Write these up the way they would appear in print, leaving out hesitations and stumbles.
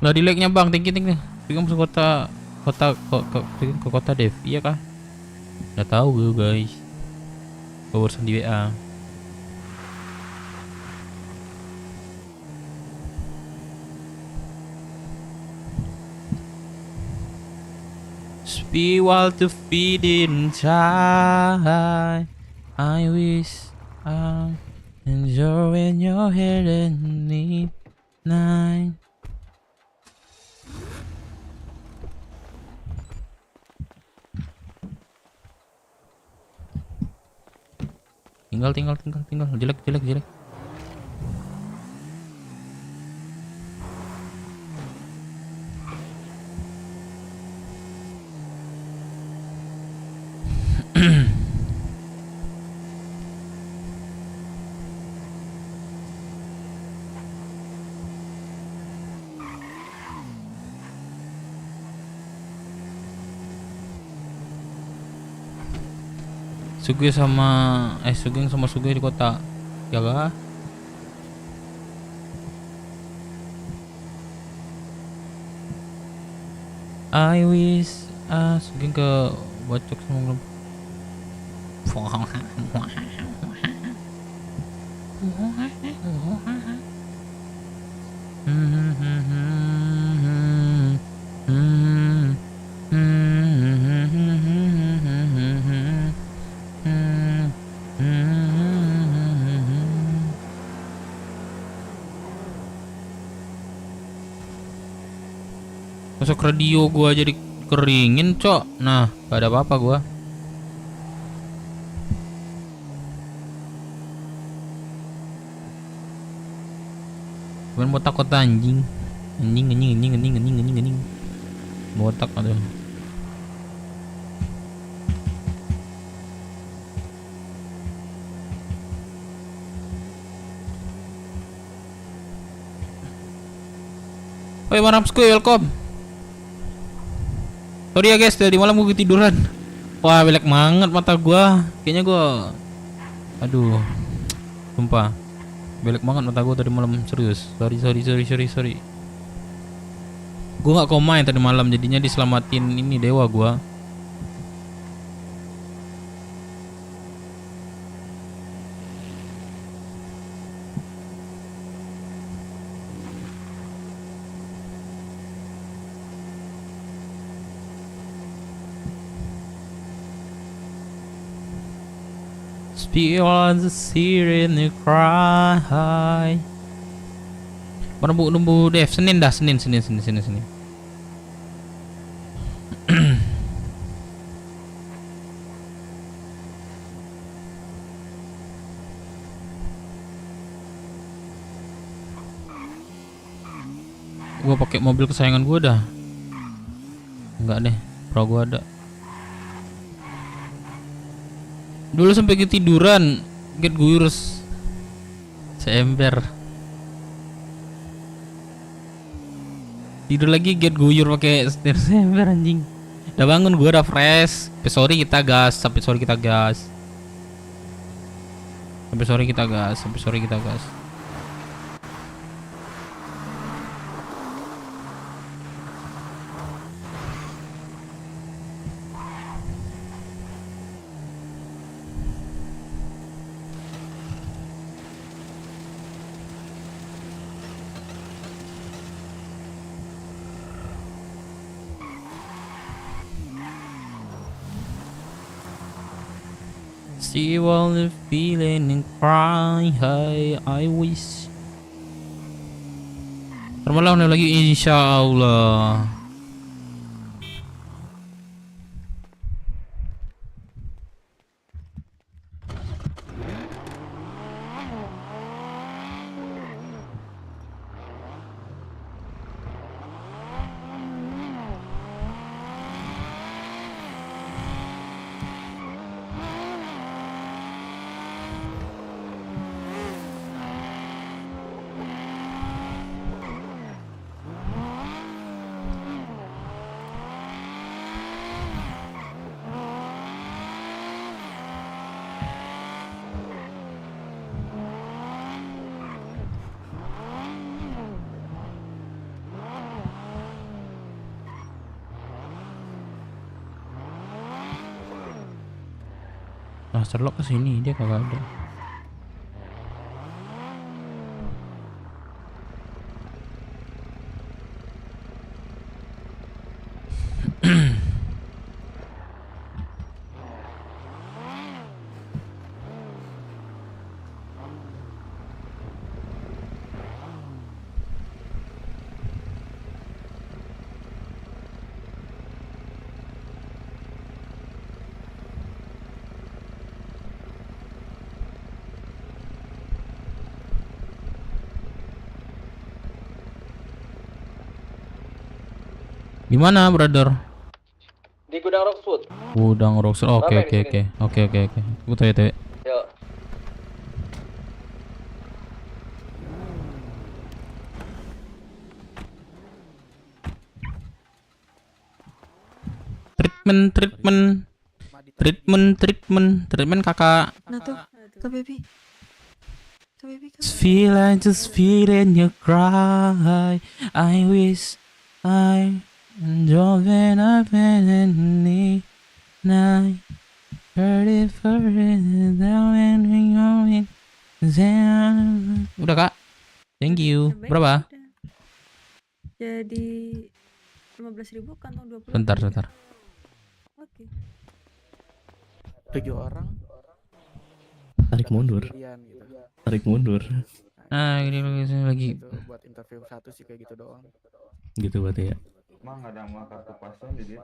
Lah di lag-nya bang, tinggi tinggi. Pengen masuk kota ke kota Dev, iya kah? Nggak tahu gue guys. Gue urusan di WA. Speak while to feed inside. I wish I'm enjoying your hair and midnight. Tinggal. Jelek. Sugeng sama Sugeng di kota, ya kah? I wish Sugeng ke Bacok sama masuk radio gua jadi keringin cok. Nah gak ada apa-apa gua. Cuman botak kota anjing. Anjing. Botak ada. Oi Maramsku, welcome. Sorry ya guys, tadi malam gue ketiduran. Wah, belek banget mata gua. Kayaknya gua aduh. Sumpah. Belek banget mata gua tadi malam, serius. Sorry. Gua gak koma yang tadi malam, jadinya diselamatin ini dewa gua. Speak on the siren and cry. Nunggu Dev, Senin. Gua pakai mobil kesayangan gua dah. Enggak deh, pro gua ada. Dulu sampai ketiduran, get gurus seember. Tidur lagi get guyur pakai setir seember anjing. Udah bangun gua udah fresh. Sampai sore kita gas. Sampai sore kita gas. See all the feeling and cry, hey, I wish. Termalam lagi insya Allah. Sherlock kesini, dia kagak ada. Gimana, brother? Di gudang Roxwood. Gudang Rockstar. Oke, Ramai oke, di oke. sini. Oke, oke, oke. Gue tahu. Yuk. Treatment kakak. Nah tuh, baby. Tuh baby kan. Just feeling you cry. I wish I drove up in the night. Heard it down and going. Udah kak. Thank you. Baik, Berapa? udah. Jadi 15.000 kantong 20. Bentar. Oke. 7 orang Tarik mundur. sendirian gitu. Tarik mundur. Nah, ini lagi. Itu buat interview satu sih kayak gitu doang. Gitu berarti ya. Mang ada mah kartu paslon di dia.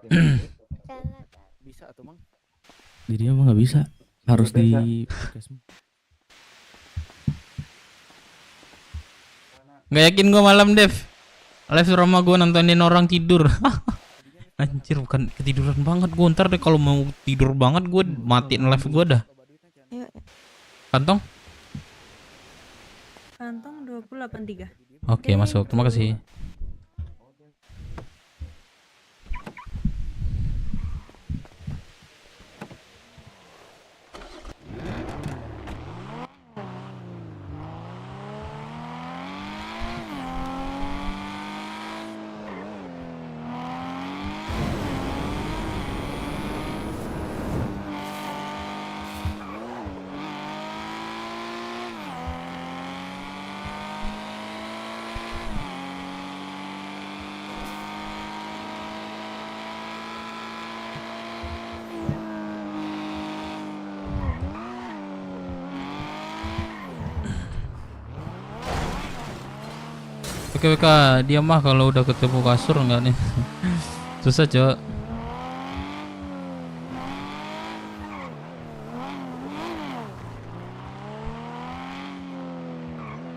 Bisa tuh, Mang. Jadi emang nggak bisa. Harus Nggak bisa. di Nggak yakin gue malam, Dev. Live rumah gue nontonin orang tidur. Anjir, bukan ketiduran banget gue. Ntar deh kalau mau tidur banget gue matiin live gue dah. Ayo, Kantong? kantong 283. Oke, masuk. Terima kasih. Oke, dia mah kalau udah ketemu kasur enggak nih. Susah, Cok.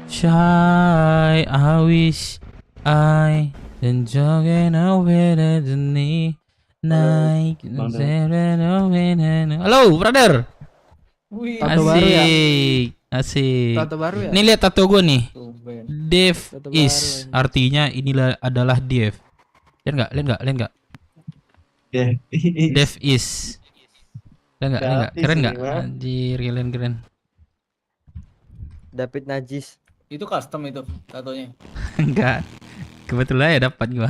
Shy, I wish I enjoy away the night. Halo, brother. Wih. Tato baru ya? Asik. Tato baru ya? Nih lihat tato gue nih. Tumben. Dev Tato is baru. artinya inilah adalah Dev. Lihat nggak? Ya. Dev is. Lihat nggak? Gratis Keren ini, nggak? Bang. Anjir, keren. David Najis. Itu custom itu tatonya. Enggak. Kebetulan ya dapat gua.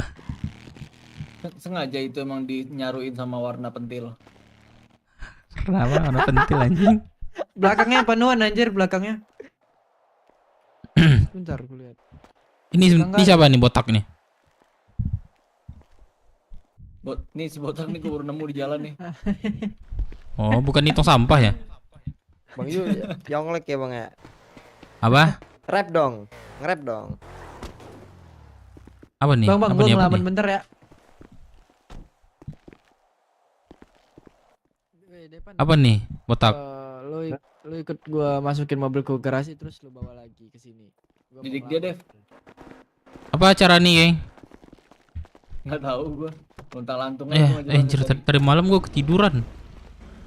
Sengaja itu emang dinyaruin sama warna pentil. Kenapa warna pentil anjing? Belakangnya penuhan anjir belakangnya. Bentar gue lihat. Ini siapa nih botak nih? Nih si botak nih gue baru nemu di jalan nih. Oh, bukan itu sampah ya? Bang Yu, Yonglek ya bang ya. Apa? Rap dong, nge-rap dong. Apa nih? Bang, Apa gue nih? ngelaman bentar ya. Apa nih? Botak. Lu ikut gua masukin mobil ke garasi terus lu bawa lagi ke sini. Gua mau Didik dia, Dev. Apa acara nih, geng? Nggak tahu gue. Lontar lantung Anjir, tadi malam gua ketiduran.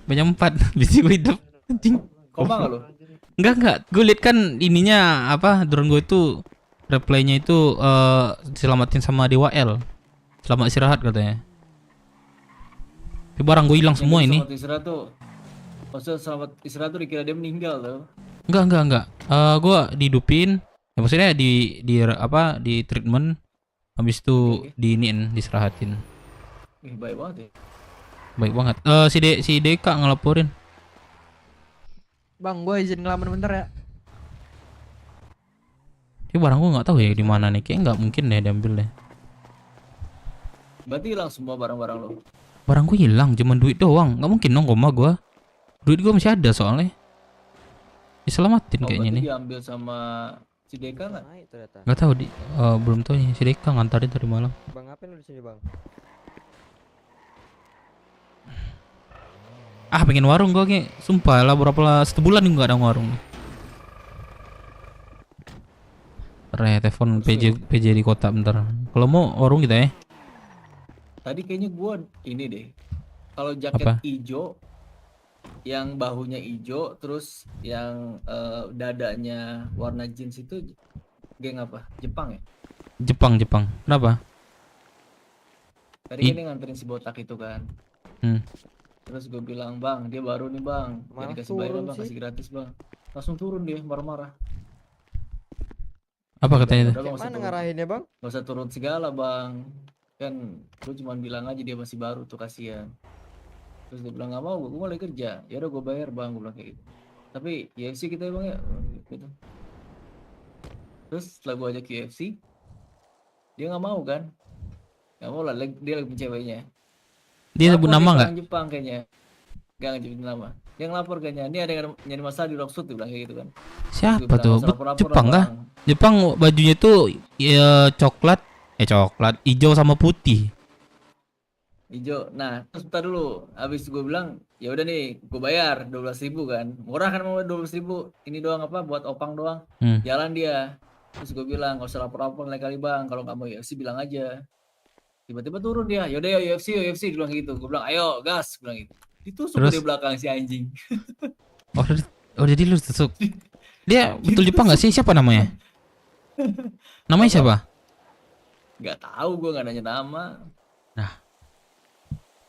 Banyak 4, bisa gue hidup. Anjing. Koma nggak lo? Enggak. Gue liat kan ininya apa? Drone gue itu replaynya itu diselamatin sama Dewa L. Selamat istirahat katanya. Tapi barang gue hilang semua ini. Selamat istirahat tuh. Maksudnya selamat istirahat tuh dikira dia meninggal tuh. Enggak. Gue dihidupin. Ya maksudnya di treatment. Habis itu diiniin, diserahatin. Baik banget ya. Baik banget. Si Deka ngelaporin. Bang, gue izin ngelamun bentar ya. Ini barang gua nggak tahu ya di mana nih. Kayak nggak mungkin deh diambil deh. Berarti hilang semua barang-barang lo. Barang gua hilang, cuman duit doang. Nggak mungkin dong koma gua. Duit gua masih ada soalnya. Diselamatin Oh, kayaknya berarti nih. diambil sama si Deka nggak? Naik ternyata. Nggak tahu belum tahu nih. Si Deka ngantarin tadi malam. Bang, ngapain lu di sini, Bang? Ah pengen warung gua kayak. Sumpah lah berapa 1 bulan nggak ada warung. Telepon PJ di kota bentar. Kalau mau warung kita ya. Tadi kayaknya gua ini deh. Kalau jaket Apa? hijau, yang bahunya hijau, terus yang dadanya warna jeans itu geng apa? Jepang ya? Jepang. Kenapa? Tadi I- kan dia nganterin si botak itu kan. Hmm. Terus gue bilang, bang, dia baru nih bang, Malah jadi kasih bayar turun bang, sih. kasih gratis bang. Langsung turun dia, marah-marah. Apa katanya itu? Udah, Kayak mana ngarahinnya, Bang? Gak usah turun segala bang. Kan gue cuma bilang aja dia masih baru tuh, kasihan. Terus dia bilang nggak mau, gue mulai kerja. Ya udah gue bayar bang, gue bilang kayak gitu. Tapi UFC kita ya bang ya, gitu. Terus setelah gue ajak UFC, dia nggak mau kan? Nggak mau lah, dia lagi ceweknya. Dia sebut Lapor nama dia nggak? orang Jepang kayaknya. Gak nyebutin nama. Dia ngelapor kayaknya. Ini ada yang nyari masalah di Rockfoot, dia bilang kayak gitu kan. Terus gue Siapa bilang, tuh? "Nggak usah lapor-lapor Jepang lah, kah? Bang." Jepang bajunya tuh ya coklat, hijau sama putih. Hijau. Nah, terus bentar dulu. Habis gue bilang, ya udah nih, gue bayar 12.000 kan. Murah kan mau 12.000. Ini doang apa? Buat opang doang. Hmm. Jalan dia. Terus gue bilang, nggak usah lapor-lapor lain kali bang. Kalau nggak mau UFC bilang aja. Tiba-tiba turun dia. Yaudah ya UFC, UFC. Dia bilang gitu. Gue bilang, ayo gas. Gue bilang gitu. Ditusuk Terus? di belakang si anjing. Oh jadi lu tusuk. Dia betul Jepang nggak sih? Siapa namanya? Namanya siapa? Nggak tahu, gue nggak nanya nama.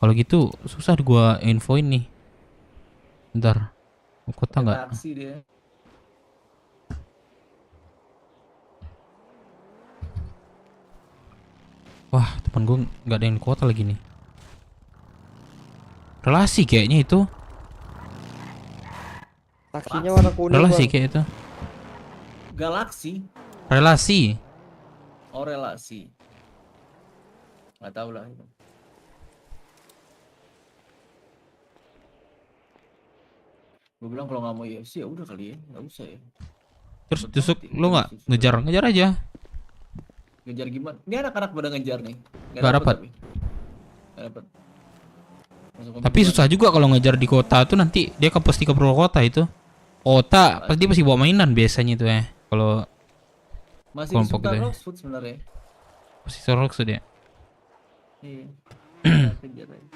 Kalau gitu susah gua infoin nih. Bentar. Kota nggak? Taksi dia. Wah, teman gua nggak ada yang di kota lagi nih. Relasi kayaknya itu. Taksinya warna kuning, Relasi Bang. kayak itu. Galaksi. Relasi. Oh, relasi. Nggak tahu lah. Gue bilang kalau nggak mau UFC ya udah kali ya, nggak usah ya. Terus tusuk lu nggak ngejar aja. Ngejar gimana? Ini anak-anak pada ngejar nih. Nggak dapat. Nggak dapat. Tapi susah juga kalau ngejar di kota tuh nanti dia pasti ke Purwokota itu. Kota pasti pasti bawa mainan biasanya itu ya. Kalau Masih di kelompok sekitar gitu ya. Roxwood sebenarnya. pasti sorok dia. Iya. Kejar aja.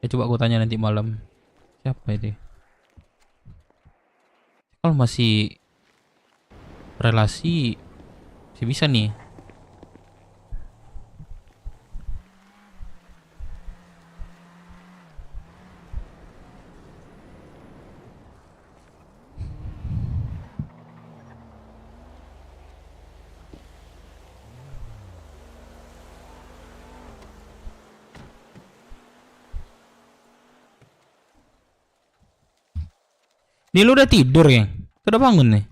Ya coba gua tanya nanti malam. Siapa itu? Kalau masih relasi masih bisa nih. Nih lu udah tidur ya? Udah bangun nih?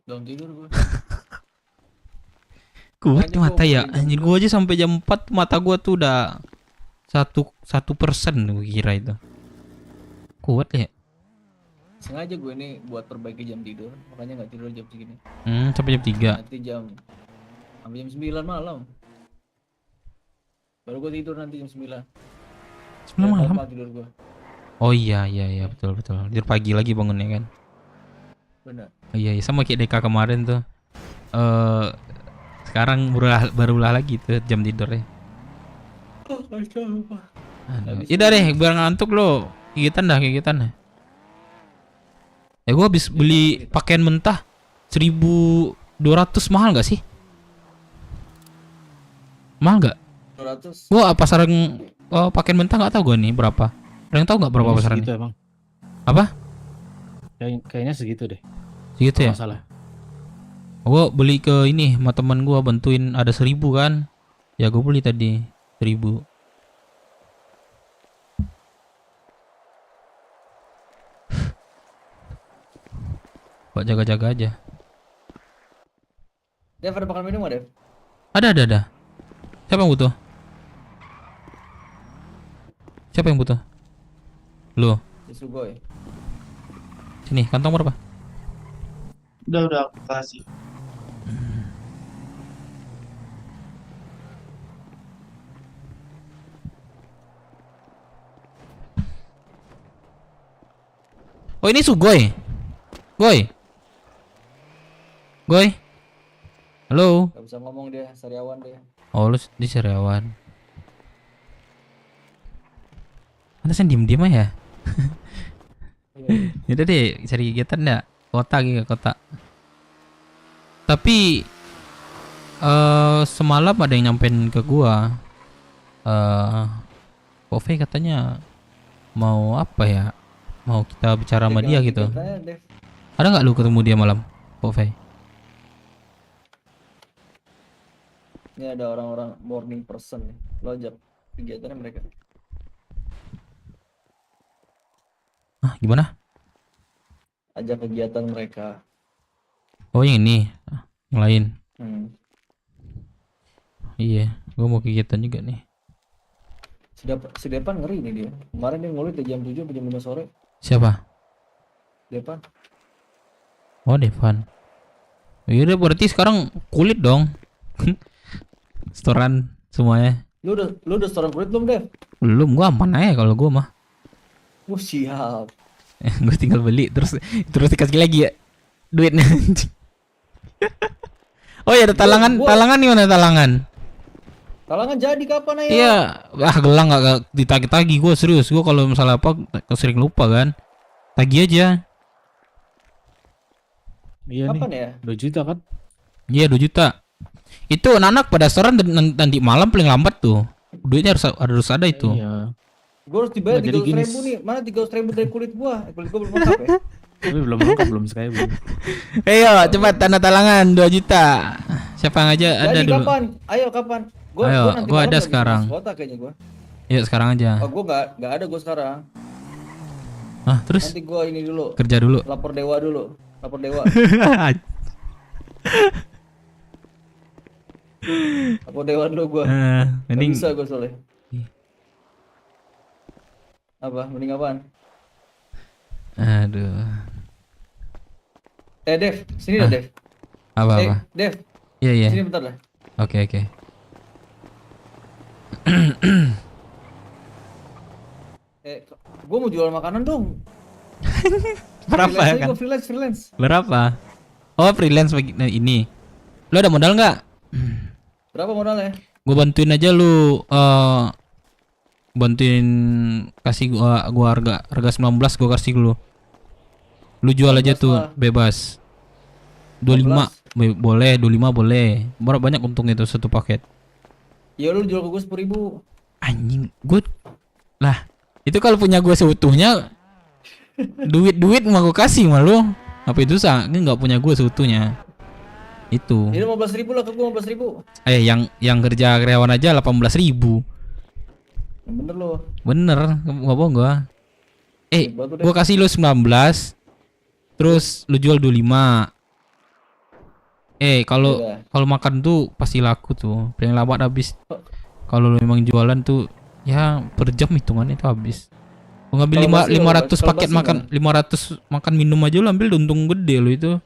Belum tidur gue. Kuat Makanya mata gua ya. jam Anjir gua aja sampai jam 4 mata gua tuh udah 1% gua kira itu. Kuat ya? Sengaja gue ini buat perbaiki jam tidur, makanya nggak tidur jam segini. Sampai jam 3. Nanti sampai jam 9 malam. Baru gue tidur nanti jam 9. 9 malam. Normal tidur gue. Oh iya betul. Tidur pagi lagi bangunnya kan. Benar. Oh iya sama kayak Deka kemarin tuh. Sekarang barulah lagi tuh jam tidurnya. Aduh. Yaudah deh, biar ngantuk lo. Gigitan dah. Ya gua habis beli pakaian mentah 1.200, mahal gak sih? Mahal gak? 200. Gua pasaran pakaian mentah nggak tahu gua nih berapa. Ada yang tahu nggak berapa pasarannya? Segitu emang. Apa? Kayaknya segitu deh. Segitu ya? Masalah. Gua beli ke ini sama teman gua bantuin ada 1.000 kan. Ya gue beli tadi 1.000. Buat jaga-jaga aja. Dev, ada makan minum nggak, Dev? Ada. Siapa yang butuh? Siapa yang butuh? Lu. Di Sugoi. Sini, kantong berapa? Udah aku kasih. Oh, ini Sugoi. Goy. Halo. Gak bisa ngomong dia, sariawan dia. Oh, lu di Seriawan. Pantesan diem-diem aja ya. Iya. Yaudah deh, cari kegiatan dah. Kota gitu, kota. Tapi semalam ada yang nyampein ke gua. Pove katanya mau apa ya? Mau kita bicara sama dia gitu. Katanya, Dev. Ada nggak lu ketemu dia malam, Pove? Ini ada orang-orang morning person nih. Lo ajak kegiatannya mereka. Ah, gimana? Ajak kegiatan mereka. Oh, yang ini. Ah, yang lain. Iya, gua mau kegiatan juga nih. Si Depan ngeri nih dia. Kemarin dia ngulit jam 7 sampai jam 5 sore. Siapa? Depan. Oh, Devan. Yaudah, berarti sekarang kulit dong. Setoran semuanya. Lu udah setoran kulit belum, Dev? Belum, gua aman aja kalau gua mah. Siap. Gua tinggal beli terus dikasih lagi ya duitnya. Oh ya, ada talangan. Gua- Talangan nih, mana talangan? Talangan jadi kapan ayo? Iya, gelang gak ditagi-tagi. Gua serius, gua kalau misalnya apa sering lupa kan. Tagi aja. Iya Kapan nih. ya? 2 juta kan? Iya, 2 juta. Itu anak-anak pada setoran nanti malam paling lambat tuh. Duitnya harus ada itu. Iya. Gue harus dibayar Nggak, jadi 300 gini, ribu nih. Mana 300 ribu dari kulit gua? Kulit gua belum lengkap ya. Tapi belum lengkap, belum sekali belum. Ayo, cepat tanda talangan 2 juta. Siapa yang aja ada Jadi dulu. kapan? Ayo kapan? Ayo, nanti gua malam ada lagi sekarang. di Kota kayaknya gua. Yuk sekarang aja. Oh, gua nggak ada gua sekarang. Ah, terus Nanti gua ini dulu. kerja dulu. Lapor dewa dulu. Lapor dewa. Lapor dewa dulu gua. Nggak Mending bisa gua soalnya. Ih. Apa? Mending apaan? aduh. Dev, sini dah, Ah. Dev. Apa-apa? Dev, Iya, iya. sini bentar dah. Oke, oke. Gua mau jual makanan dong. Berapa Freelance ya aja kan? gua, freelance. Berapa? Oh, freelance nah, ini. Lu ada modal nggak? Berapa modalnya? Gua bantuin aja lu bantuin kasih gua harga 19 gua kasih lu. Lu jual aja 19 tuh lah. bebas. 25 boleh, 25 boleh. Berapa banyak untungnya tuh satu paket? Ya lu jual ke gua 10.000. Anjing, gue lah itu kalau punya gue seutuhnya duit mau gue kasih malu apa itu sah ini nggak punya gue seutuhnya itu. Ini 15.000 lah ke gua, 15.000. Yang kerja karyawan aja 18.000. Bener lo. Bener, nggak bohong gue. Batu deh. Gue kasih lu 19, terus lu jual 25. Kalau Iya. kalau makan tuh pasti laku tuh, paling lambat habis. Kalau lu memang jualan tuh ya per jam hitungannya itu habis. Mau ngambil Kalau basi, 500 kalau paket basi makan, 500 makan minum aja lu ambil untung gede lu itu.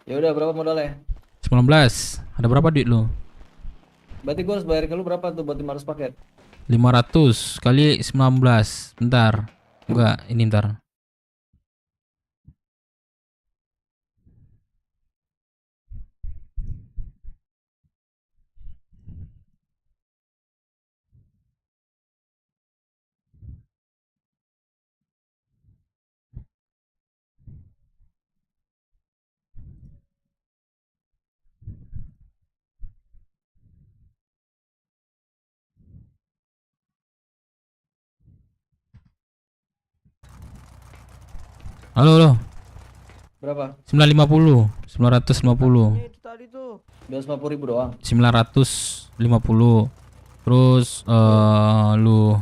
Ya udah, berapa modalnya? 19. Ada berapa duit lu? Berarti gua harus bayar ke lu berapa tuh buat 500 paket? 500 kali 19. Bentar. Enggak, ini ntar. Halo, halo. Berapa? 950, 950. tadi tuh. 250.000 doang. 950. Terus lu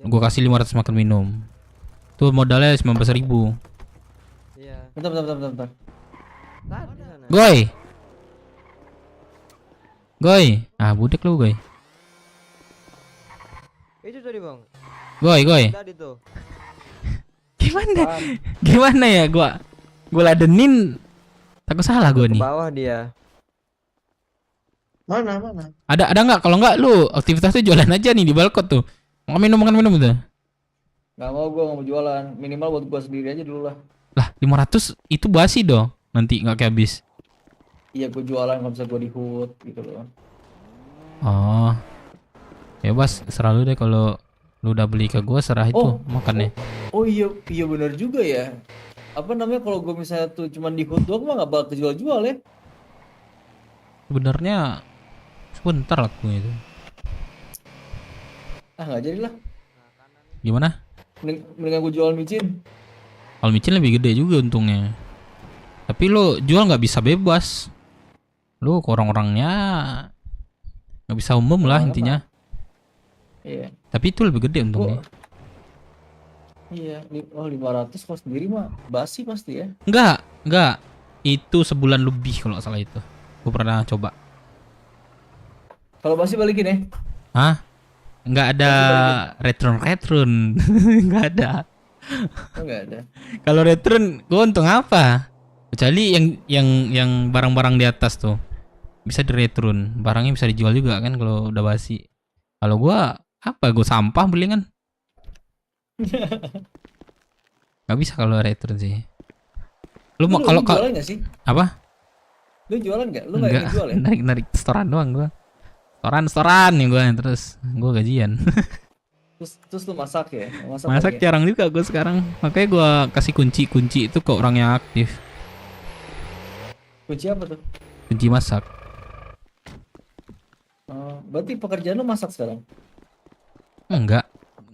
gua kasih 500 makan minum. Tuh modalnya 19.000. Iya. Bentar. Tadi sana. Goy. Ah, budek lu, Goy. Itu tadi bang. Goy. Tadi tuh. Gimana ya gua ladenin takut salah gua Ke nih. bawah dia. Mana? Ada nggak? Kalau nggak lu aktivitas tuh jualan aja nih di balkon tuh. Makan minum tuh. Nggak mau, gue nggak mau jualan. Minimal buat gue sendiri aja dulu lah. Lah 500 itu basi dong. Nanti nggak kayak habis. Iya, gue jualan kalau bisa gue di hood gitu loh. Oh. Ya bas, serah lu deh kalau lu udah beli ke gua, serah itu makannya. Oh iya benar juga ya. Apa namanya, kalau gue misalnya tuh cuman di hood doang mah nggak bakal kejual-jual ya. Sebenarnya sebentar lakunya itu. Ah, nggak jadi lah. Gimana? Mendingan gue jual micin. Kalau micin lebih gede juga untungnya. Tapi lo jual nggak bisa bebas. Lo ke orang-orangnya nggak bisa umum lah Orang-orang intinya. Iya. Tapi itu lebih gede untungnya. Iya, 500 kalau sendiri mah basi pasti ya. Enggak. Itu sebulan lebih kalau nggak salah itu. Gue pernah coba. Kalau basi balikin ya. Hah? Nggak ada return. Nggak ada. Oh, nggak ada. Kalau return gue untung apa? Kecuali yang barang-barang di atas tuh bisa di return, barangnya bisa dijual juga kan kalau udah basi. Kalau gua apa? Gue sampah beli kan? Nggak bisa kalau return sih. Lu mau kalau jualan nggak sih? apa? Lu jualan nggak? Lu nggak Enggak, ngejual ya? narik setoran doang gua. Setoran nih gua, terus gua gajian. Terus lu masak ya? Masak lagi ya? jarang juga gua sekarang. Makanya gua kasih kunci itu ke orang yang aktif. Kunci apa tuh? Kunci masak. Oh, berarti pekerjaan lu masak sekarang? Enggak.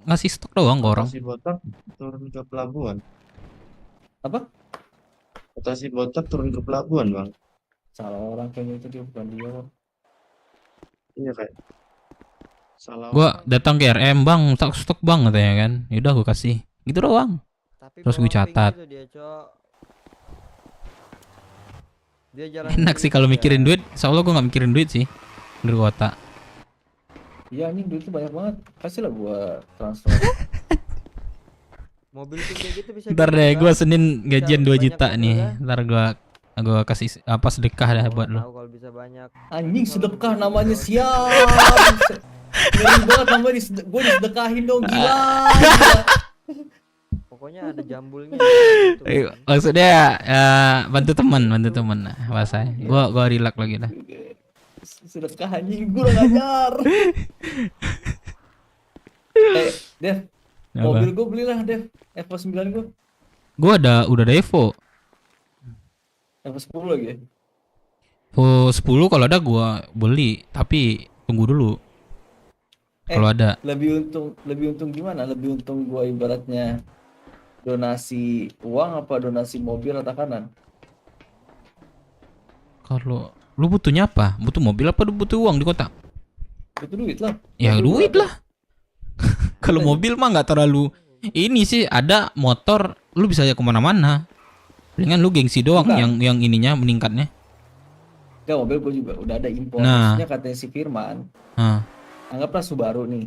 Ngasih stok doang ke orang. Rotasi botak turun ke pelabuhan. Apa? Rotasi botak turun ke pelabuhan bang. Salah orang kayaknya itu, dia bukan dia. Bang. Iya kayak. Salah. Gua datang ke RM, "Bang, stok Bang," katanya kan. Ya udah gua kasih. Gitu doang. Tapi Terus gue bawa pink catat. gitu dia, Cok. Dia jalan Enak sih sendiri kalau dia. mikirin duit. Insya Allah gua nggak mikirin duit sih. Dari kota. Iya, anjing duit tuh banyak banget. Kasih lah gua transfer. Mobil pink kayak gitu bisa Ntar gitu, deh, Bang. gua Senin gajian 2 banyak juta mobil nih. kan? Ntar gua kasih apa sedekah dah buat Tahu lu. kalau bisa banyak. Anjing sedekah namanya, siap. Ngeri banget namanya, gue disedekahin dong, gila. Pokoknya ada jambulnya gitu, Bang. Maksudnya bantu teman bahasanya. Gua relax lagi dah. Sedekah anjing, gue udah ngajar. Dev, mobil gue belilah Dev, Evo 9 gue. Gua udah ada Evo. Evo 10 lagi ya. Evo 10 kalau ada gua beli, tapi tunggu dulu. Kalau ada. Lebih untung gimana? Lebih untung gue ibaratnya donasi uang apa donasi mobil atau kanan? Kalau lu butuhnya apa? Butuh mobil apa butuh uang di kota? Itu duit lah. Ya Mobil duit gua lah. Kalau mobil mah nggak terlalu ini sih, ada motor lu bisa aja kemana-mana. Palingan lu gengsi doang Bukan. yang ininya meningkatnya. Enggak, mobil gue juga udah ada impor. Nah. Maksudnya katanya si Firman, Hah. anggaplah Subaru nih,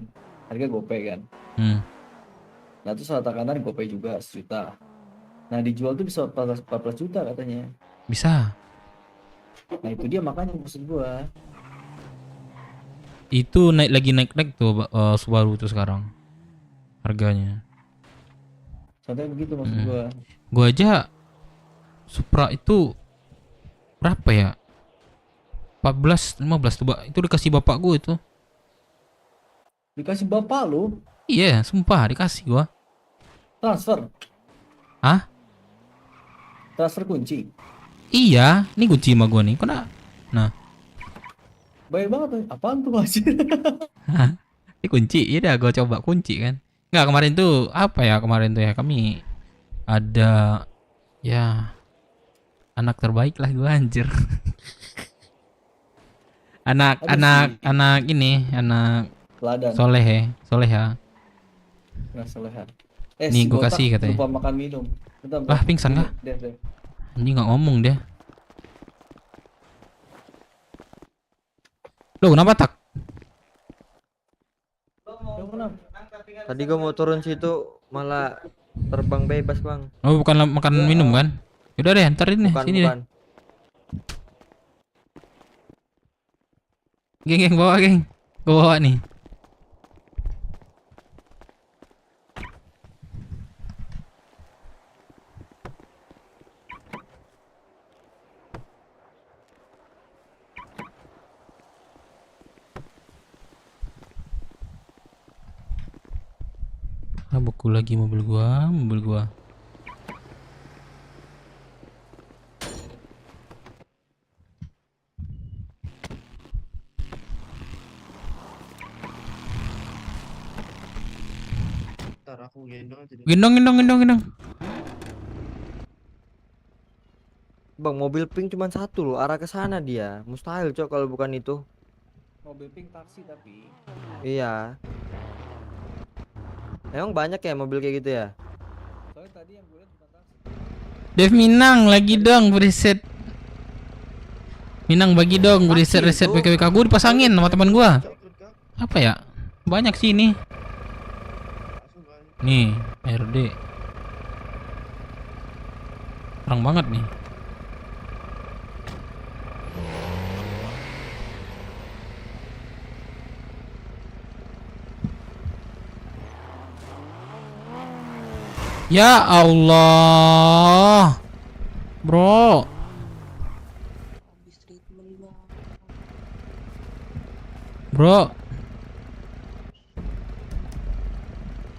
harga GoPay kan. Hmm. Nah terus rata kanan GoPay juga 1 juta. Nah dijual tuh bisa 14 juta katanya. Bisa. Nah itu dia makanya maksud gua. Itu naik tuh Subaru tuh sekarang harganya. Contohnya begitu maksud gua. Gua aja Supra itu berapa ya? 14, 15 tuh, itu dikasih bapak gua itu. Dikasih bapak lu Iya, sumpah dikasih gua. transfer. Hah? Transfer kunci. Iya, ini kunci sama gua nih. Kena. Nah, Baik banget tuh. Apaan tuh masih? hah? Ini kunci. Iya dah gua coba kunci kan. Nggak, kemarin tuh apa ya? Kemarin tuh ya kami ada ya Anak terbaik lah gua anjir. anak Ada anak sih. anak ini, anak Teladan. soleh ya, soleha. Nah, solehan. Nih, Si gua botak kasih katanya. lupa makan minum. Bentar, Lah, pingsan kah? Deh. Anjing nggak ngomong dia. Loh, kenapa tak? Lu kenapa? Tadi gua mau turun situ malah terbang bebas bang. Oh, bukan makan minum kan? Udah deh, ntar ini Bukan sini deh. bukan. Geng, bawa geng. Gua bawa nih. Ah, beku lagi mobil gua. Ntar aku gendong aja deh. Gendong. Bang mobil pink cuma satu loh, arah ke sana dia. Mustahil cok kalau bukan itu. Mobil pink taksi tapi. Iya. Emang banyak ya mobil kayak gitu ya? Soalnya tadi yang gue lihat bukan taksi. Dev Minang lagi dong beriset. Minang bagi dong beriset reset itu. WKWK gue dipasangin sama teman gua. Cok, ikut kak. Apa ya? Banyak sih ini. Langsung balik. Nih, RD. Terang banget nih. Ya Allah. Bro. Bro.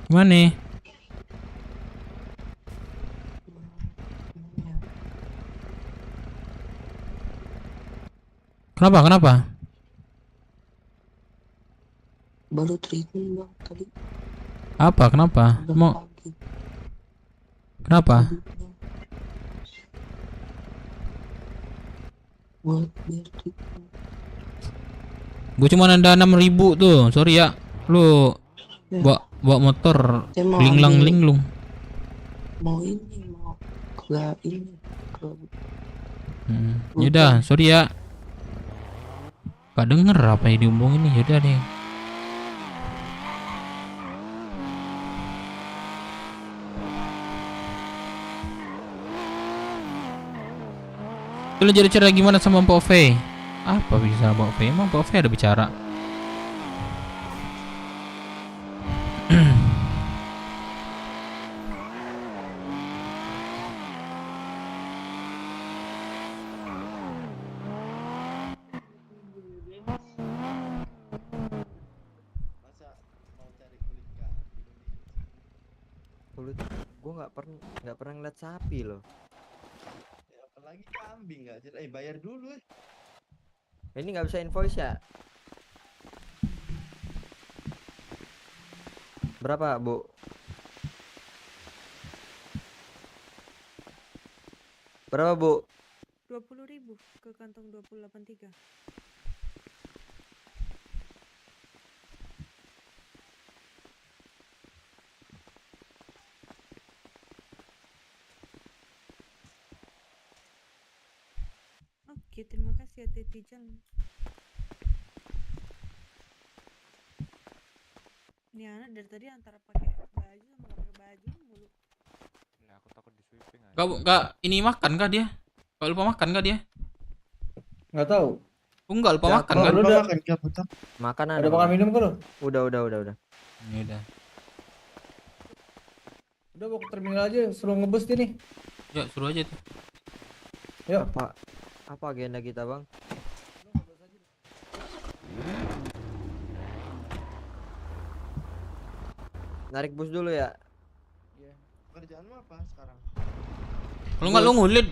Gimana nih? Kenapa? Baru treatment bang tadi Apa? Kenapa? udah Mau pagi kenapa? buat biar treatment. Gue cuma ada 6.000 tuh. Sorry ya. Lu Ya. bawa motor Saya mau linglang ambil- linglung. mau ke Yaudah, sorry ya. Gak denger apa yang diomongin nih. Yaudah deh. Lu jadi cara gimana sama Mbak Ove? Apa bisa Mbak Ove? Emang Mbak Ove ada bicara? Masa mau cari kulit kambing nih? Kulit gua nggak pernah ngeliat sapi loh. Ya, apalagi kambing nggak jelas. Bayar dulu. Ini nggak bisa invoice ya? Berapa bu? Berapa bu? 20.000 ke kantong 283. Oke, terima kasih ya Teh Tijang. Ini anak dari tadi antara pakai baju sama gak pakai baju mulu. Gak ini makan kah dia? Gak lupa makan kah dia? Nggak tahu. Enggak lupa Ya, makan kalau kan? lu Lupa udah- makan kak botak. Makan Ada makan Bang. minum kan lo? Udah. Ya udah. Udah bawa ke terminal aja, suruh ngebus dia nih. Ya suruh aja tuh. Yuk. Apa agenda kita bang? Narik bus dulu ya. Kerjaan lu apa sekarang? Kalau enggak lu ngulit.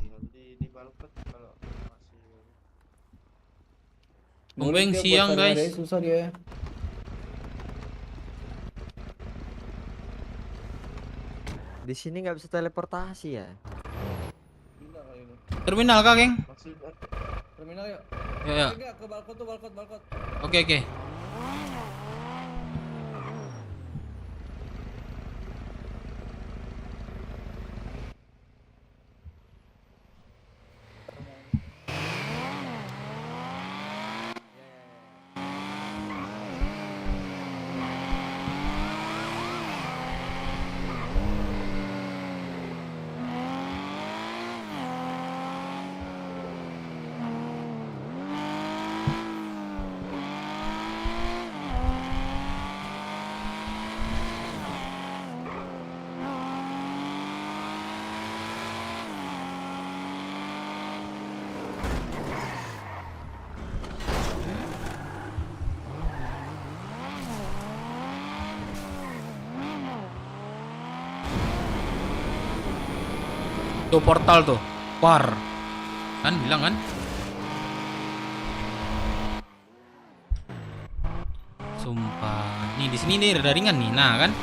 Tinggal di Balpet kalau masih. Bang Beng Dia siang buat cari-cari guys. susah dia. Di sini nggak bisa teleportasi ya? Terminal kah, geng? Maksud Terminal yuk. Ya, ya. Enggak, ke balkon tuh, balkon. Oke, oke. Tuh portal tuh. War. Kan bilang kan? Sumpah. Nih di sini nih ada ringan nih. Nah, kan?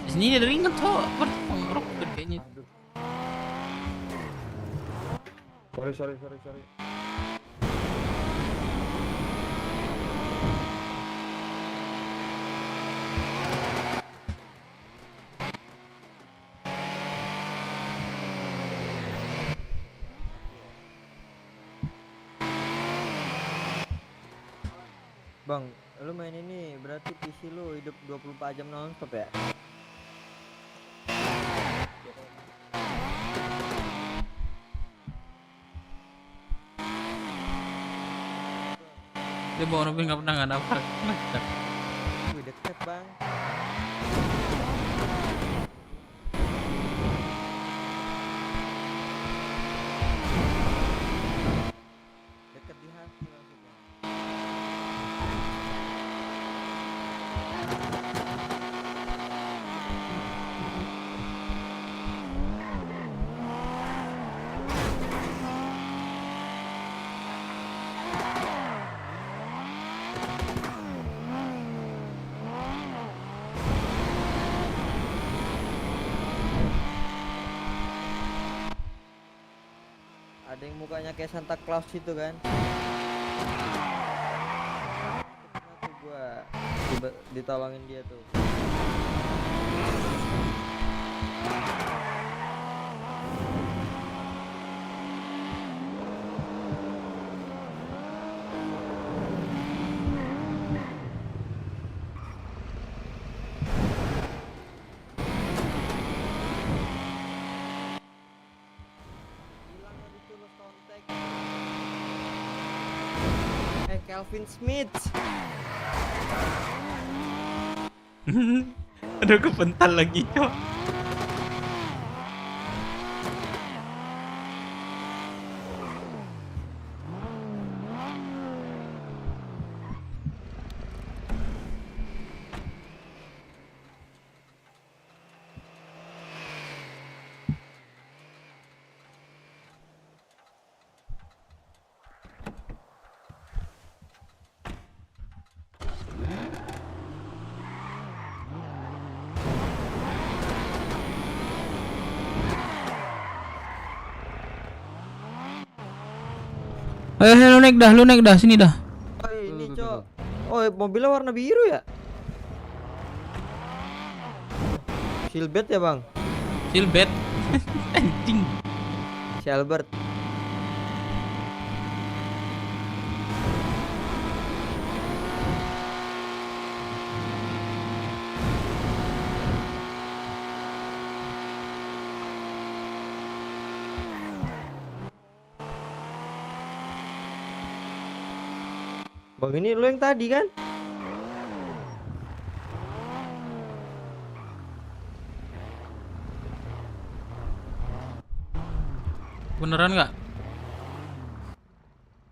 Di sini ada ringan tuh. Ngerok kayaknya. Sorry. Bang, lu main ini berarti PC lu hidup 24 jam nonstop ya? Dia bawa mobil nggak pernah nggak dapat. Wih, deket bang. Deket di hati maksudnya. Ada yang mukanya kayak Santa Claus itu kan? Pernah tuh gua ditolongin dia tuh. Hilang habis itu lost contact. Calvin Smith. Aduh kepental lagi, Cok. Lu naik dah, sini dah. Oh ini cok. Oh mobilnya warna biru ya? Silbert ya bang? Silbet. Anjing. Silbert. Bang ini lu yang tadi kan? Beneran nggak?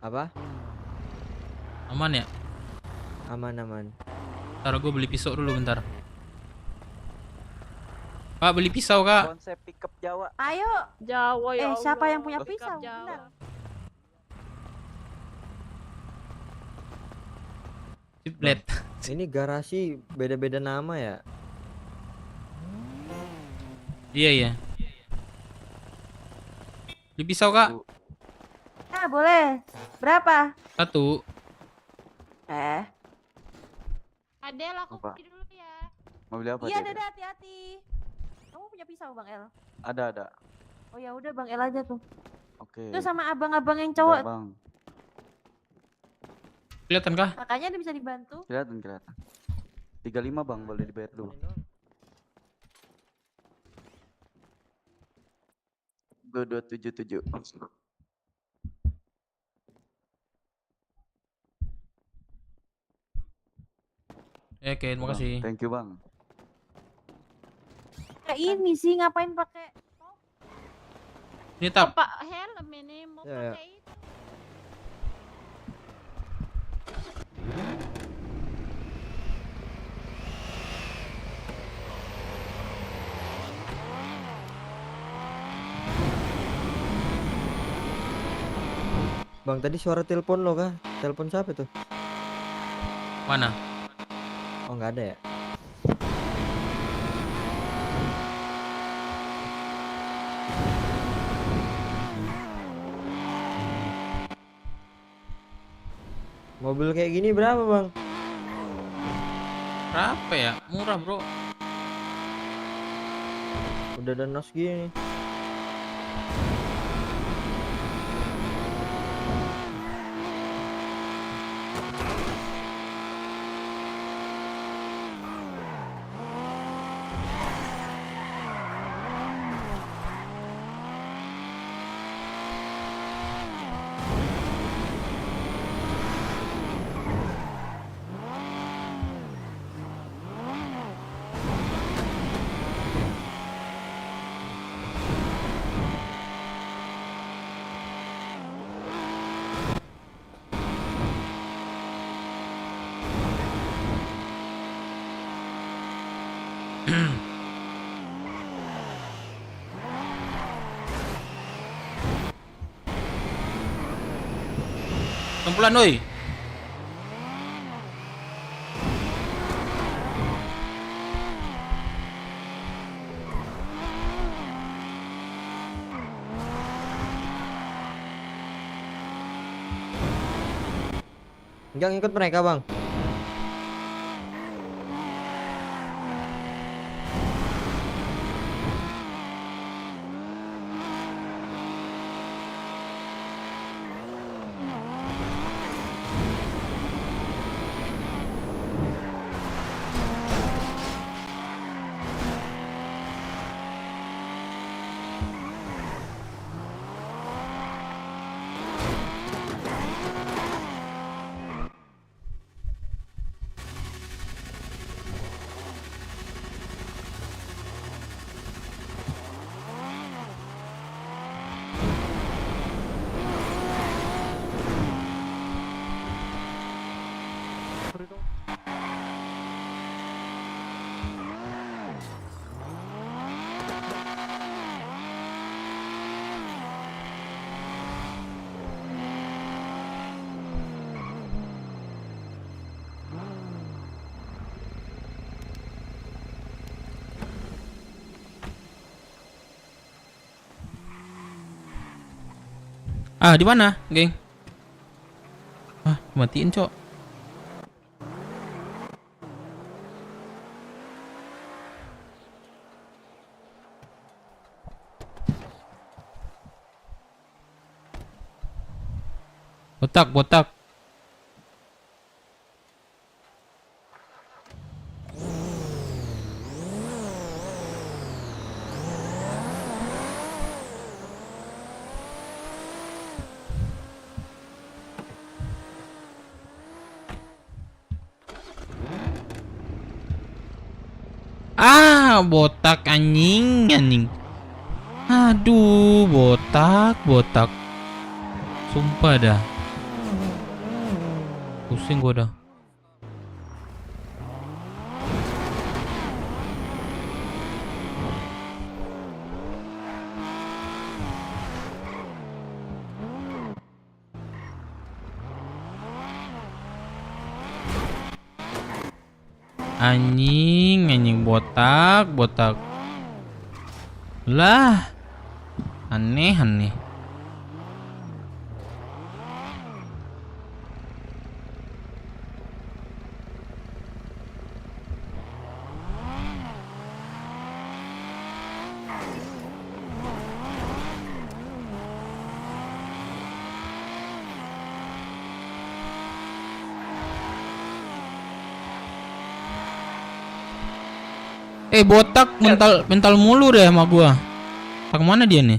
Apa? Aman ya? Aman. Ntar gue beli pisau dulu bentar. Kak beli pisau kak. konsep pickup Jawa. Ayo. Jawa ya Allah. Siapa yang punya Pick up pisau? Jawa. Bentar. Siplet. Ini garasi beda-beda nama ya? Iya. Beli pisau kak. boleh. Berapa? Satu. Adel, aku Apa? pergi dulu ya. Mau beli apa Iya, dia? dadah, hati-hati. Kamu punya pisau, Bang El? Ada. Oh ya udah, Bang El aja tuh. Oke. Itu sama abang-abang yang Udah, cowok. Bang. Kelihatan kah? Makanya dia bisa dibantu. Kelihatan. 35 Bang, boleh dibayar dulu. 2277. Oke, terima kasih. Thank you Bang. Kayak ini sih ngapain pakai Ini tap. Pak helm ini mau Ya, ya. pakai itu. Bang, tadi suara telepon lo kah? Telepon siapa tuh? Mana? Oh, nggak ada ya? Mobil kayak gini berapa, Bang? Berapa ya? Murah, Bro. Udah ada nos gini. Kumpulan, woi. Enggak ngikut mereka, Bang. Ah, di mana, geng? Ah, matiin, Cok. Botak. Ah, botak anjing. Aduh, botak. Sumpah dah. Pusing gua dah. Anjing botak. Lah. Aneh. Botak mental mental mulu deh sama gua. Tak kemana dia nih?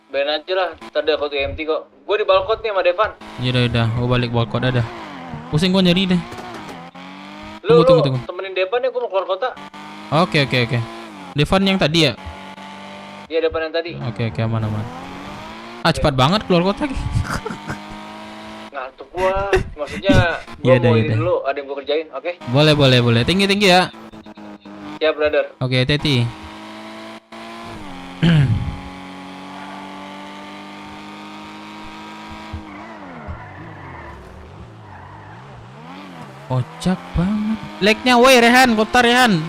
Ben aja lah, tadi aku tuh empty kok. Gue di balkon nih sama Devan. Yaudah, gua balik balkon ada. Pusing gua nyari deh. Lu Tunggu. temenin Devan ya, gue mau keluar kota. Oke. Devan yang tadi ya? Iya, Devan yang tadi. Oke, aman. Cepat banget keluar kota. Ngantuk gua. Maksudnya Iya gua mau dah, ini iya dah. dulu, ada yang gua kerjain, oke? Boleh. Tinggi ya. Siap, brother. Oke, hati-hati. Kocak banget. Lagnya woi Rehan, kota Rehan.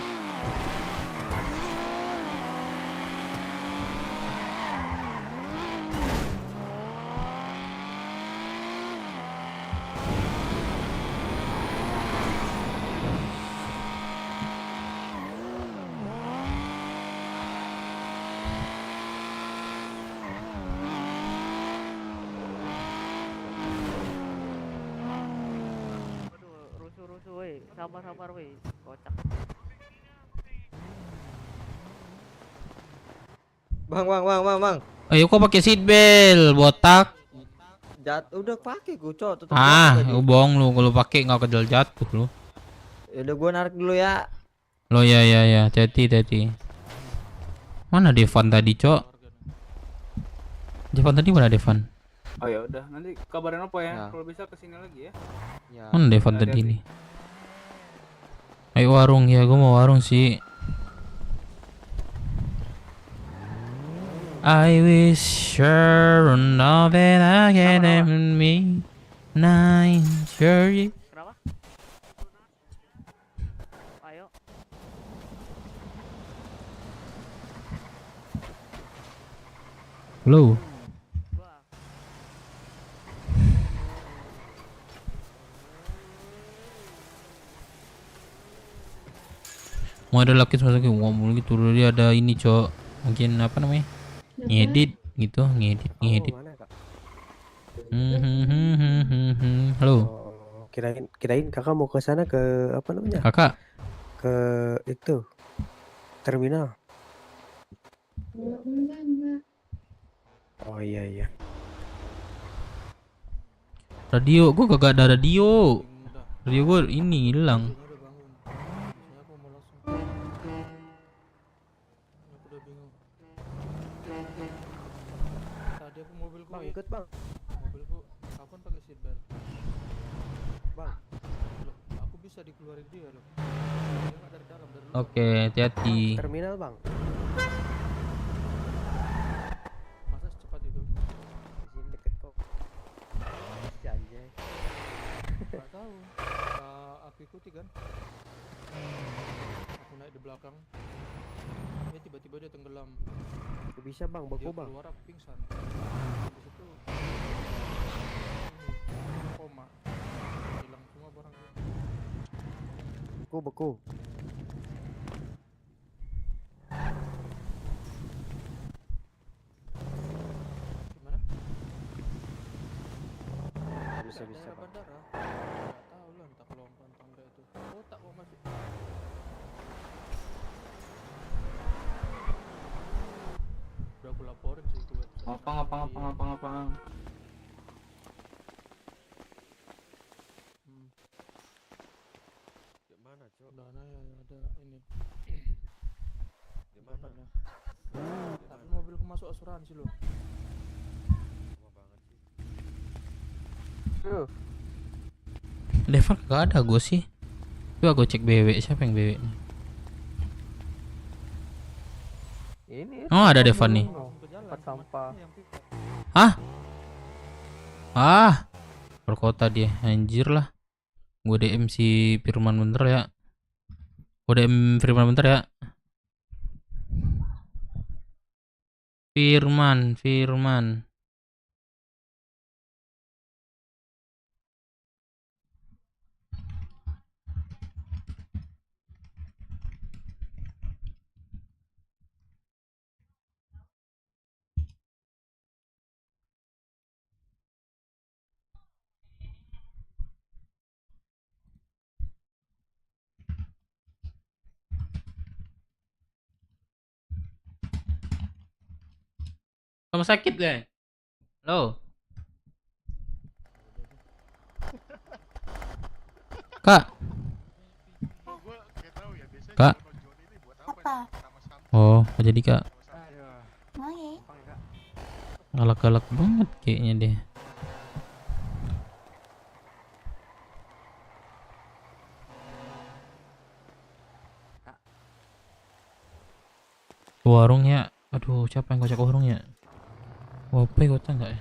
Rusuh woi, sabar woi, kocak. Bang. Ayo kok pakai seat belt, botak. Udah pakai gue, Cok. Tetep Ah, jatuh tadi. bohong lu, kalau pakai nggak kedel jatuh lu. Udah gue narik dulu ya. Lo ya, hati-hati. Mana Devan tadi, Cok? Devan tadi mana Devan? Oh ya udah, nanti kabarin apa ya? Ya. Kalau bisa kesini lagi ya. Mana Devan tadi nih? Ayo warung ya, gua mau warung sih. I wish you know that I get me nine sure. Kenapa? Ayo. Hello. Mau ada laki masuk ngomong gitu, dia ada ini, Cok. Mungkin apa namanya? Ngedit gitu, ngedit. Halo, Kirain kakak mau ke sana, ke apa namanya? kakak. Ke itu terminal. Oh iya. Radio, gua kagak ada radio. Radio gua ini hilang. Bang, ikut bang. Mobilku kapan pakai seat belt? Bang. Loh, aku bisa dikeluarin dia loh. Dia nggak dari dalam, dari luar. Oke, hati-hati. Terminal bang. Masa secepat itu? Di sini deket kok. Janjay. Nggak tahu. Aku ikuti kan. Aku naik di belakang. Ya tiba-tiba dia tenggelam. Bisa bang, Dia baku bang. keluar aku pingsan. Habis itu ini koma. Hilang semua barangku. Beku. Gimana? Bisa Daerah bang. bandara. Nggak tahu lah, entah kelompokan tangga itu. Kotak kok masih. Udah aku laporin sih ke website. Ngapang. Gimana cok? Udah ada ini. Gimana? Tapi mobilku masuk asuransi loh. Lama banget sih. Devan kagak ada gua sih. Coba gua cek BW, siapa yang BW nih? Ini. Oh, ada Devan nih. Langsung ke jalan. Tempat sampah. Yang pick up. Perkota dia, anjir lah. Gua DM si Firman bentar ya. Gua DM Firman bentar ya. Firman. Rumah sakit deh. Halo. Kak. Kak. Apa? Oh, nggak jadi kak. Mau Galak-galak banget kayaknya deh. Ke warungnya. Aduh, siapa yang kocak ke warungnya? Wope kocak nggak ya?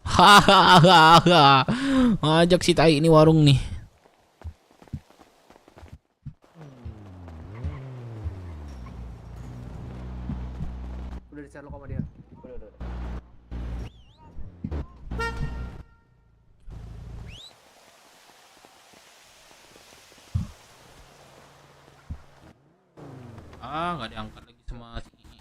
Hahaha. Ajak si tai ini warung nih. Udah di Sherlock sama dia. Udah. Nggak diangkat lagi sama si Ii.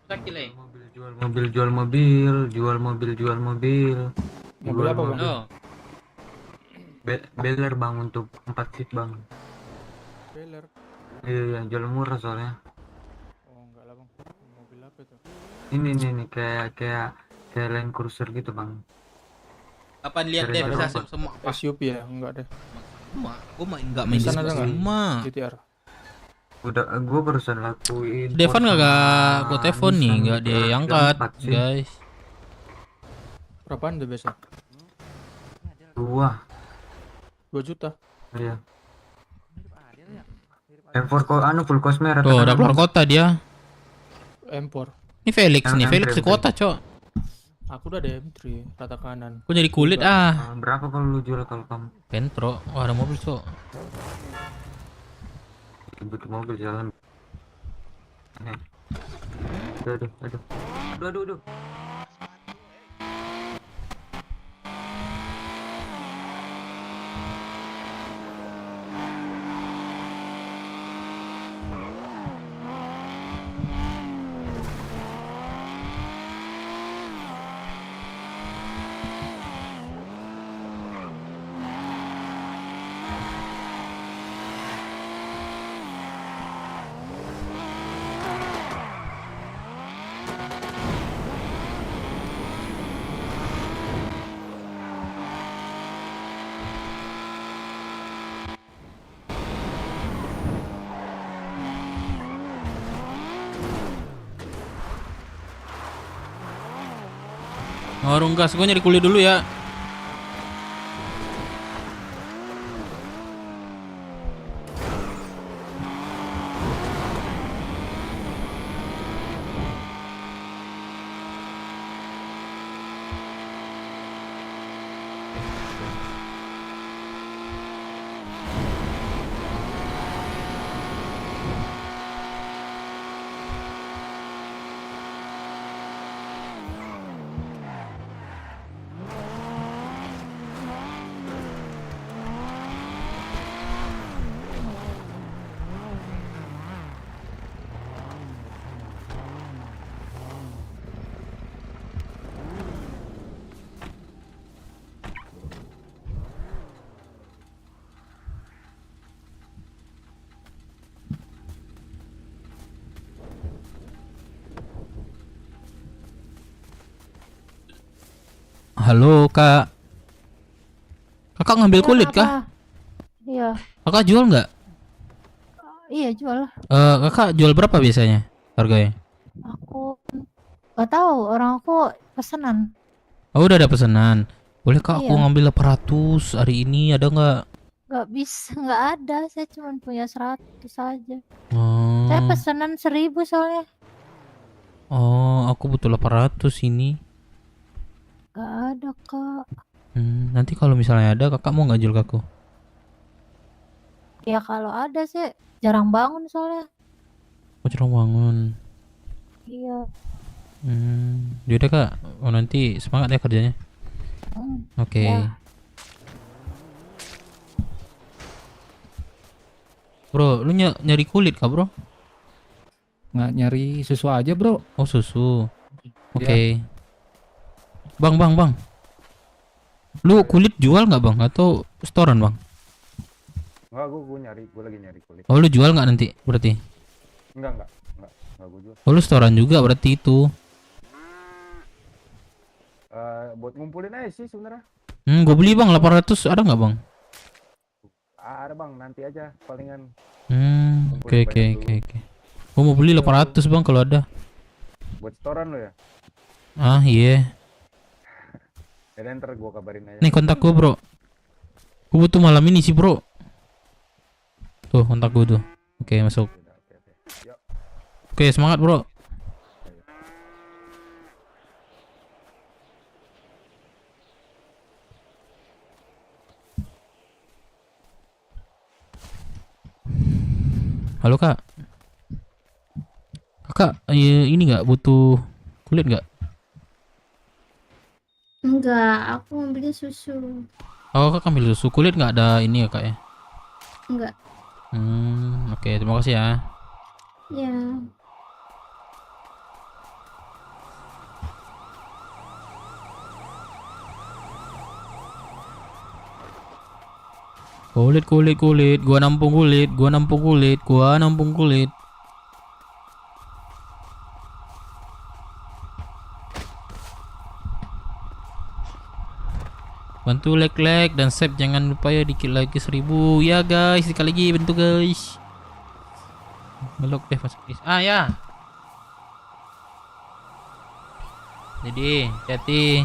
Sakit le. Jual mobil, jual mobil, jual mobil, jual mobil. Mobil apa, Bang? Halo. Beler bang untuk 4 seat bang. Beler. Iya, jual murah soalnya. Oh, enggak lah, Bang. Mobil apa itu? Ini kayak Land Cruiser gitu bang. Kapan lihat deh Keren bisa banget. semua. SUV ya? Enggak deh. Gua enggak main di Di sana ada nggak? semua. GTR. Udah, gue barusan lakuin. Devan pos nggak sama gua telepon nih, Nissan nggak juga. diangkat, Ada 4 sih. guys. Berapaan tuh biasa? 2 juta. iya. M4 full cost merah. Tuh, udah keluar kota dia. M4. Ini Felix Yang nih, Felix M3. di kota, Cok. Aku udah ada M3 rata kanan. Gua jadi kulit ah. Berapa kalau lu jual kalau kamu? Pentro, wah ada mobil, Cok. Butuh mobil jalan. Aduh. Warung gas, gua nyari kulit dulu ya. Halo, Kak. Kakak ngambil kulit kah? Iya, Kakak jual nggak? iya jual. Kakak jual berapa biasanya harganya? Aku nggak tahu, orang aku pesanan. Oh, udah ada pesanan. Boleh Kak aku Iya. ngambil 800 hari ini, ada nggak? Nggak bisa, nggak ada. Saya cuma punya 100 aja. Oh, Saya pesanan 1000 soalnya. oh, aku butuh 800 ini. Nggak ada kak. Nanti kalau misalnya ada, kakak mau nggak jual ke aku? Ya kalau ada sih jarang bangun soalnya. Aku jarang bangun. Iya. Yaudah Kak, oh, nanti semangat ya kerjanya. Oke. Ya. Bro, lu nyari kulit kah bro? Nggak nyari susu aja, Bro. Oh susu. Oke. Bang. Lu kulit jual nggak bang? Atau storan bang? Enggak, gue nyari, gue lagi nyari kulit. Oh lu jual nggak nanti berarti? Enggak gue jual. Oh lu setoran juga berarti itu. Buat ngumpulin aja sih sebenarnya. Gue beli bang 800 ada nggak bang? Ada bang, nanti aja palingan. Oke. Gue mau beli 800 bang kalau ada. Buat setoran lo ya? Ah iya. Ya ntar gue kabarin aja. Nih kontak gue bro. Gue butuh malam ini sih bro. Tuh kontak gue tuh. Oke masuk. Yuk. Oke semangat bro. Halo kak. Kakak ini nggak butuh kulit nggak? Enggak, aku mau beli susu. Oh kak ambil susu kulit nggak ada ini ya kak ya? Enggak. Oke terima kasih ya. Ya. Kulit, gua nampung kulit. Bantu like dan save, jangan lupa ya, dikit lagi 1000 ya guys, sekali lagi bantu guys. Ngelok deh pas please. Ya. Jadi, hati-hati.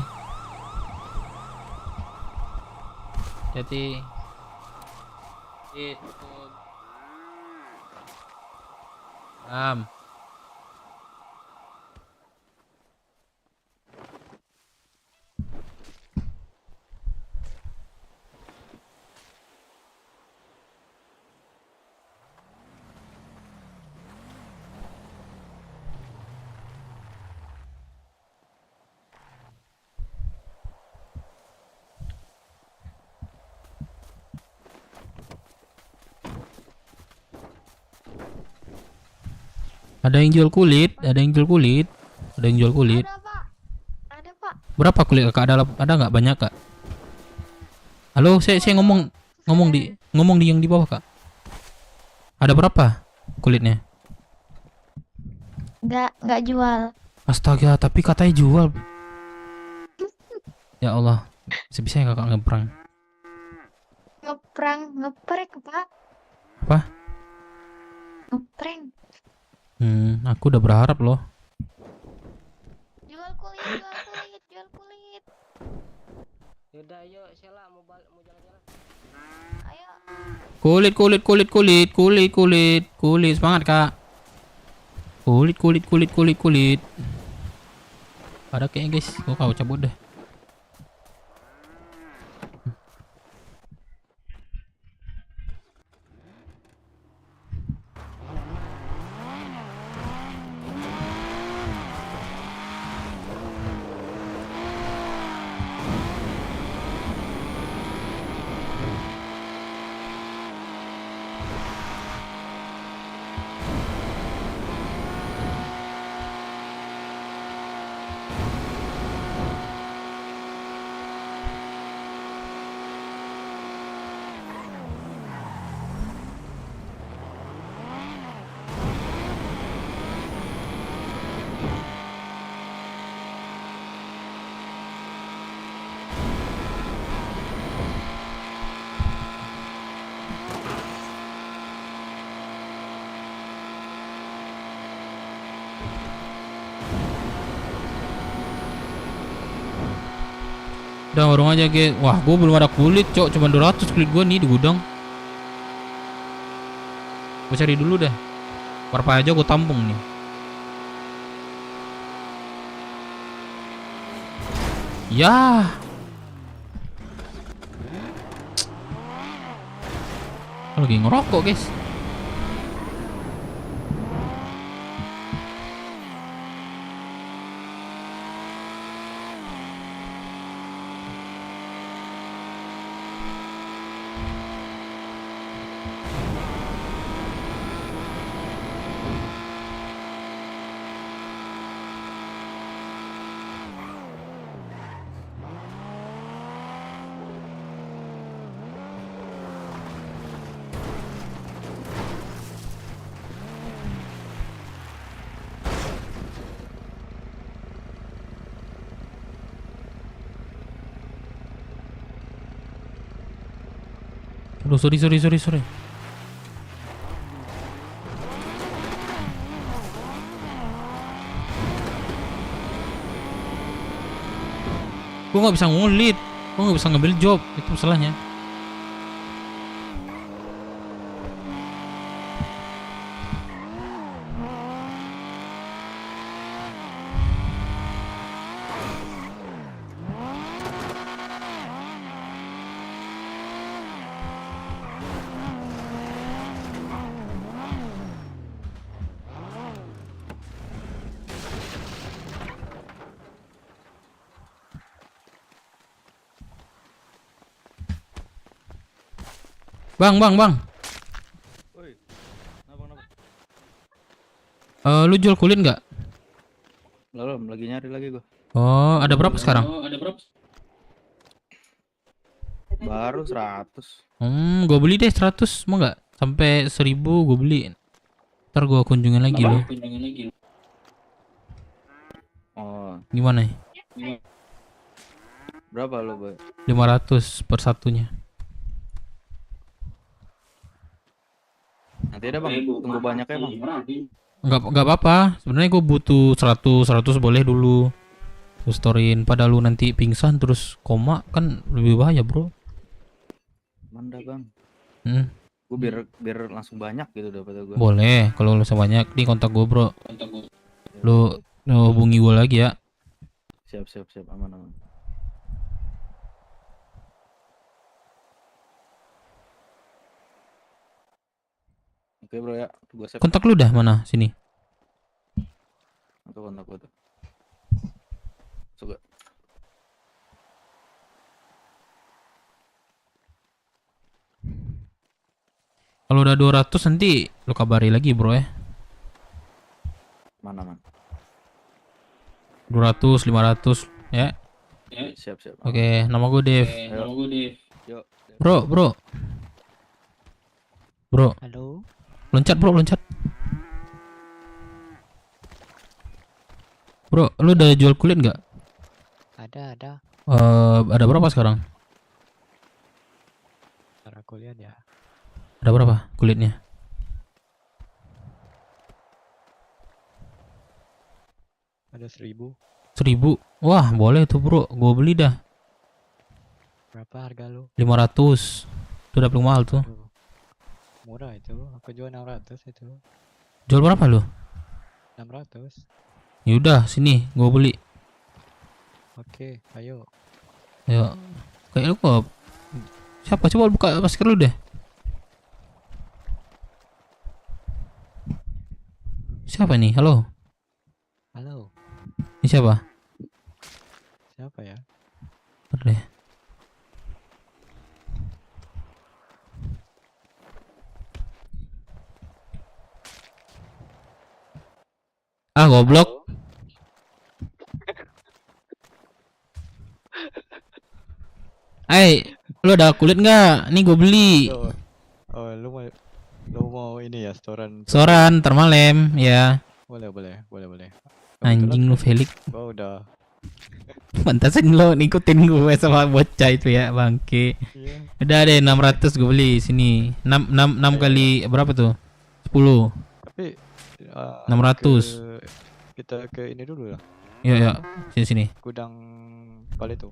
Tutup. Ada yang jual kulit. Ada, Pak. Ada, Pak. Berapa kulit kakak? Ada nggak banyak kak? Halo, saya ngomong di yang di bawah kak. Ada berapa kulitnya? Enggak jual. Astaga, tapi katanya jual. Ya Allah, sebisanya kakak ngeprang. Ngeprank, Pak. Apa? Ngeprank. Aku udah berharap loh. Jual kulit. Yaudah, ayo Sheila mau jalan-jalan. Ayo. Kulit, semangat kak. Kulit. Ada kayaknya guys, kau cabut deh. Udah warung aja guys. Wah, gua belum ada kulit, cok. Cuma 200 kulit gua nih di gudang. Gua cari dulu dah. Berapa aja gua tampung nih. Ya. Lagi ngerokok, guys. Aduh, sorry. Gue nggak bisa ngulit, gue nggak bisa ngambil job, itu masalahnya. Bang. Woi, kenapa? Lu jual kulit nggak? Belum, lagi nyari lagi gua. Oh, ada berapa sekarang? Baru 100. Gue beli deh 100, mau nggak? Sampai 1000 gue beli. Ntar gue kunjungin lagi lo. Oh, Gimana ya? berapa lo, Boy? 500 per satunya. Nanti ada Bang, tunggu banyaknya Bang. Nggak apa-apa. Sebenarnya gue butuh 100 boleh dulu. Gue storyin. Pada lu nanti pingsan terus koma kan lebih bahaya, bro. Manda Bang. Hmm. Gue biar langsung banyak gitu daripada gue. Boleh, kalau lu sebanyak di kontak gue, bro. Lu hubungi gue lagi ya. Siap, aman. Oke bro ya, gue save. Kontak lu dah mana? Sini. Atau kontak gue tuh. Suka. Kalau udah 200 nanti lu kabari lagi, bro ya. Mana man? 200, 500 ya. Siap. Oke, nama gue Dev. Yuk. Bro. Halo. Loncat. Bro, lu udah jual kulit nggak? Ada. Ada berapa sekarang? Cara kuliah ya. Ada berapa kulitnya? Ada 1000. 1000. Wah, boleh tuh, bro. Gue beli dah. Berapa harga lu? 500. Itu udah paling mahal tuh. Murah itu. Aku jual 600 itu. Jual berapa lu? 600. Yaudah, sini. Gue beli. Oke, ayo. Kayak lu kok. Siapa? Coba buka masker lu deh. Siapa nih? Halo. Ini siapa? Siapa ya? Bentar deh. Goblok. Lu ada kulit nggak? Nih gue beli. Oh, lu mau ini ya, storan Termalem ya. Boleh. Anjing lu Felix. Gua udah. Pantasan lo ngikutin gue sama bocah itu ya, bangke. Iya. Udah deh 600 gue beli sini. 6 kali berapa tuh? 10. Tapi 600. Kita ke ini dulu lah. Ya, sini. Gudang Paleto.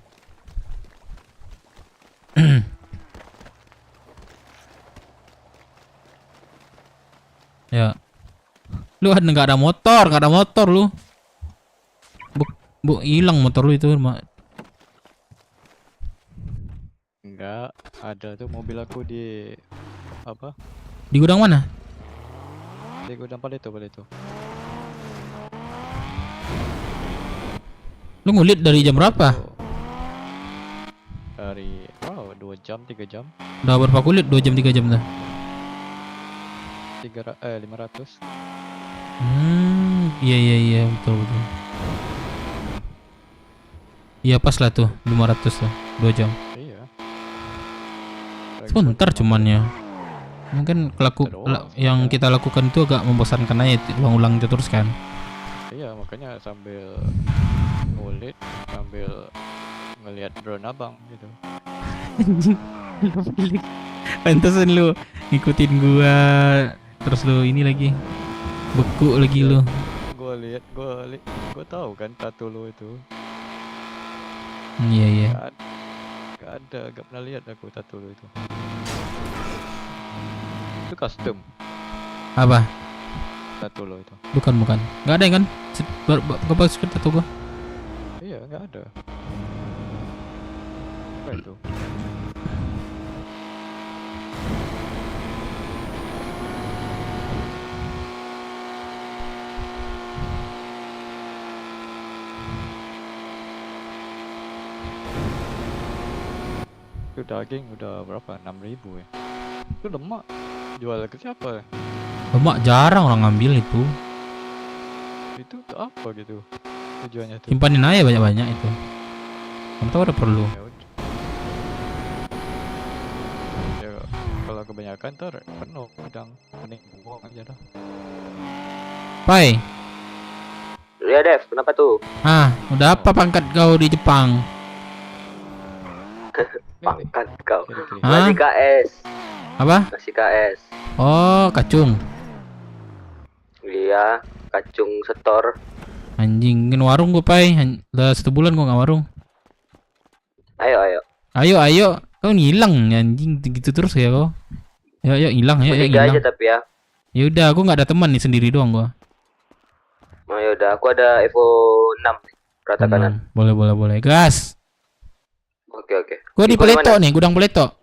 Ya. Lu nggak ada motor lu. Hilang motor lu itu, Mak. Enggak, ada tuh mobil aku di apa? Di gudang mana? Di gudang Paleto. Lu ngulit dari jam berapa? Dari 2 jam 3 jam. Udah berapa kulit? 2 jam 3 jam tuh. 500. Iya, betul. Iya pas lah tuh 500 tuh 2 jam. Iya. Sebentar cuman ya. Mungkin yang kita lakukan itu agak membosankan aja, ulang-ulang terus kan. Iya, makanya sambil ngulit, sambil ngelihat drone abang gitu. Anjing, lu Pantesan lu ngikutin gua. Terus lu ini lagi. Beku lagi lu. Gue tahu kan tato lo itu. Iya iya. Gak pernah lihat aku tato lo itu. Itu custom Apa? tato lo itu. Bukan. Enggak ada yang kan? Bagus kan tato gua. Iya, nggak ada. Apa itu? Itu daging udah berapa? 6.000 ya. Itu lemak. Jual ke siapa? Lemak jarang orang ngambil itu. Itu untuk apa gitu? Tujuannya tuh. Simpanin aja banyak-banyak itu. Kamu tahu ada perlu. Ya udah. Ya kalau kebanyakan ntar penuh udang, mending buang aja dah. Pai. Ya Dev, kenapa tuh? Udah apa pangkat kau di Jepang? Pangkat kau. Kiri-kiri. Hah? Masih KS. Apa? Masih KS. Oh, kacung. Iya, kacung setor. Anjing, kan warung gua, Pai. Udah 1 bulan gua nggak warung. Ayo. Ayo. Kau ngilang anjing gitu terus ya kau. Ayo hilang, ayo Bertiga aja hilang. tapi ya. Ya udah, aku nggak ada teman nih, sendiri doang gua. Oh yaudah, aku ada Evo 6 nih, rata kanan. Boleh. Gas. Oke. Gua di Peleto nih, gudang Peleto.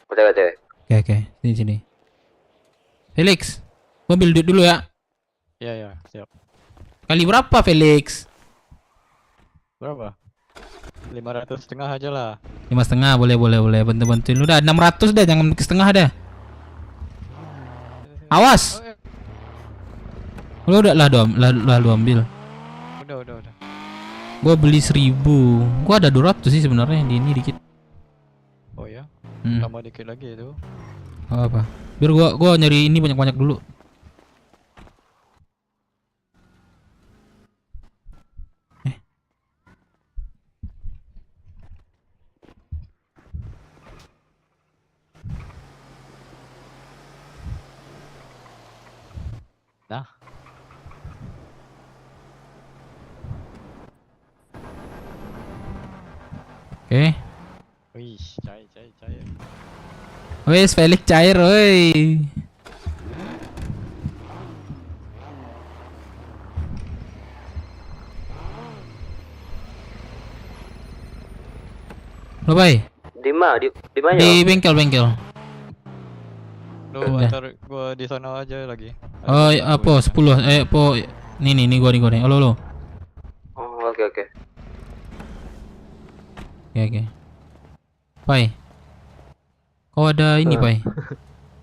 Oke. Oke. Sini. Felix, gua ambil duit dulu ya. Ya, siap. Kali berapa, Felix? Berapa? 500,500 aja lah. 5,5 boleh. Bantuin lu dah 600 dah, jangan ke setengah dah. Awas. Lu udah lu ambil. Udah. Gua beli 1.000. Gua ada 200 sih sebenarnya di ini dikit. Oh ya, Hmm. tambah dikit lagi itu. Apa? Biar gua nyari ini banyak-banyak dulu. Nah, Oke. wih, cair. Wes Felix cair, woi. Lo bay Di mana? Di mana? di bengkel. Lu Udah. ntar gua di sana aja lagi. Oh, apa 10 po nih gua nih. Halo. Oh, oke. Oke. Pai. Kau ada ini, Pai.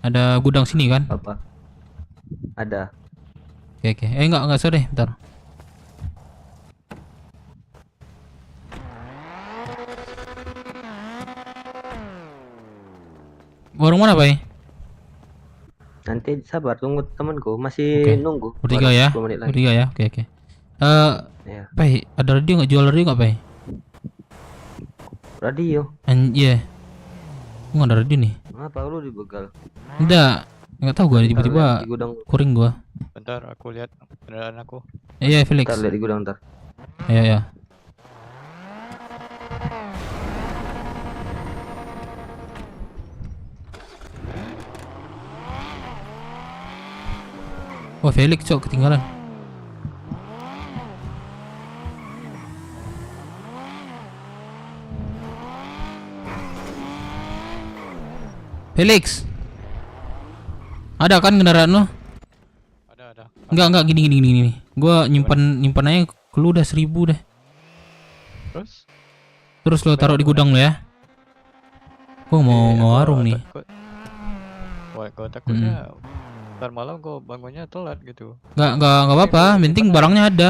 Ada gudang sini kan? Apa? Ada. Oke. Enggak sore, bentar. Warung mana, Pai? Nanti sabar, tunggu temanku masih Oke. nunggu. Bertiga Baru ya? 10 menit lagi. Bertiga ya? Oke. Iya. Pai, ada radio nggak? Jual radio nggak, Pai? Radio. Iya. Gua nggak ada radio nih. Apa lu dibegal? Nggak tahu gua tiba-tiba Di gudang. kuring gua. Bentar aku lihat kendaraan aku. Iya, Felix. Ntar lihat di gudang ntar. Iya. Oh, Felix cok ketinggalan. Felix. Ada kan kendaraan lo? Ada. Enggak gini. Gua nyimpan aja lu udah 1.000 deh. Terus lo taruh di gudang lo ya. Gua mau ngewarung nih. Gua takutnya ntar malam gua bangunnya telat gitu. Enggak apa-apa, penting barangnya ada.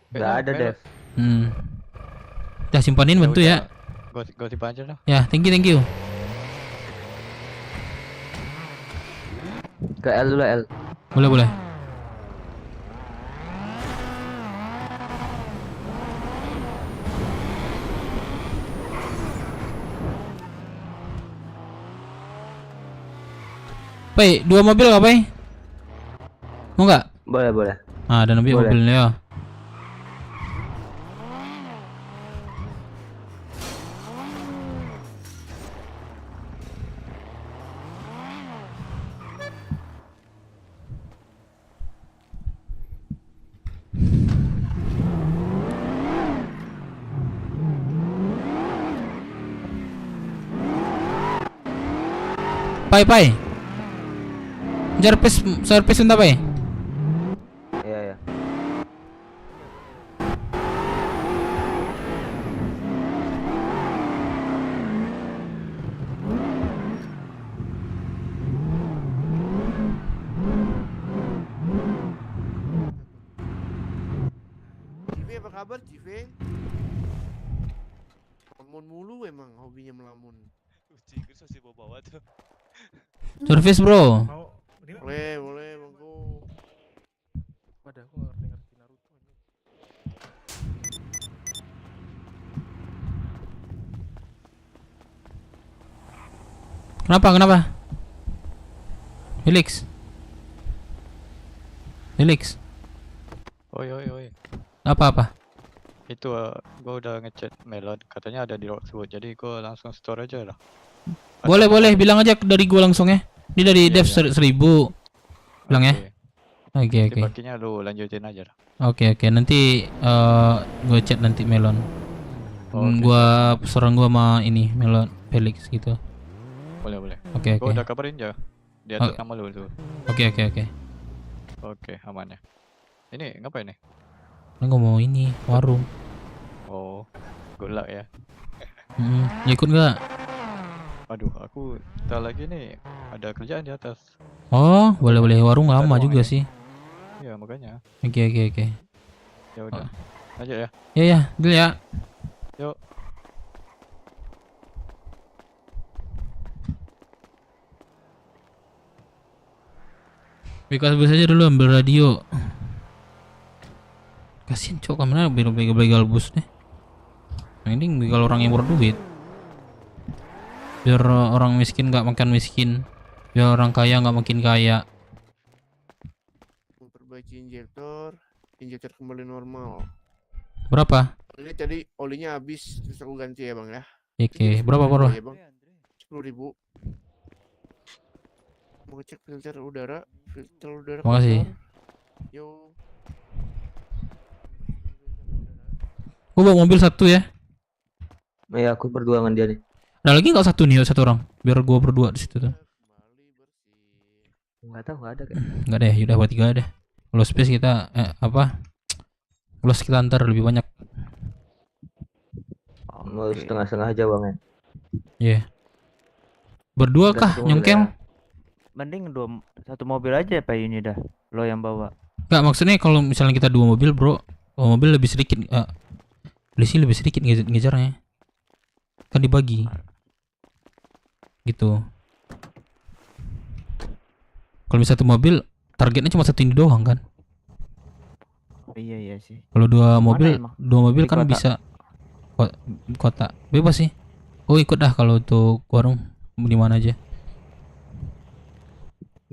Enggak ada, Dev. Udah simpanin bantu ya. Gua simpan aja dah. Ya, thank you. Ke L dulu, L. Boleh. Pai, 2 mobil gak, Pai? Mau nggak? Boleh, boleh. Ah, ada nabi Boleh. mobilnya ya. Pai, Pai. Servis entah, Pai. Iya, ya. Cive apa kabar Cive? Melamun mulu emang hobinya melamun. Tigris masih bawa tuh. Servis, Bro. Boleh, boleh bangku. Pada aku ngerti Naruto ini. Kenapa? Felix. Oi. Apa? Itu gua udah ngechat Melon, katanya ada di Rockwood, jadi gua langsung store aja lah. Boleh, bilang aja dari gua langsung ya. Ini dari Iya, Dev iya. 1000. Bilang ya. Oke. Jadi bakinya lu lanjutin aja lah. Oke, nanti gue chat nanti Melon. Oke. Gua serang gua sama ini Melon Felix gitu. Boleh. Oke. Gua udah kabarin aja. Di atas nama lu tuh. Oke. Oke, aman ya. Ini ngapain nih? Gua mau ini warung. Oh, good luck ya. Ikut nggak? Aduh, aku tak lagi nih ada kerjaan di atas. Oh, boleh warung lama doang juga ya. sih. Iya, makanya. Oke. Ya udah. Lanjut ya. Ya, dulu ya. Yuk. Bekas bus aja dulu ambil radio. Kasian cok kamera begal bus deh. Ini begal orang yang berduit. Biar orang miskin nggak makan miskin. Biar orang kaya nggak makin kaya. Memperbaiki injektor kembali normal. Berapa? Ini tadi olinya habis, terus aku ganti ya bang ya. Oke, berapa? Ya, bang? 10.000. Mau cek filter udara Makasih. kotor. Yo. Gua bawa mobil satu ya. Iya, aku berdua dengan dia nih. Ada lagi nggak satu nih, satu orang? Biar gua berdua di situ tuh. Enggak tahu, enggak ada kayak. Nggak deh, yaudah buat 3 deh. Kalau space kita Kalau kita antar lebih banyak. Mau setengah-setengah aja bang ya. Iya. Berdua Udah kah satu mobil nyongkel? ya. Mending satu mobil aja Pak ini dah. Lo yang bawa. Nggak, maksudnya kalau misalnya kita 2 mobil, Bro. Mobil lebih sedikit. Polisi lebih sedikit ngejarnya. Kan dibagi. Gitu. Kalau misalnya 1 mobil, targetnya cuma 1 ini doang kan. Iya sih. Kalau 2 mobil, emang? 2 mobil Di kan kota. bisa kota. Bebas sih. Oh, ikut dah kalau untuk warung di mana aja.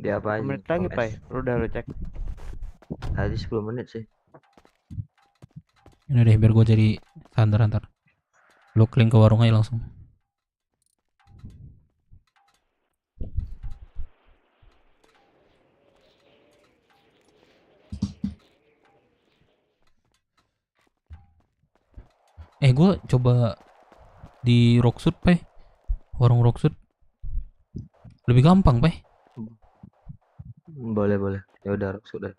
Dia apa aja? Menit lagi Pom Pak. S. Lu udah cek. Tadi 10 menit sih. Ini deh biar gua jadi antar. Lu kling ke warung aja langsung. Gua coba di Rocksud, Pai. Warung Rocksud. Lebih gampang, Pai. Boleh. Ya udah, sudah.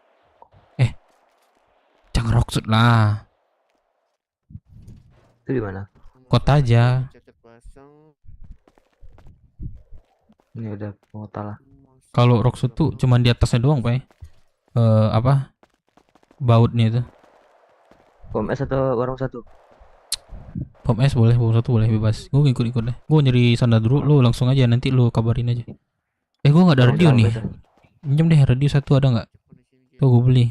Jangan Rocksud lah. Itu di mana? Kota aja. Cacat pasang. Ini udah kota lah. Kalau Rocksud tuh cuman di atasnya doang, Pai. Bautnya itu. Pom S atau warung satu? Pom S boleh, pom satu boleh, bebas. Gue ikut deh. Gue nyari sanda dulu, lu langsung aja nanti lu kabarin aja. Gue nggak ada Warung radio berapa nih. itu? Pinjam deh radio 1 ada nggak? Tuh gue beli.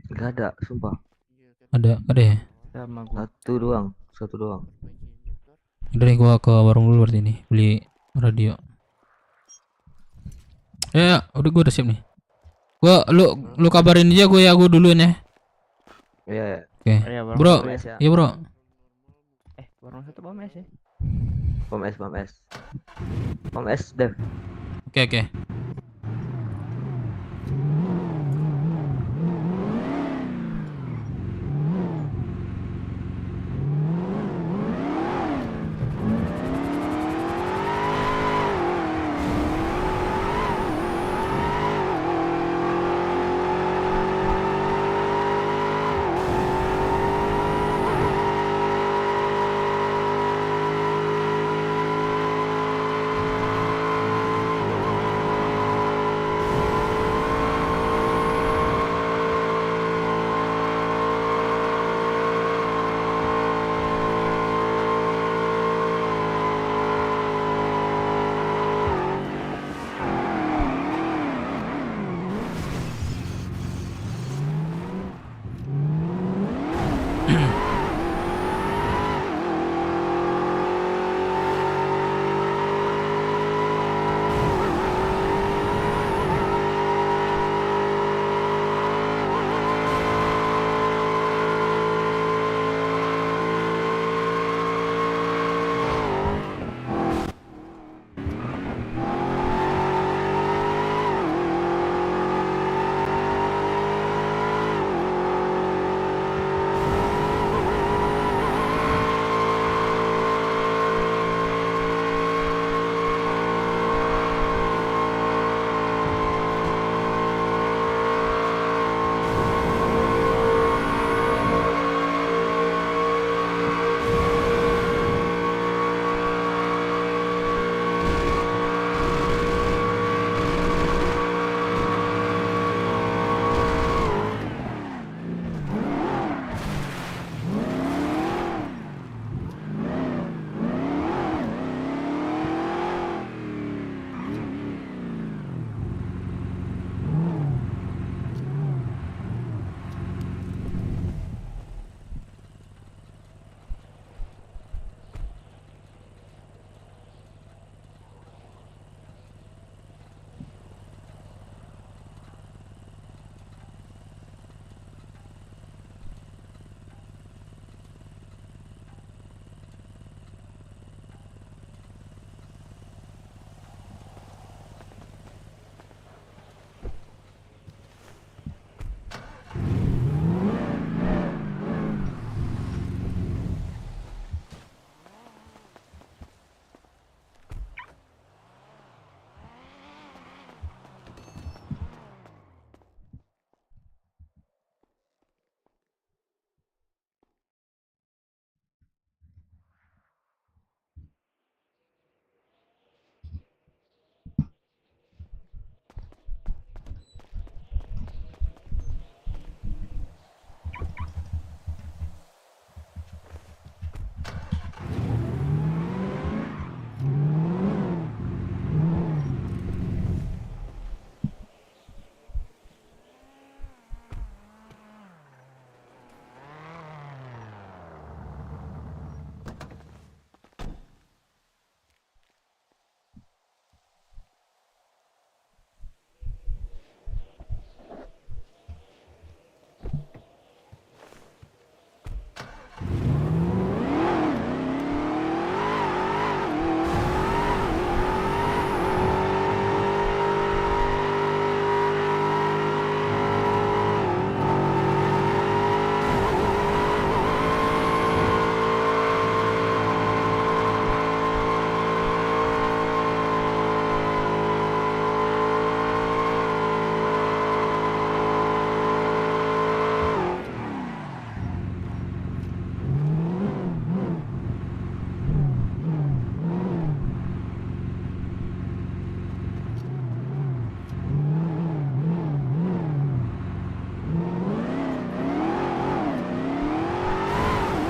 Enggak ada, sumpah. Ada ya? Sama gua. Satu doang. Udah deh, gua ke warung dulu berarti nih beli radio. Ya, udah gue udah siap nih. Lu kabarin aja gue ya, gue duluan ya. Iya ya. Oke. Iya, Bang. Bro, Bom es ya. iya bro. Warung satu bom es ya. Bom es, bom es. Bom es, Dev. Oke oke.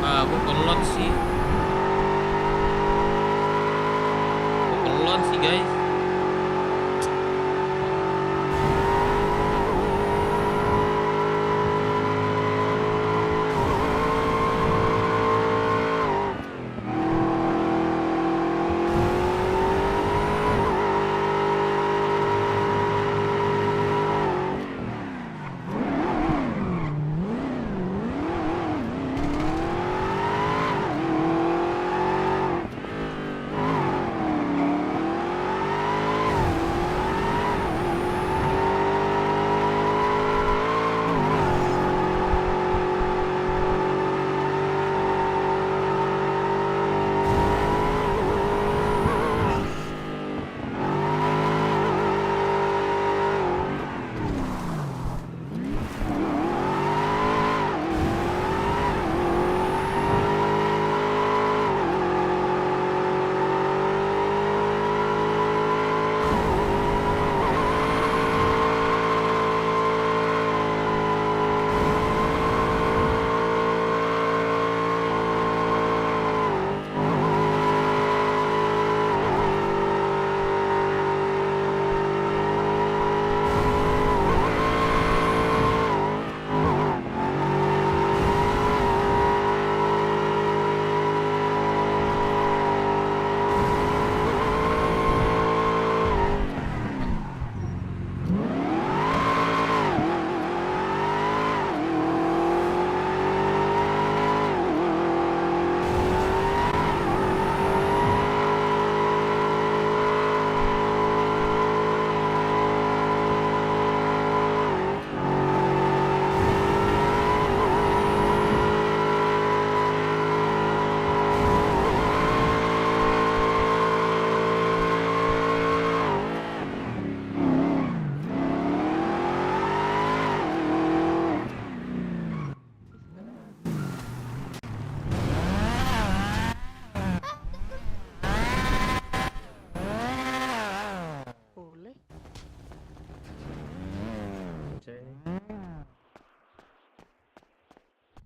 Aku kelon sih. Aku kelon sih guys.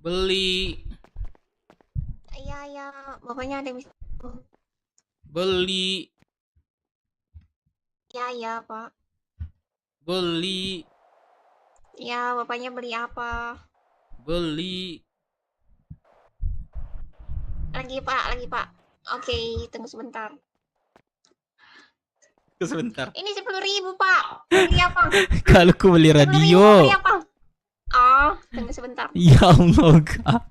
Beli. Iya, bapaknya ada bisa. Beli. Iya, Pak. Beli. Ya, bapaknya beli apa? Beli. Lagi, Pak. Oke, tunggu sebentar. Sebentar. Ini 10.000, Pak. Beli apa? Kalau ku beli 10.000 radio. beli apa? Oh, tunggu sebentar. Ya Allah, Kak.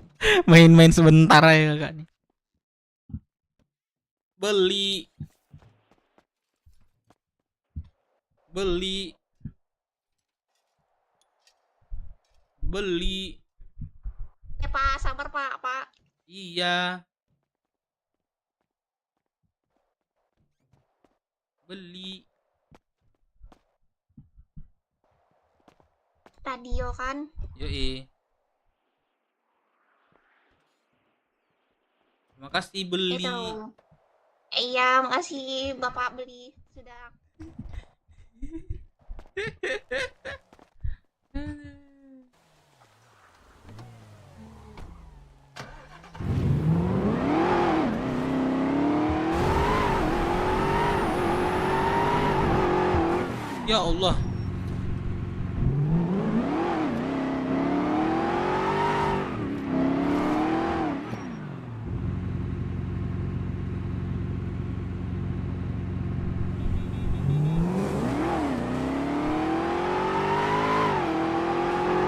Main-main sebentar aja, Kak. Beli. Beli. Beli. Ya, Pak, sabar, Pak. Iya. Beli. Radio kan? Yoi. Terima kasih beli. Itu. Iya, makasih Bapak beli. Sudah. Ya Allah.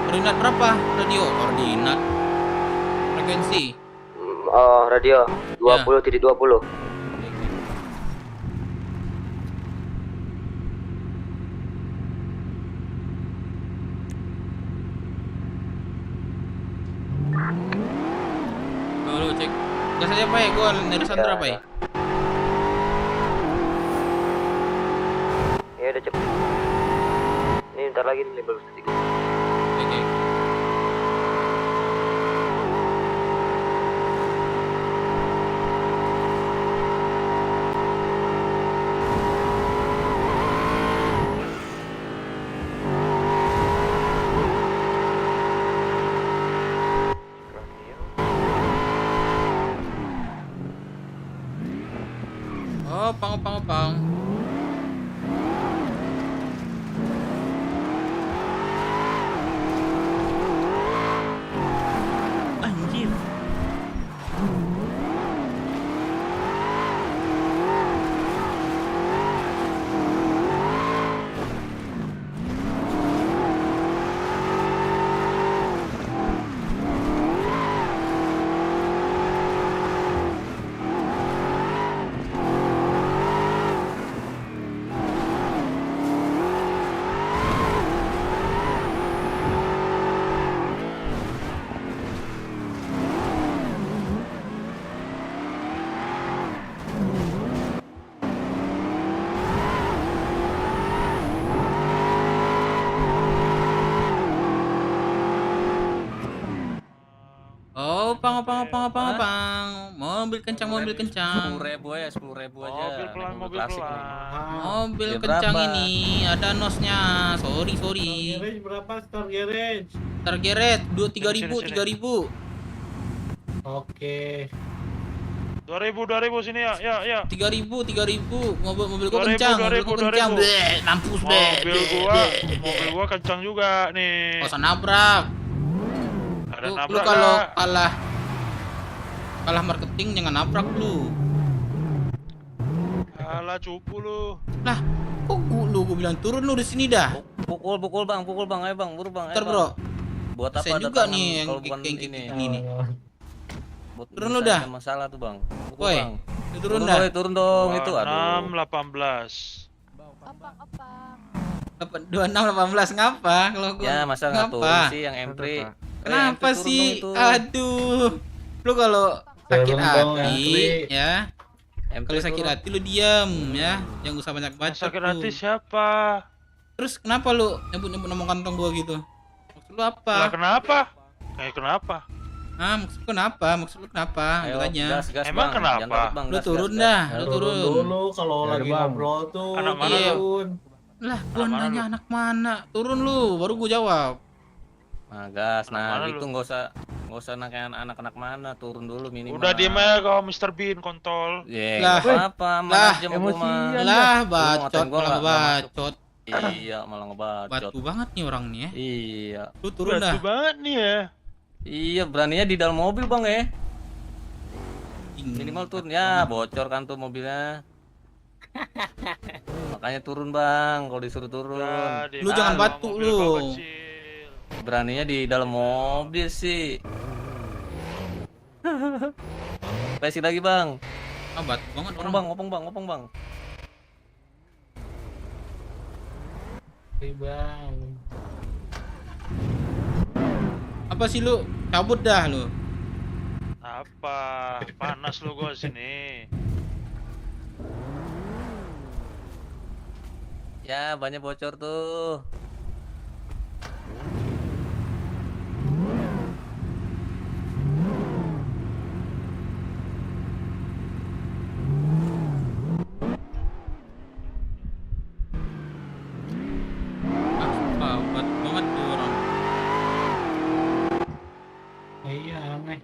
Koordinat berapa? Radio koordinat. Frekuensi. Oh, radio 20.20. Lu cek. Gas aja Pak ya, gua dari Sandra Pak ya. Ya udah cepet. Ini ntar lagi nih baru sedikit. Oke. Oh, pang. Anjir. Oh, pang. Mobil kencang. 10.000 aja, 10.000 aja. Mobil pelan. Mobil Ya, kencang berapa? ini ada nosnya. Sorry. Garage berapa Star Garage? Target 3.000. Oke. 2000 sini ya. 3.000. Mobil gua 2000, kencang. 2000. Bleh, mampus bleh. Mobil gua kencang juga nih. Nggak usah nabrak. Ada Lu nabrak kalau nggak? kalah marketing jangan nabrak lu. Alah cupu lu. Lah, kok gua bilang turun lu di sini dah. Pukul bang, ayo bang, buru bang. Ntar bro, Buat apa saya ada juga tangan nih yang kalau bukan kayak ini? gini nih. Buat Turun lu misalnya dah. ada masalah tuh bang. Pukul, Woi, bang. lu turun dah. Turun dong itu. Aduh. 2618. 2618 ngapa? Kalau gua Ya masa nggak turun ngapa? sih yang M3? Kenapa turun sih? dong itu. Aduh. Lu kalau sakit Turun dong, hati M3. ya. M3 Kalau sakit turun. hati lu diam ya. Jangan usah banyak baca. Sakit lu. hati siapa? Terus kenapa lu nyebut nama kantong gua gitu? Maksud lu Lah apa? kenapa? Kenapa? Maksud lu kenapa? Ayo, Tanya. gas, Emang bang. kenapa? Jangan takut, bang. Lu Gas, turun gas, dah, gas. lu turun. dulu kalau Ya lagi udah, Bang. ngobrol tuh. Anak mana lu? turun. Lah, gua Anak mana nanya lu? anak mana? Turun lu, baru gua jawab. Gas. Nah, Mana gitu lu? nggak usah anak-anak mana, turun dulu minimal. Udah diem aja kau Mr. Bean kontol. Ya, Lah. nggak apa-apa, Lah, aja mau gua mah. Lah, Lu bacot ngatain gua malah nggak masuk. bacot. Iya, malah ngebacot. Batu banget nih orang nih ya. Iya. Lu turun dah. Batu banget nih ya. Iya, beraninya di dalam mobil, Bang ya. Ing. Minimal turun ya, bocor kan tuh mobilnya. Makanya turun, Bang, kalau disuruh turun. Udah, diem Lu jangan aja, batu, mobil lu. kau kecil. Beraninya di dalam mobil sih. Kasih lagi, Bang. Ah, batu banget Ngopong, orang. Bang, ngopong, Bang. Apa sih lu? Cabut dah lu. Apa? Panas lu gua sini. Ya, banyak bocor tuh. Ah, batu banget tuh orang. Iya, aneh.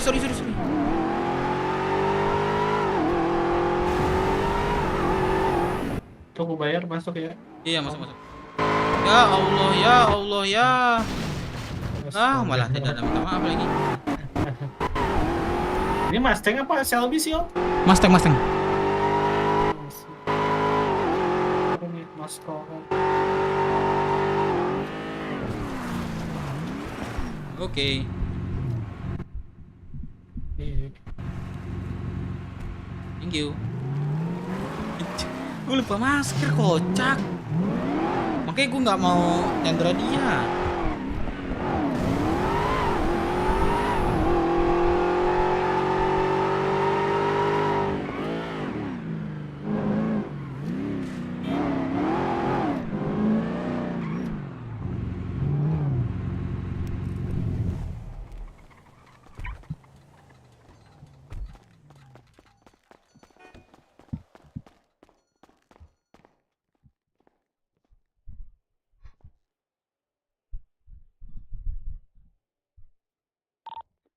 Sorry. Tunggu bayar masuk ya. Iya, masuk. Ya Allah ya. Ah, malah tidak ada minta maaf lagi. Ini Mustang apa Shelby sih, Om? Mustang. Ini Mustang. Oke. Thank you. Gue lupa masker, kocak. Makanya gue nggak mau nyandra dia.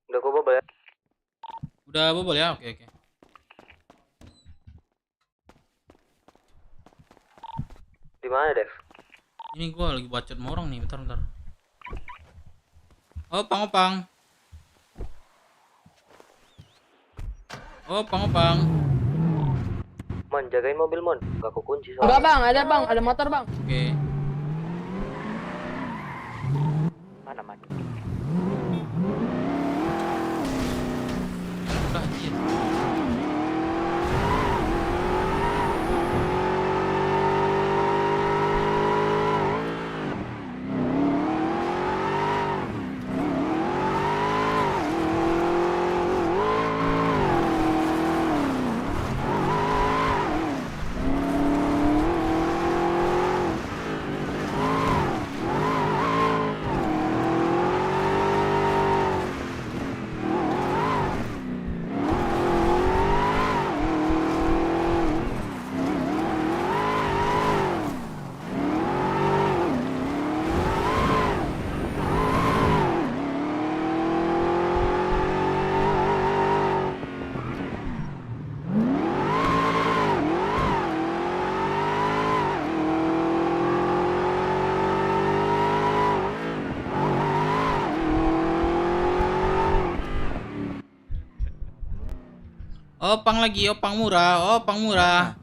Udah gua bobol ya. Udah bobol ya? Oke. Di mana, Dev? Ini gue lagi bacot sama orang nih, bentar. Opang. Mon, jagain mobil, Mon. Gak kunci soalnya. Enggak bang, ada motor bang. Oke. Mana man? Udah, iya. Opang murah.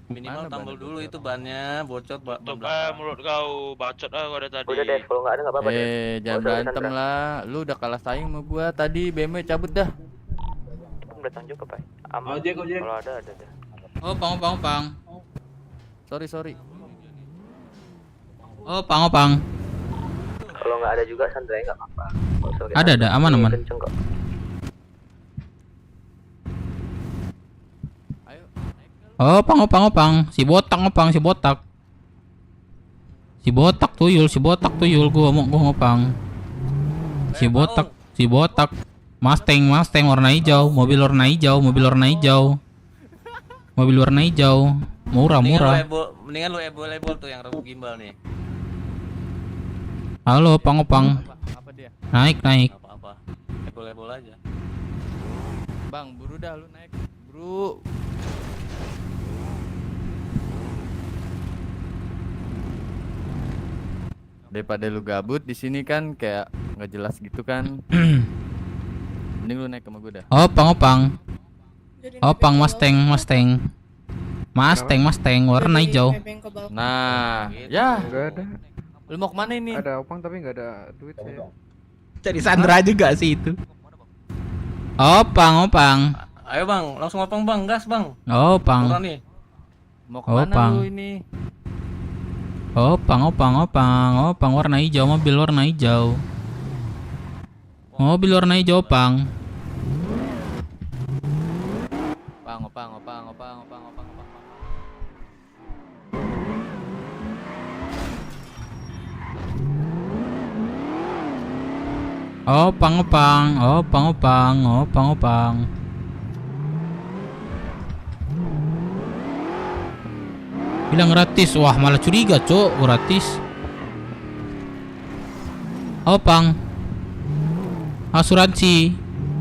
Minimal tambal dulu itu bannya, bocor Tutup mulut kau, bacot kau dari tadi. Udah, Dev. Kalau nggak ada nggak apa-apa, Dev. Jangan berantem lah. Lu udah kalah saing sama gua tadi. BMW cabut dah. Udah tanjuk apa? Aman. Kalau ada dah. Opang. Sorry. Opang. Kalau nggak ada juga santai nggak apa-apa. Nggak usah kita- Ada, aman. Kenceng kok. Ayo. Opang. Si botak. Si botak tuyul, gua ngopang. Si botak. Mustang warna hijau, mobil warna hijau. Murah. Mendingan lu ebol tuh yang rambut gimbal nih. Halo, opang. Apa dia? Naik. Apa? Ebol aja. Bang, buru dah lu naik. Buru. Daripada lu gabut di sini kan kayak nggak jelas gitu kan. Mending lu naik sama gue dah. Opang. Opang Mustang warna hijau. Nah, ya. Enggak ada. Lu mau kemana ini? Ada opang tapi nggak ada duit saya. Cari Sandra juga sih itu. Opang. Ayo bang, langsung opang bang, gas bang. Opang. Murah nih. Mau kemana Opang. lu ini? Opang warna hijau, mobil warna hijau. Mobil warna hijau, Opang. Opang. Opang. Bilang gratis, wah malah curiga cok, gratis. Opang. Asuransi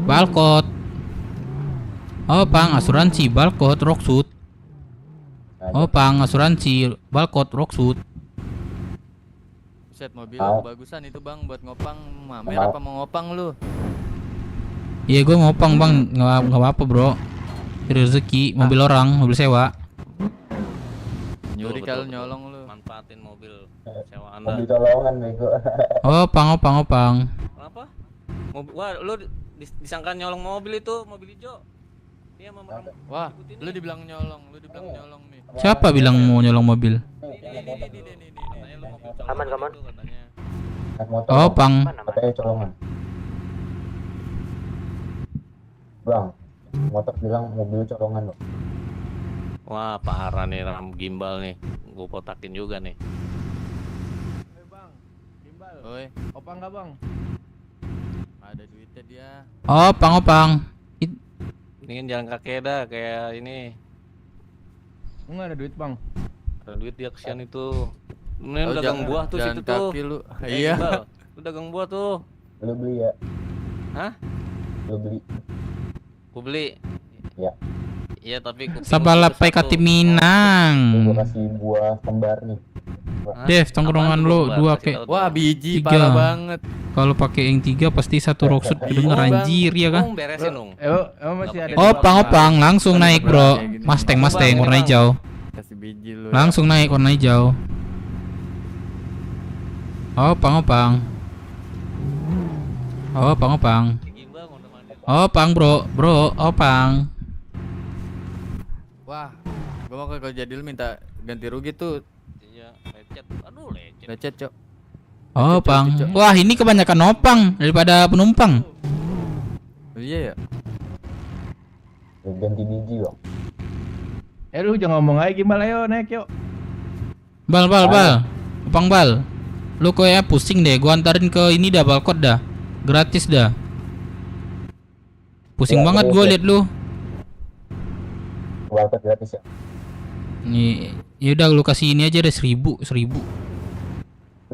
Balkot. Opang asuransi Balkot Rocksuit. Opang asuransi Balkot Rocksuit. Set mobil lu bagusan itu bang buat ngopang. Mamer apa mau ngopang lu? Iya gue ngopang bang, nggak apa bro. Rezeki mobil orang, mobil sewa. Nyuri kalau nyolong lu. Manfaatin mobil sewa Anda. Mobil colongan bego. Opang. Kenapa? Wah, lu disangka nyolong mobil itu, mobil hijau. Dia memeram. Wah, lu dibilang nyolong nih. Siapa bilang mau nyolong mobil? Aman. Opang. Katanya colongan. Bang, motor bilang mobil colongan loh. Wah, parah nih ram gimbal nih. Gua potakin juga nih. Bang, gimbal. Oi, Opang nggak bang? ada duitnya dia. Opang. Mendingan jalan kaki dah kayak ini. Nggak ada duit bang. Ada duit dia kesian itu. Mending dagang buah tuh situ tuh. Kaki lu. Iya. Gimbal, lu dagang buah tuh. Lu beli ya? Hah? Lu beli? Gua beli. Ya. Iya tapi Sabalapai Kati Minang. Gua kasih buah kembar nih. Dev, tongkrongan lu dua kayak Wah, biji tiga. parah banget. Kalau pakai yang 3 pasti satu rocksuit kedenger anjir ya kan? Beresin dong. Emang masih ada. Opang langsung naik bro. Mustang warna hijau. Kasih biji lu. Langsung naik warna hijau. Opang. Opang bro, opang. Wah, gua mau kalau jadi lu minta ganti rugi tuh. Iya, lecet. Aduh, lecet. Lecet, Cok. Opang. Wah, ini kebanyakan opang daripada penumpang. Iya ya. Ganti biji loh. Lu jangan ngomong aja gimbal, ayo naik yuk. Bal. Opang bal. Lu kayak pusing deh, gua antarin ke ini dah, Balkot dah. Gratis dah. Pusing banget gua liat lu. Balkot gratis ya? Nih, yaudah lu kasih ini aja deh 1000.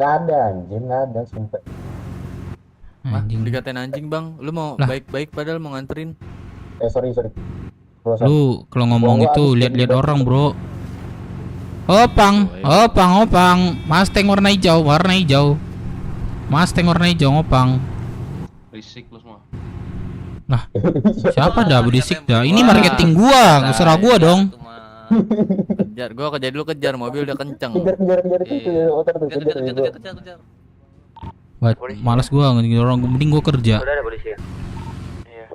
Nggak ada anjing, nggak ada sumpah. Anjing. Dikatain anjing, Bang. Lu mau Lah. baik-baik padahal mau nganterin. Sorry. Lu kalau ngomong itu lihat-lihat orang, Bro. Opang. Mustang warna hijau. Mustang warna hijau, Opang. Berisik lu semua. Nah, siapa dah berisik dah? Ini marketing gua, terserah gua dong. Kejar, gua jadi lu kejar, mobil udah kenceng. Kejar itu motor tuh, Kejar. Wah, malas gua ngejar orang, mending gua kerja. Udah ada polisi ya? Iya.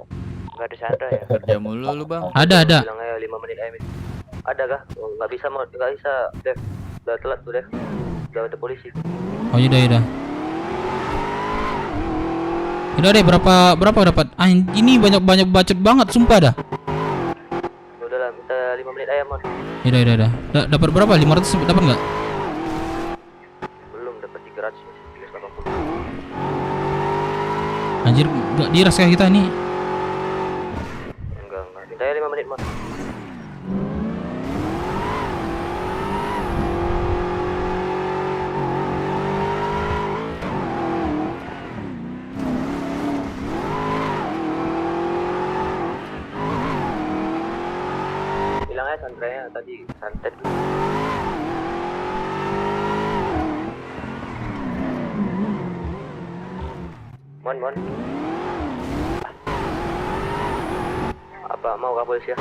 Enggak ada Sandra ya? Kerja mulu lu, Bang. Ada. Bilang aja 5 menit aja. Ada kah? Oh, nggak bisa, Dev. Udah telat tuh, Dev. Udah ada polisi. Oh, yaudah. Udah deh, berapa dapat? Ah, ini banyak bacot banget, sumpah dah. Udah lah, minta 5 menit aja, Mon. Udah. Dapat berapa? 500 dapat enggak? Anjir, gak diras kayak kita nih. Enggak. Saya 5 menit mas. Bilang aja santrenya tadi santet. Mon. Apa mau ke polisi ya?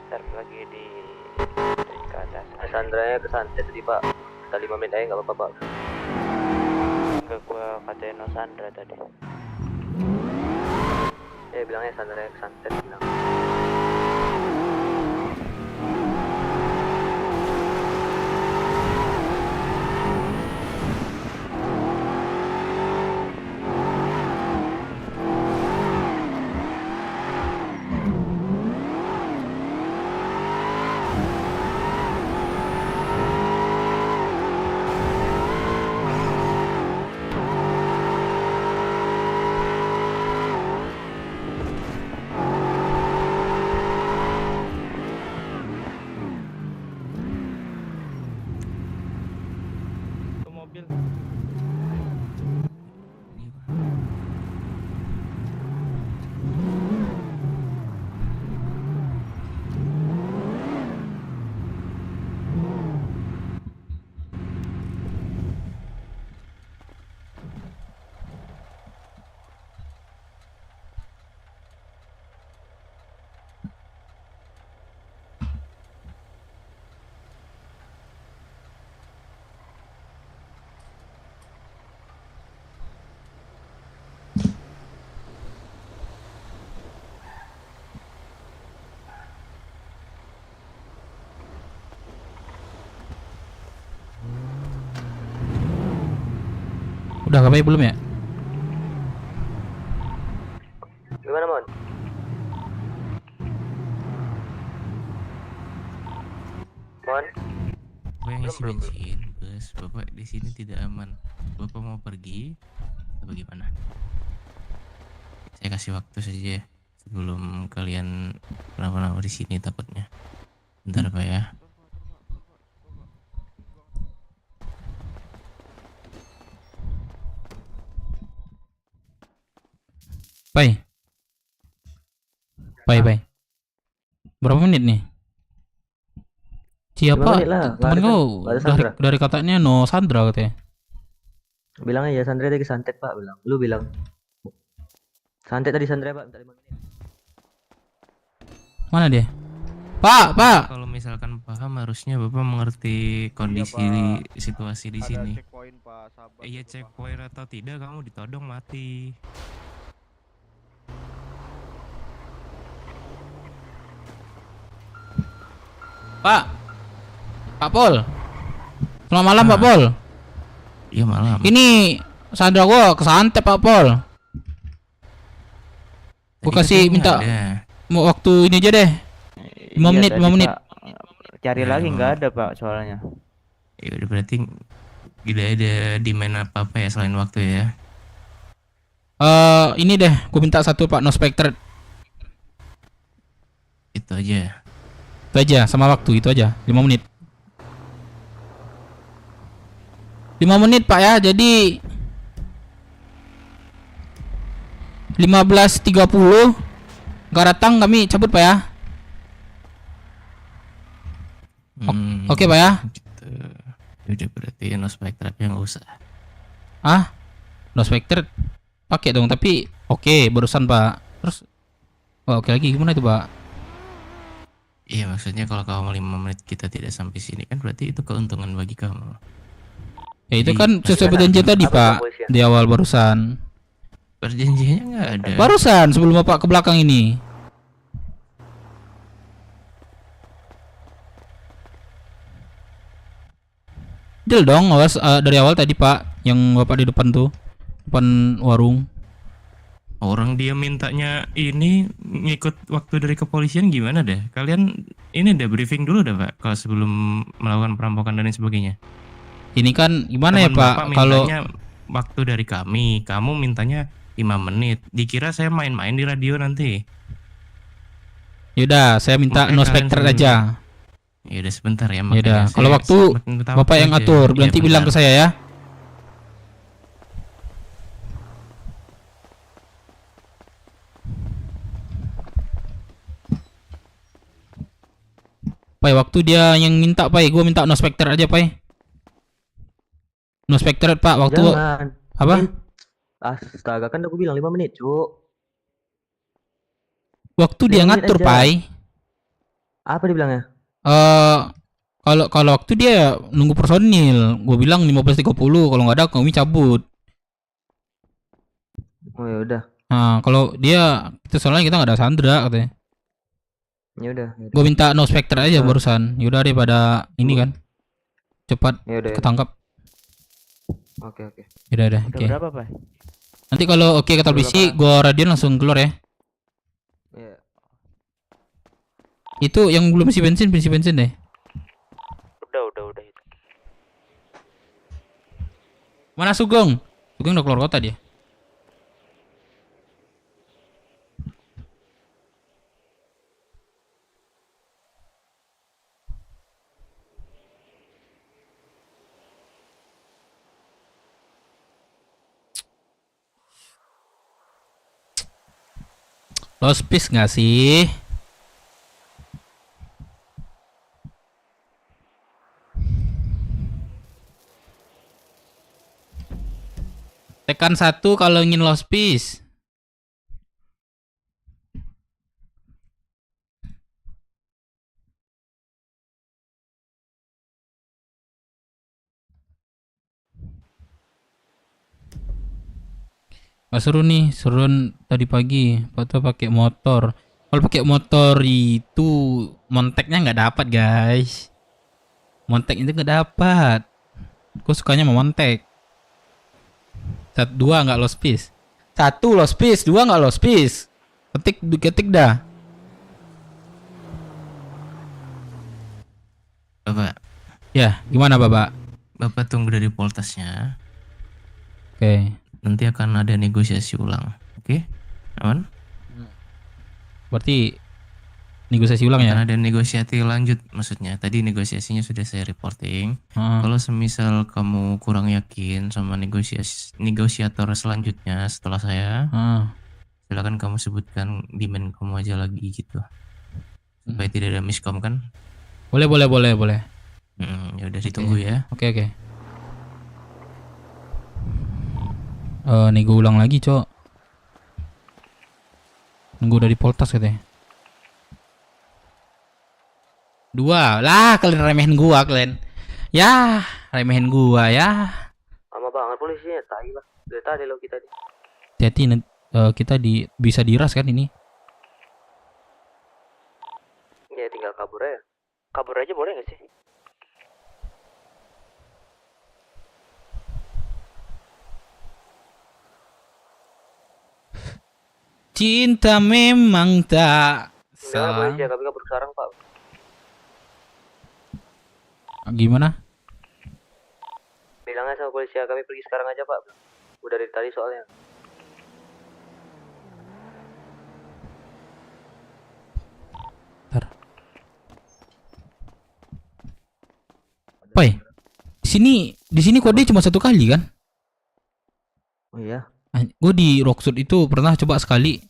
Ntar lagi di ke atas. Sandranya ke santet tadi pak. Kita 5 menit aja nggak apa-apa pak. Ke gua katain no Sandra tadi. Bilangnya Sandranya ke santet bilang. Udah KPI belum ya? Gimana Mon? Mon? Bapak yang isi bensin, bos. Bapak di sini tidak aman. Bapak mau pergi atau bagaimana? Saya kasih waktu saja sebelum kalian kenapa-napa di sini takutnya. Bentar Pak ya. Pai. Berapa menit nih? Siapa? Temen kau dari katanya no Sandra katanya. Bilangnya ya Sandra tadi santet pak bilang. Lu bilang santet tadi Sandra pak. Minta 5 menit. Mana dia? Pak. Kalau misalkan paham harusnya Bapak mengerti kondisi situasi di sini. Iya checkpoint atau tidak kamu ditodong mati. Pak Pol. Selamat malam Pak Pol. Iya malam. Ini Sandra gua kesantet Pak Pol. Gua kasih minta mau waktu ini aja deh. 5 menit. Cari lagi nggak ada pak soalnya. Ya udah berarti tidak ada demand apa-apa ya selain waktu ya. Ini deh, gua minta satu Pak no spectre. Itu aja. Itu aja sama waktu itu aja 5 menit. 5 menit Pak ya. Jadi 15.30 nggak datang kami cabut Pak ya. Oke Pak ya. Gitu. Udah berarti no spectre yang nggak usah. No spectre pakai dong tapi oke barusan Pak. Terus oke lagi gimana itu Pak? Iya maksudnya kalau kamu 5 menit kita tidak sampai sini kan berarti itu keuntungan bagi kamu. Ya itu kan sesuai perjanjian tadi Pak di awal barusan. Perjanjiannya nggak ada. Barusan sebelum Bapak ke belakang ini. Deal dong awas dari awal tadi Pak yang Bapak di depan tuh depan warung. Orang dia mintanya ini ngikut waktu dari kepolisian gimana deh? Kalian ini udah briefing dulu dah Pak kalau sebelum melakukan perampokan dan lain sebagainya. Ini kan gimana ya Pak? Kalau waktu dari kami, kamu mintanya 5 menit. Dikira saya main-main di radio nanti. Yaudah, saya minta Makanya no kalian specter sering- aja. Ya udah sebentar ya. Yaudah, makanya kalau saya waktu sempat minta Bapak waktu yang aja. atur, Iya, nanti bilang ke bentar. saya ya. Pai, waktu dia yang minta, Pai, gua minta no specter aja, Pai. No specter, Pak, waktu Jangan. apa? Astaga, kan aku bilang 5 menit, Cuk. Waktu dia 5 menit ngatur, aja. Pai. Apa dibilangnya? Kalau waktu dia nunggu personil, gua bilang 15.30, kalau nggak ada kami cabut. Oh ya udah. Nah, kalau dia itu soalnya kita nggak ada Sandra katanya. Ya udah. Gue minta no specter aja barusan. Yaudah daripada ini kan cepat Ya udah. ketangkap. Oke. Yaudah deh. Udah Oke. berapa, Pak? Nanti kalau oke kata polisi, gua radion langsung keluar ya. Iya. Itu yang belum isi bensin deh. Udah. Mana Sugeng? Sugeng udah keluar kota dia. Lost piece nggak sih? Tekan 1 kalau ingin lost piece. Gak seru nih, seruan tadi pagi. Foto pakai motor. Kalau pakai motor itu monteknya nggak dapat, guys. Montek itu nggak dapat. Gue sukanya mau montek. 1, 2 nggak lost piece. 1 lost piece, 2 nggak lost piece. Ketik dah. Bapak, Ya, gimana Bapak? Bapak tunggu dari Poltasnya. Oke. Nanti akan ada negosiasi ulang. Oke? Aman? Berarti negosiasi ulang ya? Akan ada negosiasi lanjut maksudnya. Tadi negosiasinya sudah saya reporting. Heeh. Kalau semisal kamu kurang yakin sama negosiator selanjutnya setelah saya, Heeh. silakan kamu sebutkan demand kamu aja lagi gitu. Supaya tidak ada miskom kan? Boleh. Ya udah ditunggu ya. Oke. Nego ulang lagi, Cok. Nunggu dari Poltas katanya. 2 lah, kalian remehin gua kalian. Ya, remehin gua ya. Lama banget polisinya, tai lah. Dari tadi lo kita nih. Hati-hati kita bisa diras kan ini. Ya tinggal kabur aja. Kabur aja boleh gak sih? Cinta memang tak Jangan salah. polisi ya, kami kabur sekarang pak. Gimana? Bilang aja sama polisi ya, kami pergi sekarang aja pak. Udah dari tadi soalnya. Pai, di sini kode cuma 1 kali kan? Oh iya. Gue di Rocksuit itu pernah coba sekali.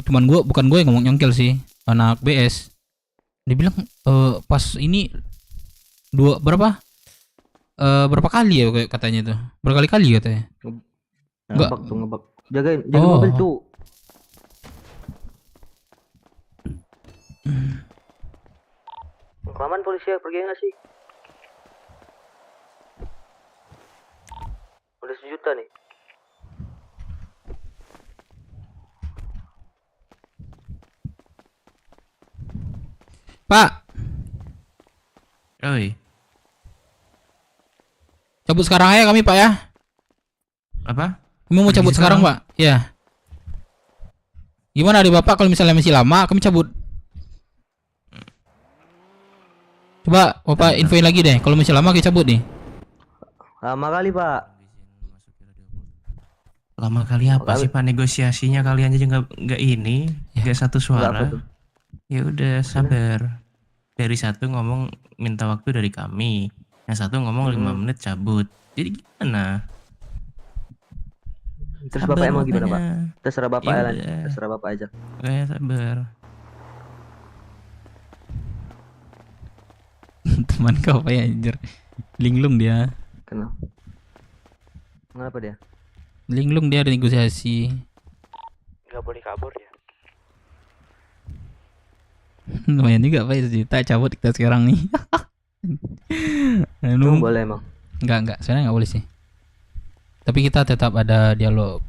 Cuman bukan gue yang ngomong nyongkel sih, anak BS. Dia bilang pas ini berapa kali ya kayak katanya tuh, berkali-kali katanya. Enggak. Ngebak. Jagain mobil tuh. Kelamaan polisi ya, pergi nggak sih? Udah 1 juta nih. Pak, Oi, cabut sekarang aja kami Pak ya. apa? Kami mau Pergi cabut sekarang Pak. Ya. Gimana dari Bapak kalau misalnya masih lama kami cabut. Coba Bapak infoin lagi deh kalau masih lama kita cabut nih. Lama kali pak. Lama kali apa sih Pak negosiasinya, kalian aja nggak ini, nggak satu Nggak apa suara. tuh? Ya udah sabar. Dari satu ngomong minta waktu dari kami, yang satu ngomong 5 menit cabut. Jadi gimana? Terus Sabar Bapak mau gimana, Pak? makanya. Terserah Bapak Ya ya, Lan. udah. Terserah Bapak aja. Kayak sabar. Teman kau apa ya anjir? Linglung dia. Kenapa? Kenapa dia? Linglung dia ada negosiasi. Nggak boleh kabur ya. Lumayan juga Pak, 1 juta cabut kita sekarang nih. Itu boleh emang. Enggak, sebenarnya nggak boleh sih. Tapi kita tetap ada dialog.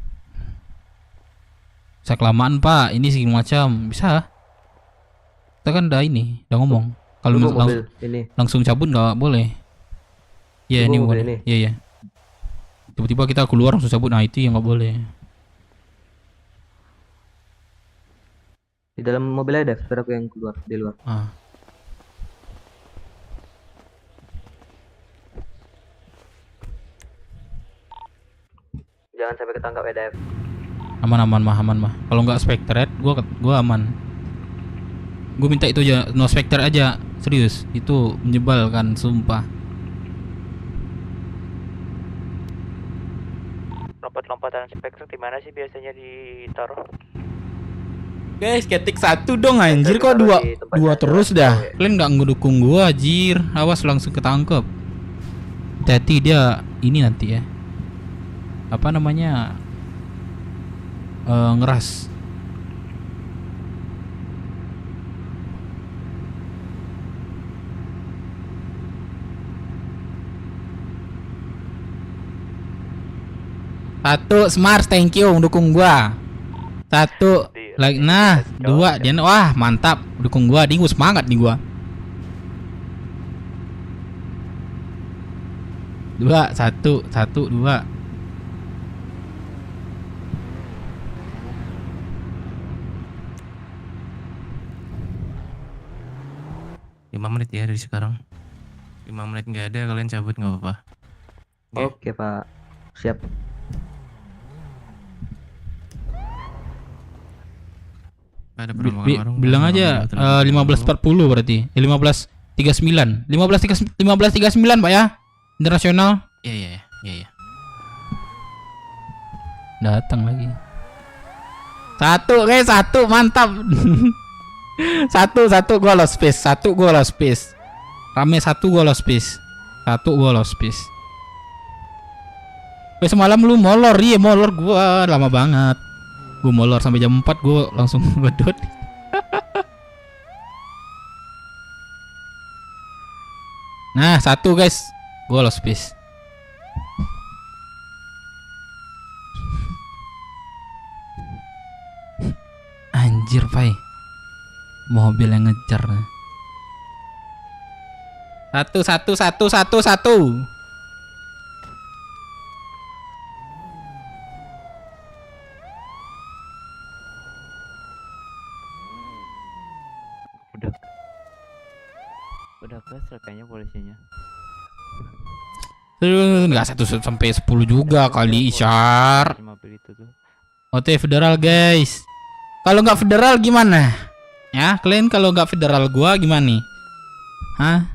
Bisa kelamaan Pak, ini segini macam, bisa. Kita kan udah ngomong. Kalau Tunggu misal mobil ini. langsung cabut nggak boleh. Iya Tunggu ini mobil boleh. ini. Iya. Tiba-tiba kita keluar langsung cabut, nah itu yang nggak boleh. Di dalam mobil ada, biar aku yang keluar di luar. Jangan sampai ketangkap ya, Dev. Aman mah. Kalau nggak Spectre, gua aman. Gue minta itu aja, no Spectre aja. Serius, itu menyebalkan, sumpah. Lompat-lompatan Spectre di mana sih biasanya ditaruh? Guys, ketik 1 dong anjir, kok dua terus dah. Kalian nggak ngedukung gua anjir. Awas langsung ketangkep. Hati-hati dia ini nanti ya. Apa namanya? Ngeras. Satu, Smart, thank you dukung gua. Satu, lagi, nah, 2, dia, wah mantap, dukung gua, nih gua semangat nih gua. 2, 1, 2. Lima menit ya dari sekarang. 5 menit nggak ada, kalian cabut nggak apa-apa. Oke, Pak. Siap. Ada perombakan warung. Bilang aja 15.40 berarti. 15.39. 15.39 Pak ya. Internasional. Iya. Datang lagi. 1 guys, 1 mantap. 1 gua lost space. 1 gua lost space. Rame 1 gua lost space. 1 gua lost space. Semalam lu molor, iya molor gua lama banget. Gua molor sampai jam 4 gua langsung bedut. Nah, 1 guys. Gua lost space. Anjir, Pai. Mobil yang ngejar. 1. Udah kesel kayaknya polisinya. Enggak 1 sampai 10 juga kali, Isyar. Mobil itu tuh. OT federal, guys. Kalau nggak federal gimana? Ya, kalian kalau nggak federal gua gimana nih? Hah?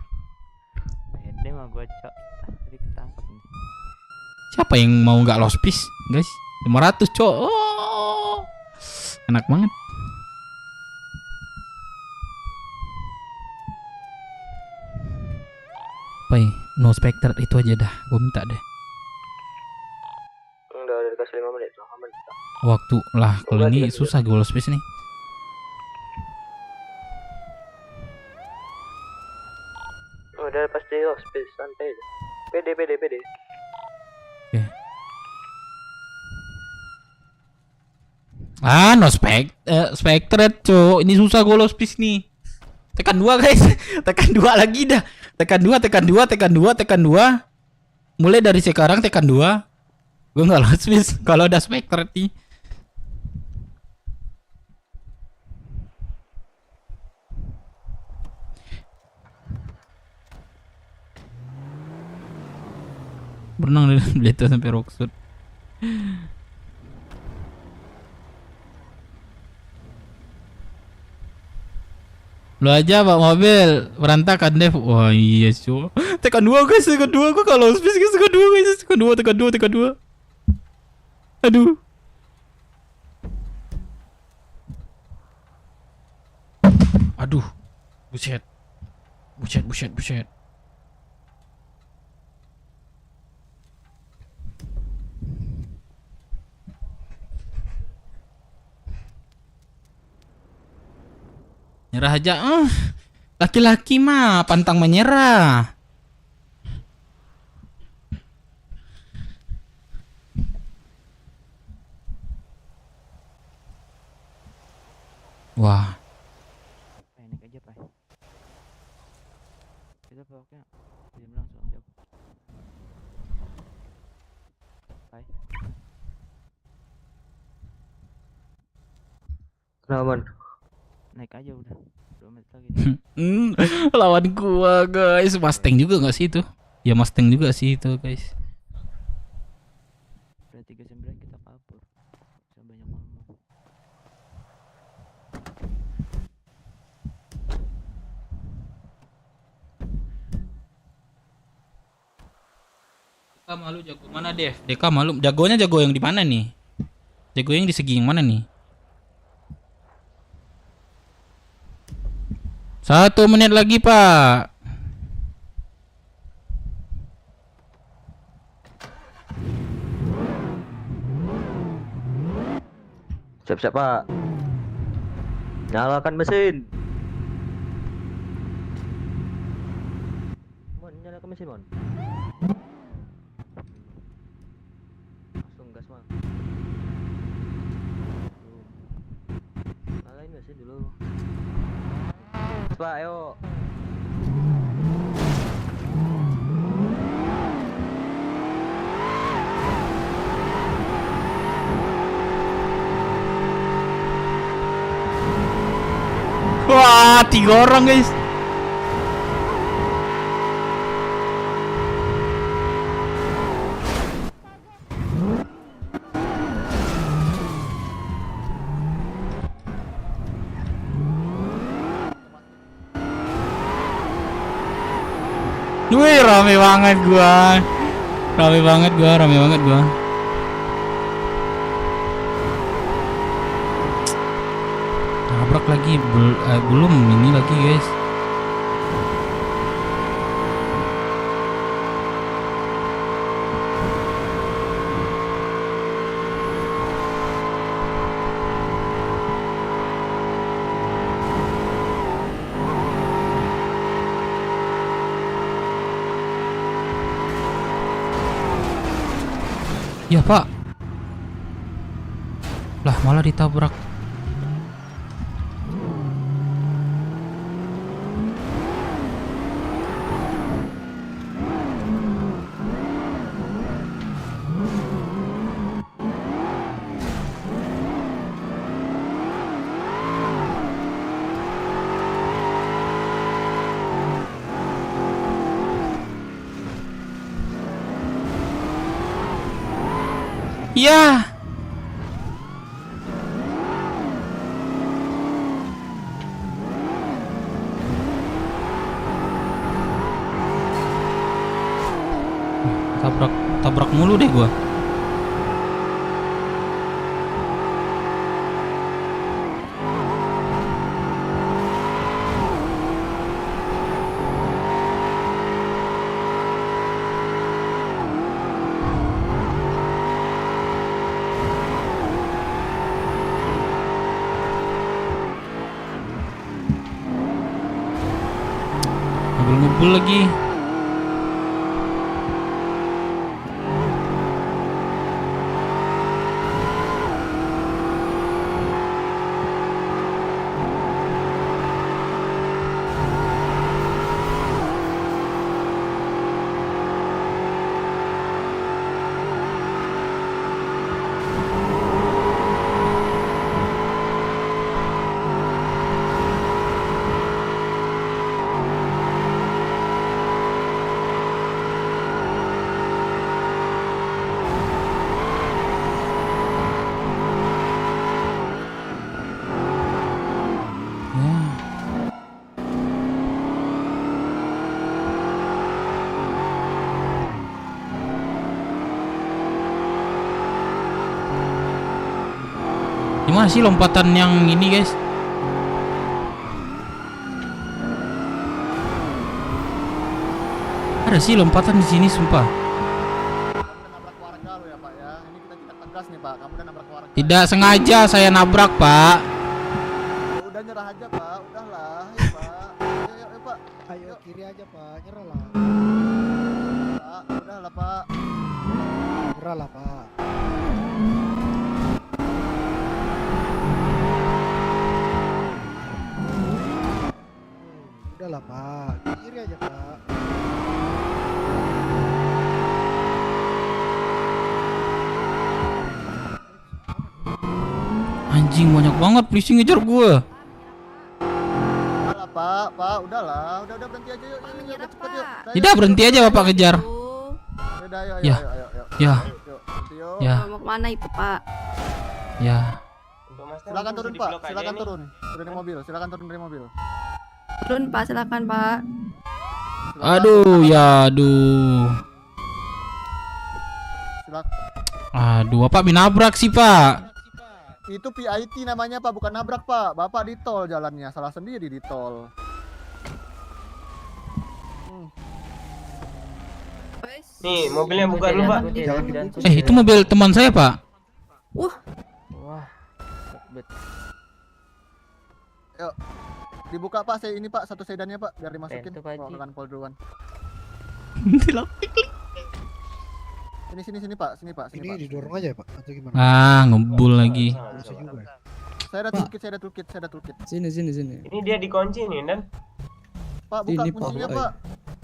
Ini mah gua cok. Tadi ketangkap nih. Siapa yang mau nggak lost piece, guys? 500, cok. Oh, enak banget. Pai, no Spectre itu aja dah, gua minta deh. Udah dikasih 5 menit, aman. Waktu lah, kalau ini susah gue lost space nih. Udah pasti space, santai aja. PD. Oke. No Spectre, cok. Ini susah gue lost space nih. Tekan 2 guys. Tekan 2 lagi dah. Tekan 2. Mulai dari sekarang tekan 2. Gue nggak lost space kalau udah Spectre nih. Berenang dari Blitar sampai Rockwood. Lu aja bawa mobil berantakan Dev. Wah iya cu. Tekan 2 guys, tekan 2 gua kalau space guys, tekan 2 guys, tekan 2. Aduh. Aduh. Buset. Nyerah aja. Laki-laki mah pantang menyerah. Wah. Naik aja Pak. Kita pokoknya diam langsung jawab. Pak. Kenapa, Man? Naik aja udah. 2 menit lagi. Lawan gua guys. Mustang juga nggak sih itu? Ya Mustang juga sih itu guys. Udah 39 kita kabur. Bisa banyak ngomong. Deka malu jago mana Dev? Deka malu jagonya jago yang di mana nih? Jago yang di segi yang mana nih? 1 menit lagi Pak. Siap-siap Pak. Nyalakan mesin. Mon, nyalakan mesin Mon. Langsung gas Mon. Nyalain mesin dulu. Pak, ayo. Wah, 3 orang guys. Wih, rame banget gua. Nabrak lagi, belum ini lagi guys. Ya Pak. Lah malah ditabrak. Ya. Tabrak mulu deh gua. Ngebul lagi. Gimana sih lompatan yang ini, guys? Ada sih lompatan di sini, sumpah. Tidak sengaja saya nabrak, Pak. Udah nyerah aja pak, udahlah, ayo pak, ayo pak, ayo kiri aja pak, nyerah lah. Pak, udahlah pak, nyerah lah pak. Udahlah pak, kiri aja pak. Anjing banyak banget polisi ngejar gua. Udahlah pak, udahlah, udah berhenti aja yuk, yuk, cepet yuk. Tidak, berhenti aja Bapak kejar. Udah, ayo, Ya. Ya. Ya. Mau kemana itu pak? Ya. Silakan turun pak, silakan turun dari mobil, silakan turun dari mobil. Turun pak, silakan pak. Aduh, ya aduh. Silakan. Aduh, Bapak binabrak sih, Pak. Itu PIT namanya pak, bukan nabrak pak. Bapak di tol jalannya, salah sendiri di tol. Nih, mobilnya buka dulu, Pak. Itu mobil teman saya, Pak. Wah. Yuk, dibuka pak, ini pak, satu sedannya pak, biar dimasukin. Bawa ke kanpol duluan. Sini pak, sini pak. Ini didorong aja pak, atau gimana? Ngebul lagi. Saya ada toolkit. Sini. Ini dia dikunci nih, Dan. Pak, buka Ini, kuncinya Pak. pak.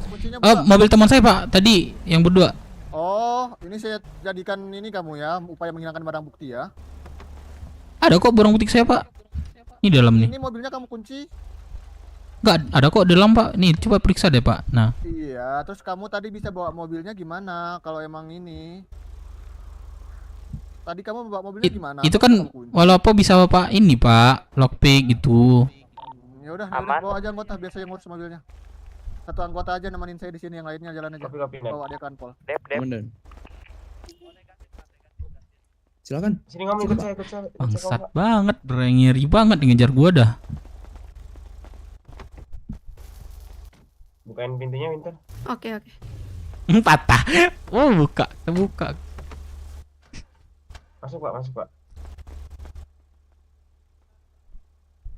Kuncinya buka. Mobil teman saya, Pak. Tadi yang berdua. Oh, ini saya jadikan ini kamu ya, upaya menghilangkan barang bukti ya. Ada kok barang bukti saya, Pak. Ini dalam nih. Ini mobilnya kamu kunci. Enggak, ada kok dalam, Pak. Nih, coba periksa deh, Pak. Nah. Iya, terus kamu tadi bisa bawa mobilnya gimana kalau emang ini? Tadi kamu bawa mobilnya gimana? Itu kan walaupun bisa Bapak ini, Pak, lockpick gitu. Ya udah, bawa aja anggota, biasa yang ngurus mobilnya. Satu anggota aja nemenin saya di sini, yang lainnya jalan aja. Bawa dia ke kanpol. Komandan. Silakan. Sini kamu ikut saya. Bangsat banget, ngeri banget ngejar gua dah. Bukain pintunya, Winter. Oke. Patah. Oh, terbuka. Masuk, Pak.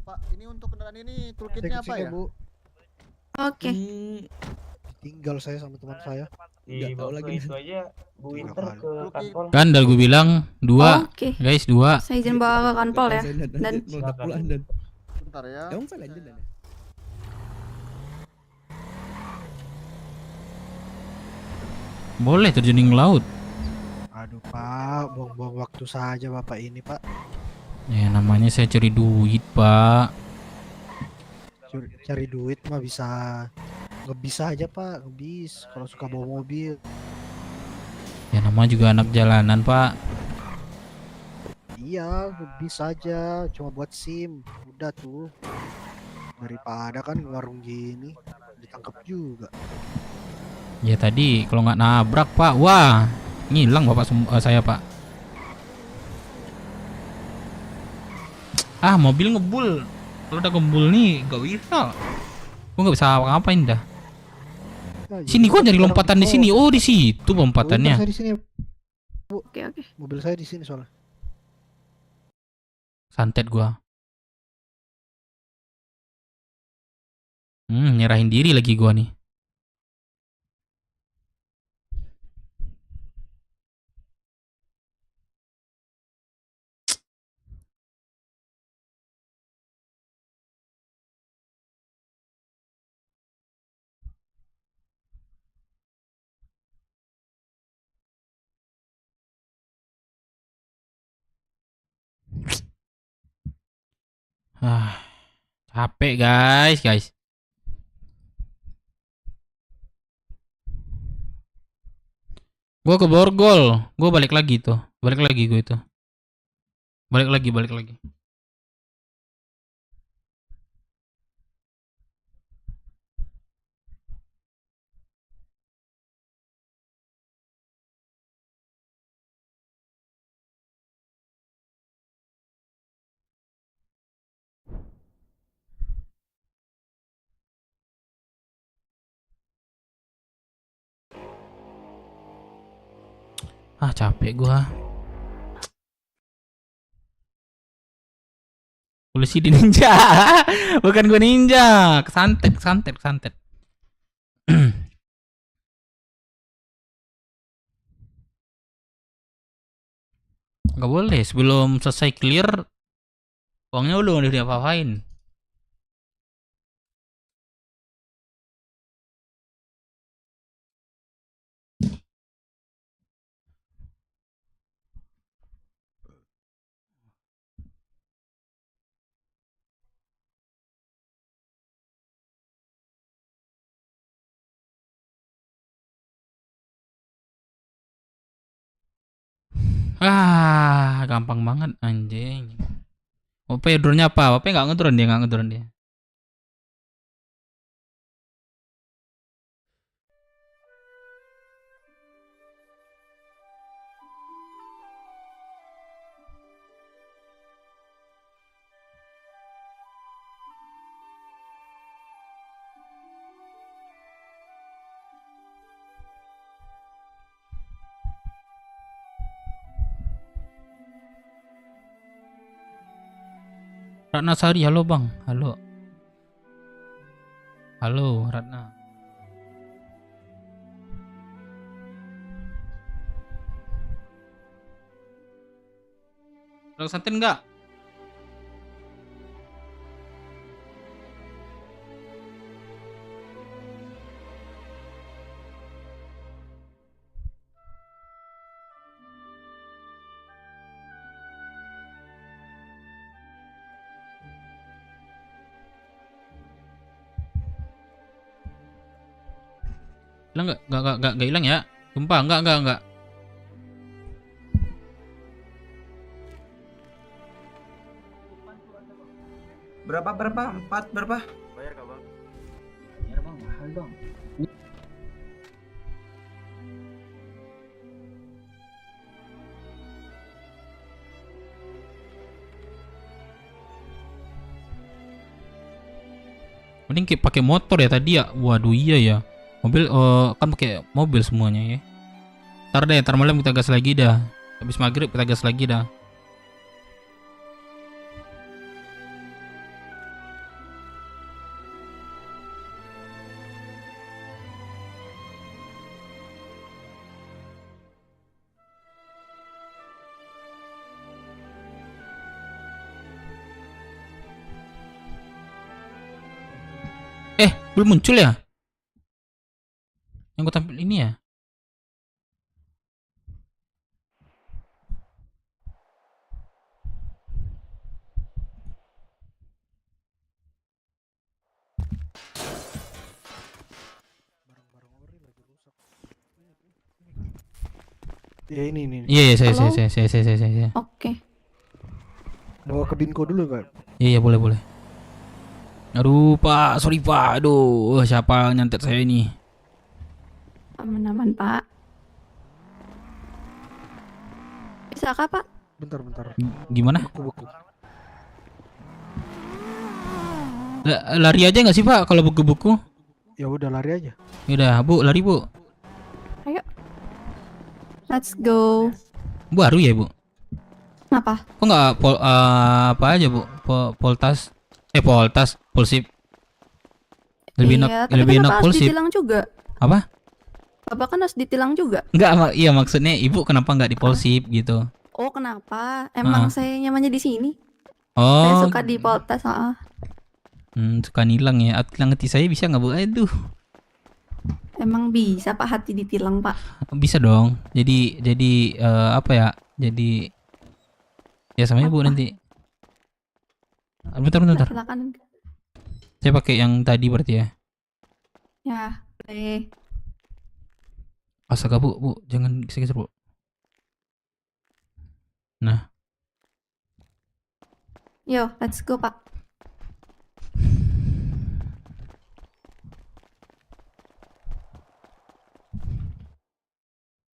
Pak, ini untuk kendaraan ini toolkitnya apa ya? Oke. Tinggal saya sama teman saya. Dibawa ke itu aja, Bu Winter ke kanpol. Kan udah gue bilang 2. Oke. Guys, 2. Saya izin bawa ke kanpol ya. Dan Bentar ya. Emang saya lanjut Dan. Boleh terjun ke laut. Aduh pak, buang-buang waktu saja bapak ini pak. Ya namanya saya cari duit, Pak. Cari duit mah bisa ngebis aja pak, ngebis kalau suka bawa mobil. Ya namanya juga anak jalanan, Pak. Iya, ngebis aja, cuma buat SIM. Udah tuh. Daripada kan warung gini ditangkap juga. Ya tadi kalau nggak nabrak, Pak. Wah, ngilang Bapak saya, Pak. Mobil ngebul. Kalau udah ngebul nih nggak bisa. Gua nggak bisa ngapain dah. Sini gua nyari lompatan di sini. Oh, di situ lompatannya. Saya di sini. Oke. Mobil saya di sini soalnya. Santet gua. Nyerahin diri lagi gua nih. Capek guys. Gua ke Borgol, gua balik lagi tuh. Balik lagi. Ah, capek gua. Polisi di ninja. Bukan gua ninja. Kesantet, kesantet, kesantet. Nggak boleh sebelum selesai clear uangnya udah diapa-apain. Ah, gampang banget anjing. OP drone-nya apa? OP nggak ngedrone dia, nggak ngedrone dia. Ratna Sari, halo bang, halo. Halo Ratna. Lo santin nggak? Hilang nggak? Nggak hilang ya? Sumpah, nggak. Berapa? 4 berapa? Bayar kah bang? Bayar bang, mahal bang. Mending kayak pakai motor ya tadi ya. Waduh iya ya. Mobil kan pakai mobil semuanya ya. Ntar malam kita gas lagi dah. Habis maghrib kita gas lagi dah. Belum muncul ya? Yang gue tampil ini ya? Ya ini. Iya, saya. Oke. Bawa ke Binko dulu kan? Iya, boleh. Aduh pak, sorry pak. Aduh, siapa nyantet saya ini? Aman-aman pak. Bisa kah pak? Bentar. Gimana? Buku. Lari aja nggak sih pak kalau buku-buku? Ya udah lari aja. Yaudah bu, lari bu. Ayo. Let's go. Baru ya bu? Kenapa? Kok nggak apa aja bu? Poltas, polsip. Lebih tapi enak harus polsip. ditilang juga. Apa? Bapak kan harus ditilang juga. Enggak, iya maksudnya ibu kenapa nggak di polsip gitu? Oh kenapa? Emang saya nyamannya di sini. Oh. Saya suka di Poltes. Suka nilang ya. Tilang hati saya bisa nggak bu? Aduh. Emang bisa pak hati ditilang pak? Bisa dong. Jadi apa ya? Jadi ya sama ibu nanti. Bentar. Silakan. Saya pakai yang tadi berarti ya. Ya, boleh. Astaga bu, jangan geser-geser bu. Nah. Yo, let's go pak.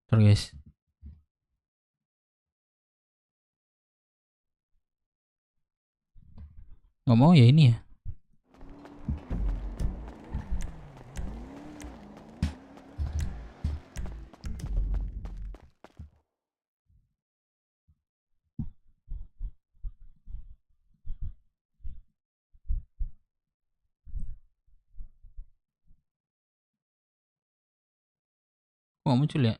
Terus guys. Nggak mau ya ini ya. nggak muncul ya?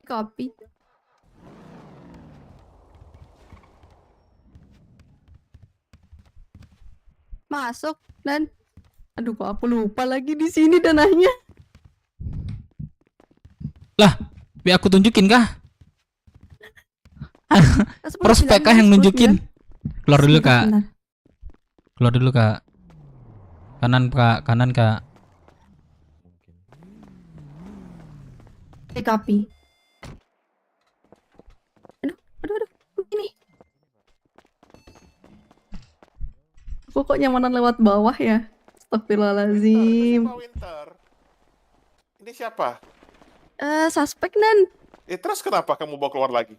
Kopi. Masuk dan aduh kok aku lupa lagi di sini dananya. Lah, biar aku tunjukin kah? Prospek kah yang nunjukin? Keluar dulu kak. Keluar dulu kak. Kanan kak, kanan kak. Kopi. Aduh, ini. Aku kok nyamanan lewat bawah ya? Astagfirullahaladzim. Ini siapa? Suspek Dan. Terus kenapa kamu bawa keluar lagi?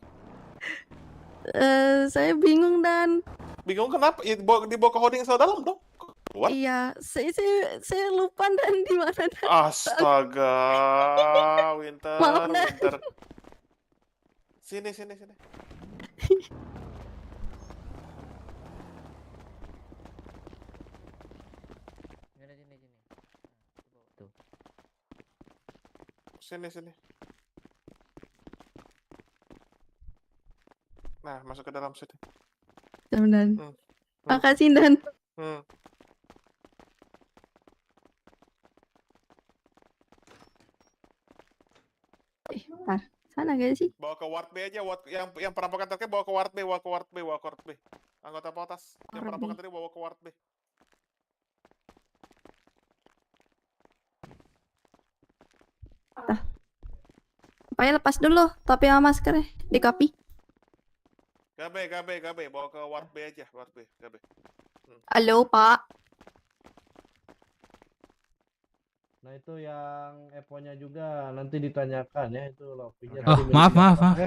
Saya bingung Dan. Bingung kenapa? Dibawa ke holding sel dalam dong. Keluar? Iya, saya lupa Dan di mana Dan. Astaga, Winter, Maaf, Dan. Winter. Sini. Sini. Nah, masuk ke dalam sini. Dan. Makasih Dan. Bentar. Sana gak sih? Bawa ke ward B aja, yang perampokan terakhir bawa ke ward B. Anggota Poltas, yang perampokan tadi bawa ke ward B. Supaya lepas dulu topi sama maskernya di kopi. Gabe, bawa ke ward B aja, Gabe. Halo Pak. Nah itu yang Epo-nya juga nanti ditanyakan ya itu Lopinya. Oh maaf. maaf.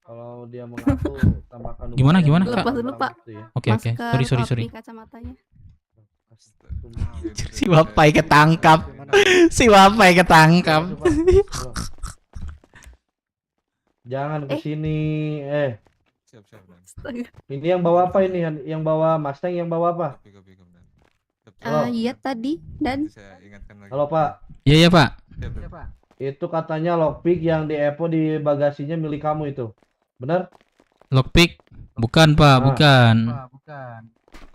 Kalau dia mengaku tambahkan. Gimana Lepas kak? dulu Pak. Oke. Masker, Sorry. topi, kacamatanya. Si Wapai ketangkap. Jangan kesini. Siap. Ini yang bawa apa ini? Yang bawa Mustang yang bawa apa? Iya tadi Dan. Halo Pak. Iya Pak. Itu katanya lockpick yang di Epo di bagasinya milik kamu itu. Benar? Lockpick? Bukan Pak, bukan.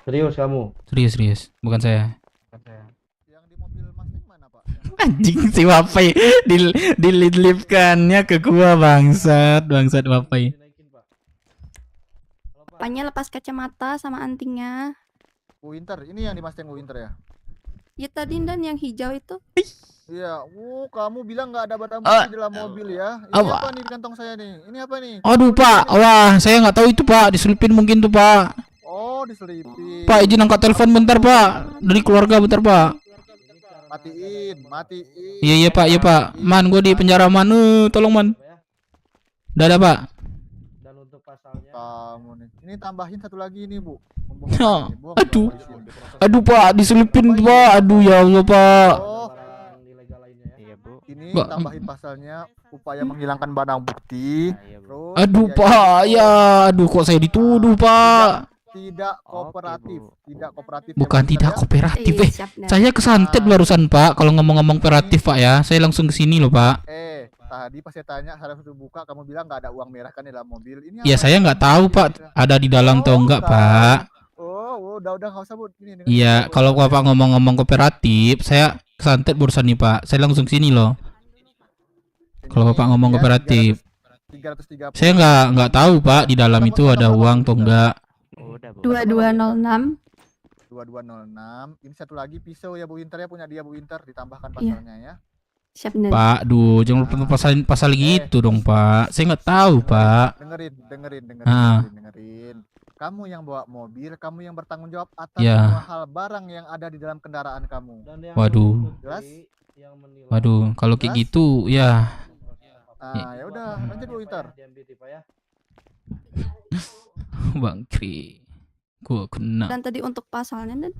Serius kamu? Serius. Bukan saya. Yang di mobil Mustang mana, Pak? Anjing si Wapai dilip-lipkannya ke gua bangsat Wapai. Papanya lepas kacamata sama antingnya. Winter, ini yang di Mustang Winter ya? Ya tadi Dan yang hijau itu. Iya, kamu bilang nggak ada barang bukti di dalam mobil ya? Ini apa nih di kantong saya nih? Ini apa nih? Aduh Pak, wah saya nggak tahu itu Pak, diselipin mungkin tuh Pak. Oh, diselipin. Pak izin angkat telepon bentar Pak, dari keluarga bentar Pak. Matiin. Iya Pak, Man gue di penjara Man, tolong Man. Udah ada Pak. Kamu nih. Ini tambahin satu lagi nih Bu. Aduh Pak, diselipin Pak, aduh ya Allah Pak. Ini tambahin pasalnya upaya menghilangkan barang bukti. Aduh Pak, aduh kok saya dituduh Pak. Tidak kooperatif. Bukan tidak kooperatif. Saya kesantet barusan Pak. Kalau ngomong-ngomong kooperatif Pak ya, saya langsung ke sini loh Pak. Tadi pas saya tanya, saya sudah buka, kamu bilang nggak ada uang merah kan di dalam mobil. Ini ya saya nggak tahu Pak, ada di dalam atau enggak Pak. Udah nggak usah Bu. Iya, kalau Bapak ngomong-ngomong kooperatif, saya kesantet barusan nih Pak. Saya langsung sini loh. Kalau Bapak ngomong kooperatif, saya nggak tahu Pak di dalam itu ada uang atau enggak. 2206. Ini satu lagi pisau ya Bu Winter ya, punya dia Bu Winter, ditambahkan pasalnya ya. Siap Dan. Pak, jangan lupa pasal gitu dong Pak. Saya nggak tahu Pak. Dengerin. Kamu yang bawa mobil, kamu yang bertanggung jawab atas semua hal barang yang ada di dalam kendaraan kamu. Waduh. Jelas? Waduh, kalau kayak gitu ya. Ya udah, lanjut Bu Winter. Bangkri. Gua kena. Dan tadi untuk pasalnya dan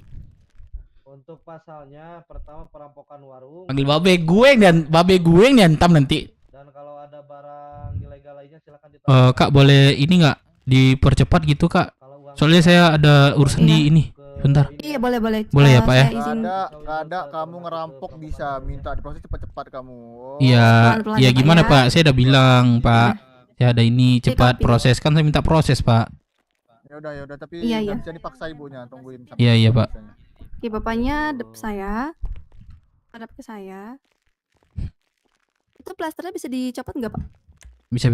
Untuk pasalnya pertama perampokan warung. Panggil babe gue yang diantam nanti. Dan kalau ada barang ilegal lainnya silakan ditangkap. Kak boleh ini nggak dipercepat gitu kak? Soalnya saya ada urusan di ini. Bentar. iya boleh. Boleh ya, Pak, ya? Saya izin. Gak ada kamu ngerampok bisa minta diproses cepat-cepat kamu. Oh. Iya, Pelan-pelan iya ya, Pak, gimana ya. Pak? Saya udah bilang Pak. Saya ada ini cepat proses kan saya minta proses Pak. Ya udah tapi Iya, nggak iya. bisa dipaksa ibunya, tungguin sampai Iya Pak. biasanya. Oke, bapaknya hadap ke saya. Itu plasternya bisa dicopot nggak Pak? Bisa.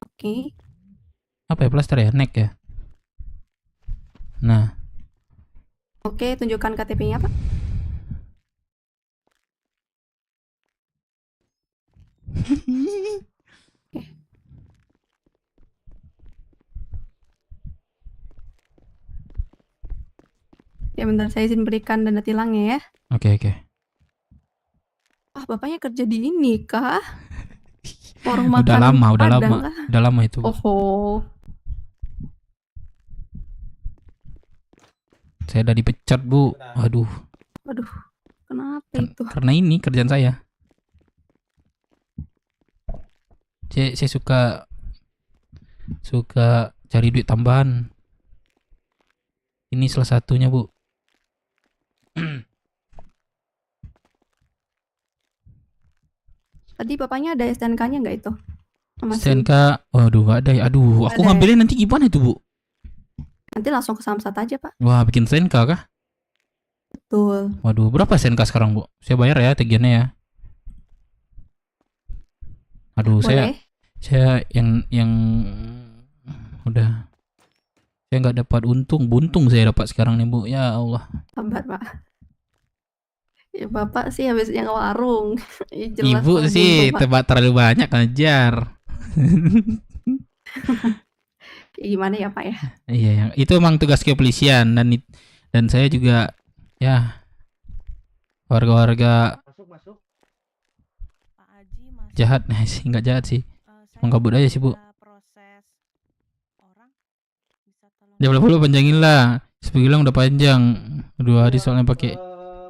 Oke. Apa ya plaster ya? Neck ya. Nah, Oke, tunjukkan KTP-nya Pak. Oke. Ya bentar, saya izin berikan dana tilangnya ya. oke. Ah, bapaknya kerja di ini kah? Warung Udah makan lama, Padang kah? udah lama itu. Bu. Oh, Saya udah dipecat Bu. Aduh, aduh, kenapa itu? karena ini kerjaan saya. Saya suka cari duit tambahan. Ini salah satunya Bu. Tadi bapaknya ada STNK-nya nggak itu? Sama SIM? STNK, waduh nggak ada ya. Aduh, aku Ada ya? ngambilin nanti gimana itu Bu? Nanti langsung ke Samsat aja Pak. Wah, bikin STNK kah? Betul. Waduh, berapa STNK sekarang Bu? Saya bayar ya tagihannya ya. Aduh, Boleh. saya yang udah saya nggak dapat buntung saya dapat sekarang nih Bu. Ya Allah. Sabar Pak. Ya bapak sih habis yang warung. Ya, jelas Ibu Pak, sih buntung, Pak. tebak terlalu banyak ngajar. Ya, gimana ya Pak ya? Iya, itu emang tugas kepolisian dan saya juga ya warga-warga Masuk. jahat sih, nggak jahat sih. Cuma kabut aja sih Bu. Ya boleh panjangin lah. Sebilang udah panjang. 2 hari soalnya pakai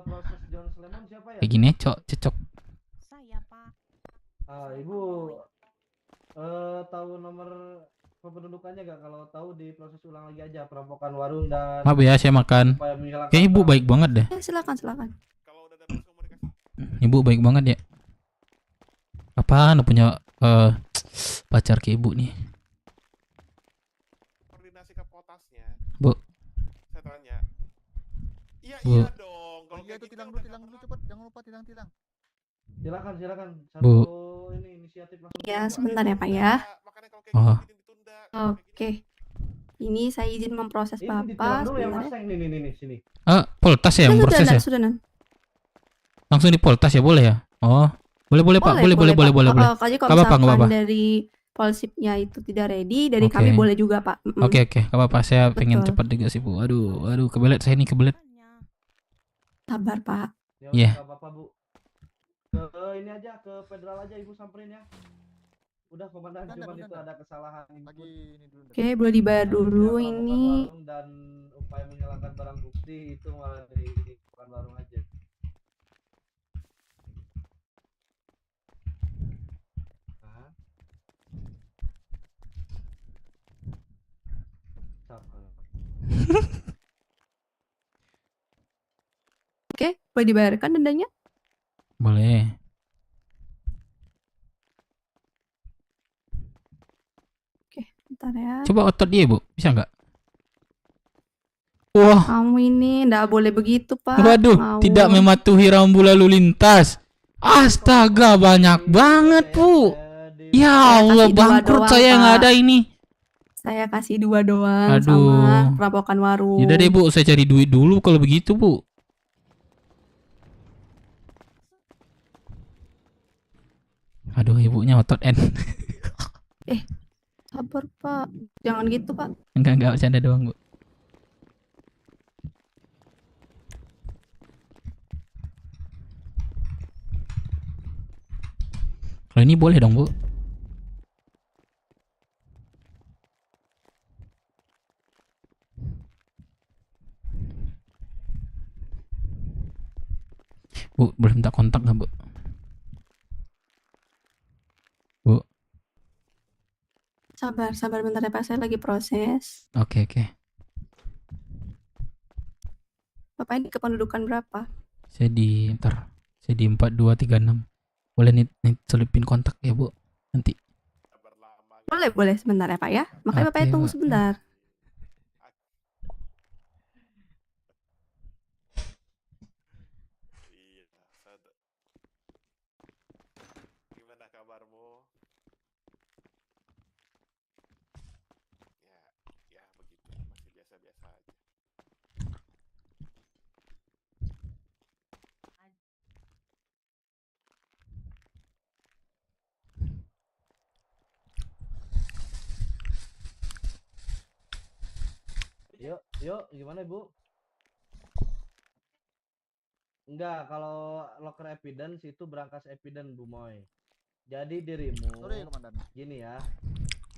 Proses John Sleman siapa ya? kayak gini cocok. Ibu tahu nomor kependudukannya gak? Kalau tahu diproses ulang lagi aja perampokan warung dan Maaf ya, saya makan. upaya menghilangkan Kayaknya Ibu baik banget deh. Silakan. Ibu baik banget ya. Apaan punya pacar ke Ibu nih? Koordinasi ke potasnya. Bu. Saya tanya. Iya Bu. dong. Kalau Iya kayak itu gitu tilang udah dulu cepet, jangan lupa tilang. Silakan. Bu. Ini inisiatif langsung. Ya sebentar ya Pak ya. Oh, Oke. Ini saya izin memproses Ini ditilang Bapak. dulu yang Sebentar ya. maseng nih sini. Poltas ya yang proses ya? Sudah. Langsung di Poltas ya boleh ya? Oh, boleh Pak, boleh. Kalau Nggak apa-apa. misalkan dari Polsipnya itu tidak ready, dari kami Oke. boleh juga Pak. Oke, nggak apa-apa. Saya pengen Betul. cepat juga sih Bu. Aduh, kebelet saya nih kebelet. Sabar Pak. Iya. Nggak apa-apa Bu. Ke ini aja, ke federal aja Ibu samperin ya. Udah komandan, cuma itu ada kesalahan input. Oke, boleh dibayar dulu ini. Warung dan upaya menghilangkan barang bukti itu malah di bukan warung aja. Oke, boleh dibayarkan dendanya? Boleh. Bentar ya. Coba otot dia Bu, bisa nggak? Wah, Kamu ini nggak boleh begitu Pak. waduh, Ngawur. tidak mematuhi rambu lalu lintas. Astaga, banyak banget Bu. Ya Allah, kasih 2 bangkrut doang, saya yang Pak. ada ini. Saya kasih 2 doang Aduh. sama perampokan warung. Yaudah deh Bu, saya cari duit dulu kalau begitu Bu. Aduh, ibunya otot N. Sabar Pak, jangan gitu Pak. Enggak bercanda doang Bu. Kalau ini boleh dong Bu. Bu, boleh minta kontak nggak, Bu? Bu. Sabar bentar ya Pak, saya lagi proses. Oke. Bapak ini kependudukan berapa? Saya di 4236. Boleh nih selipin kontak ya, Bu? Nanti. Boleh sebentar ya Pak ya. Makanya Bapak Oke, tunggu Pak. sebentar. Gimana kabarmu? Ya begitu, masih biasa-biasa aja. Yuk, gimana Ibu? Enggak, kalau locker evidence itu berangkas evidence Bu Moy. Jadi dirimu, Sorry, Komandan. gini ya.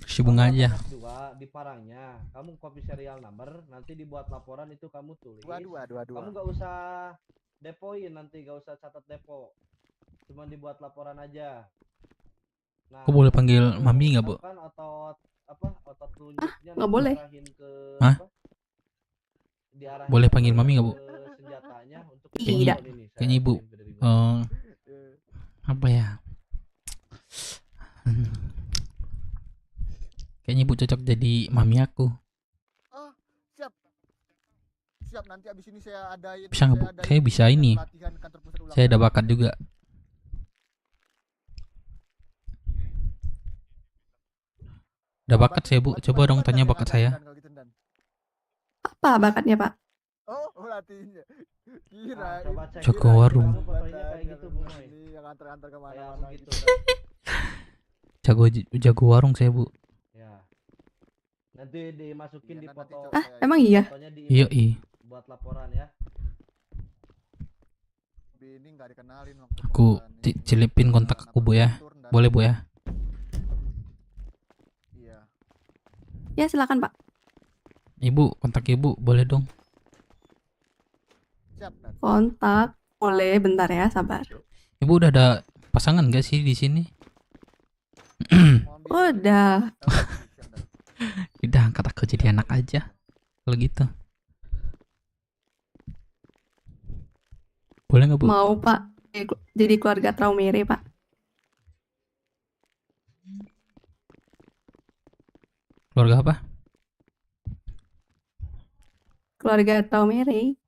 Si bunga aja. Dua di parangnya, kamu copy serial number, nanti dibuat laporan itu kamu tulis. Dua. Kamu nggak usah depoin nanti, nggak usah catat depo, cuma dibuat laporan aja. Nah, Aku boleh panggil Mami nggak, Bu? kan otot telunjuknya nggak boleh. diarahin ke Hah? diarahin Boleh panggil Mami nggak, Bu? ke senjatanya untuk Tidak. Kayaknya Ibu apa ya? Kayaknya Ibu cocok jadi mami aku. Oh, siap nanti abis ini saya adain. Bisa nggak, Bu? Saya bisa ini. latihan kantor pusat ulang Saya ada tahun. bakat juga. Ada bakat saya, Bu. Coba dong tanya bakat saya. Apa bakatnya Pak? Oh, latihnya. Kira coba cek Joko warung. kayak gitu Bu Moy. ini yang antar-antar Kayak kemana-mana begitu. Jago warung saya, Bu. Ya. Nanti dimasukin di foto. Emang iya? Fotonya di Iya, iya. buat laporan ya. Ini nggak dikenalin waktu Aku celipin kontak aku, Bu ya. Boleh, Bu ya? Iya. Ya silakan Pak. Ibu, kontak Ibu boleh dong. Siap. Kontak. Boleh, bentar ya, sabar. Ibu udah ada pasangan gak sih di sini? Udah. Udah angkat aku jadi anak aja. Kalau gitu. Boleh nggak, Bu? Mau Pak. Jadi keluarga Traumere Pak. Keluarga apa? Keluarga Traumere.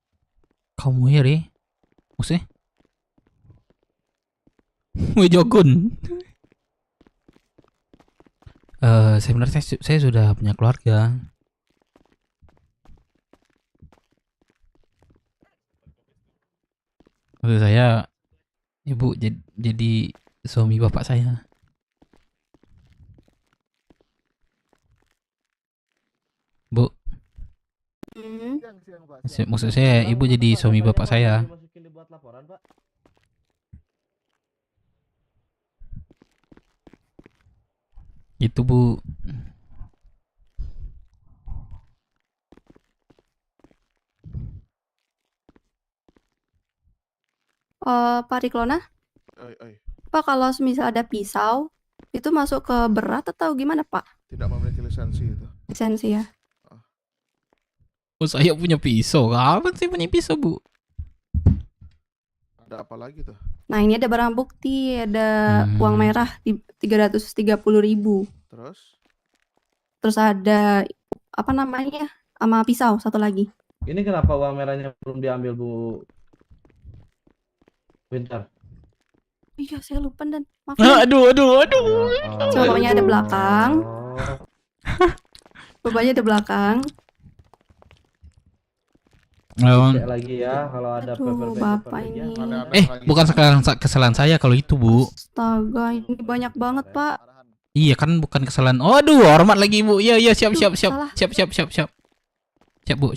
Kamu ya, Re? Maksudnya? Wejogun. Sebenarnya saya sudah punya keluarga. Maksud saya, Ibu jadi suami bapak saya. Bu, maksud saya Ibu jadi suami bapak saya. Dimasukin dibuat laporan, Pak. Itu, Bu. Pak Riklona? Oi. Pak, kalau misal ada pisau, itu masuk ke berat atau gimana Pak? Tidak memiliki lisensi itu. Lisensi ya? Oh, saya punya pisau. Kapan sih punya pisau, Bu? Ada apa lagi tuh? Nah, ini ada barang bukti, ada uang merah di 330.000. Terus? Terus ada apa namanya? Sama pisau satu lagi. Ini kenapa uang merahnya belum diambil, Bu? Winter. Iya, saya lupa dan maaf. Aduh. Coba bapaknya ada belakang. Bapaknya ada belakang. Cek lagi ya kalau ada Aduh, Bapak ini. Bukan kesalahan saya kalau itu, Bu. Astaga, ini banyak banget, Pak. Iya kan, bukan kesalahan. Oh, aduh, hormat lagi, Bu. Iya, siap. Siap, Bu.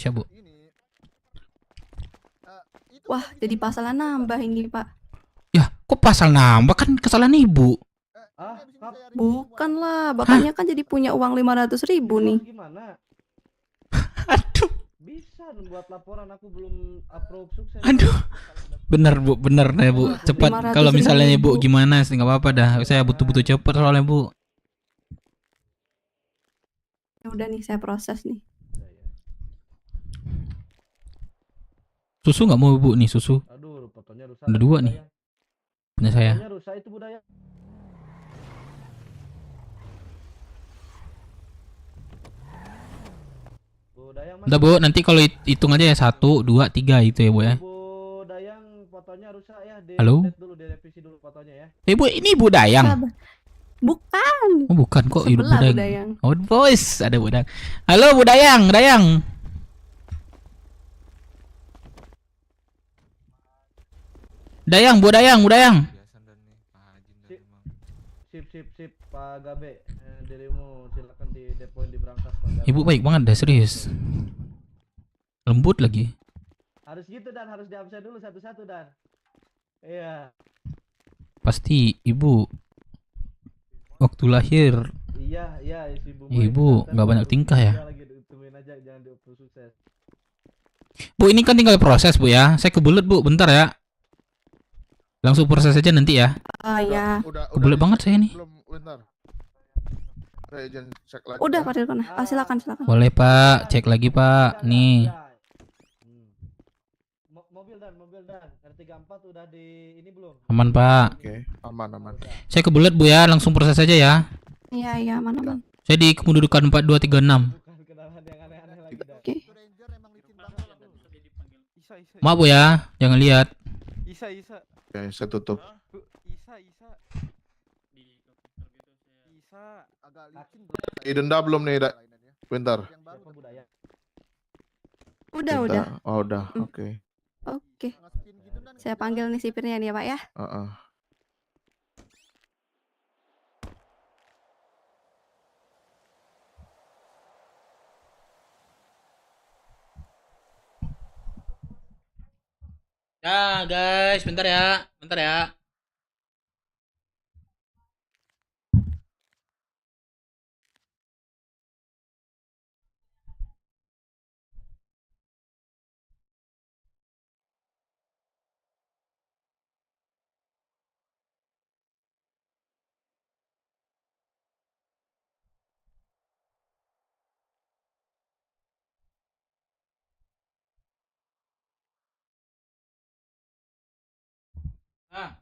Wah, jadi pasalnya nambah ini, Pak. Ya, kok pasal nambah, kan kesalahan Ibu. Bukan lah, bapaknya kan jadi punya uang 500.000 nih. Gimana? Aduh. Bisa buat laporan, aku belum approve sukses. Aduh. Bener bu, bener deh bu. Cepat. Kalau misalnya bu gimana sih nggak apa-apa dah. Saya butuh cepat soalnya bu. Ya udah nih saya proses nih. Susu nggak mau bu nih susu. Aduh, fotonya rusak. Ada 2 nih. Punya saya. Fotonya rusak itu budaya. Udah bu, nanti kalau hitung aja ya 1, 2, 3 itu ya bu ya. Bu Dayang fotonya rusak ya. Halo? Dulu direvisi dulu fotonya ya. Bu, ini Bu Dayang. Bukan. Oh bukan kok hidup Bu Sebelah Bu Dayang. Dayang. Oh bos, ada Bu Dayang. Halo Bu Dayang, Dayang. Dayang, Bu Dayang, Bu Dayang. Sip Pak Gabe. Dirimu silakan di depoin di berangkas Pak Gabe. Ibu baik banget dah serius. Lembut lagi. Harus gitu dan harus di absen dulu satu-satu dan. Iya. Pasti ibu waktu lahir Iya, ibu nggak banyak tingkah ya. Lagi ditungguin aja jangan diukur sukses. Bu ini kan tinggal proses bu ya. Saya kebelet bu, bentar ya. Langsung proses aja nanti ya. Oh ya. Kebelet banget saya nih. Bentar. Cek lagi. Udah Pak Dirkon. Silakan. Boleh Pak, cek lagi Pak. Nih. Mobil dan R34 udah di ini belum? Aman Pak. Oke, aman. Saya kebelet bu ya, langsung proses aja ya. Iya, aman. Saya di kependudukan 4236. Oke. Maaf bu ya, jangan lihat. Isa. Oke, saya tutup. Isa. Agak licin bro. Denda belum nih, bentar. Udah. Oh, udah. Oke. Oke. Saya panggil nih sipirnya nih ya Pak ya. Ya guys, bentar ya. Ah.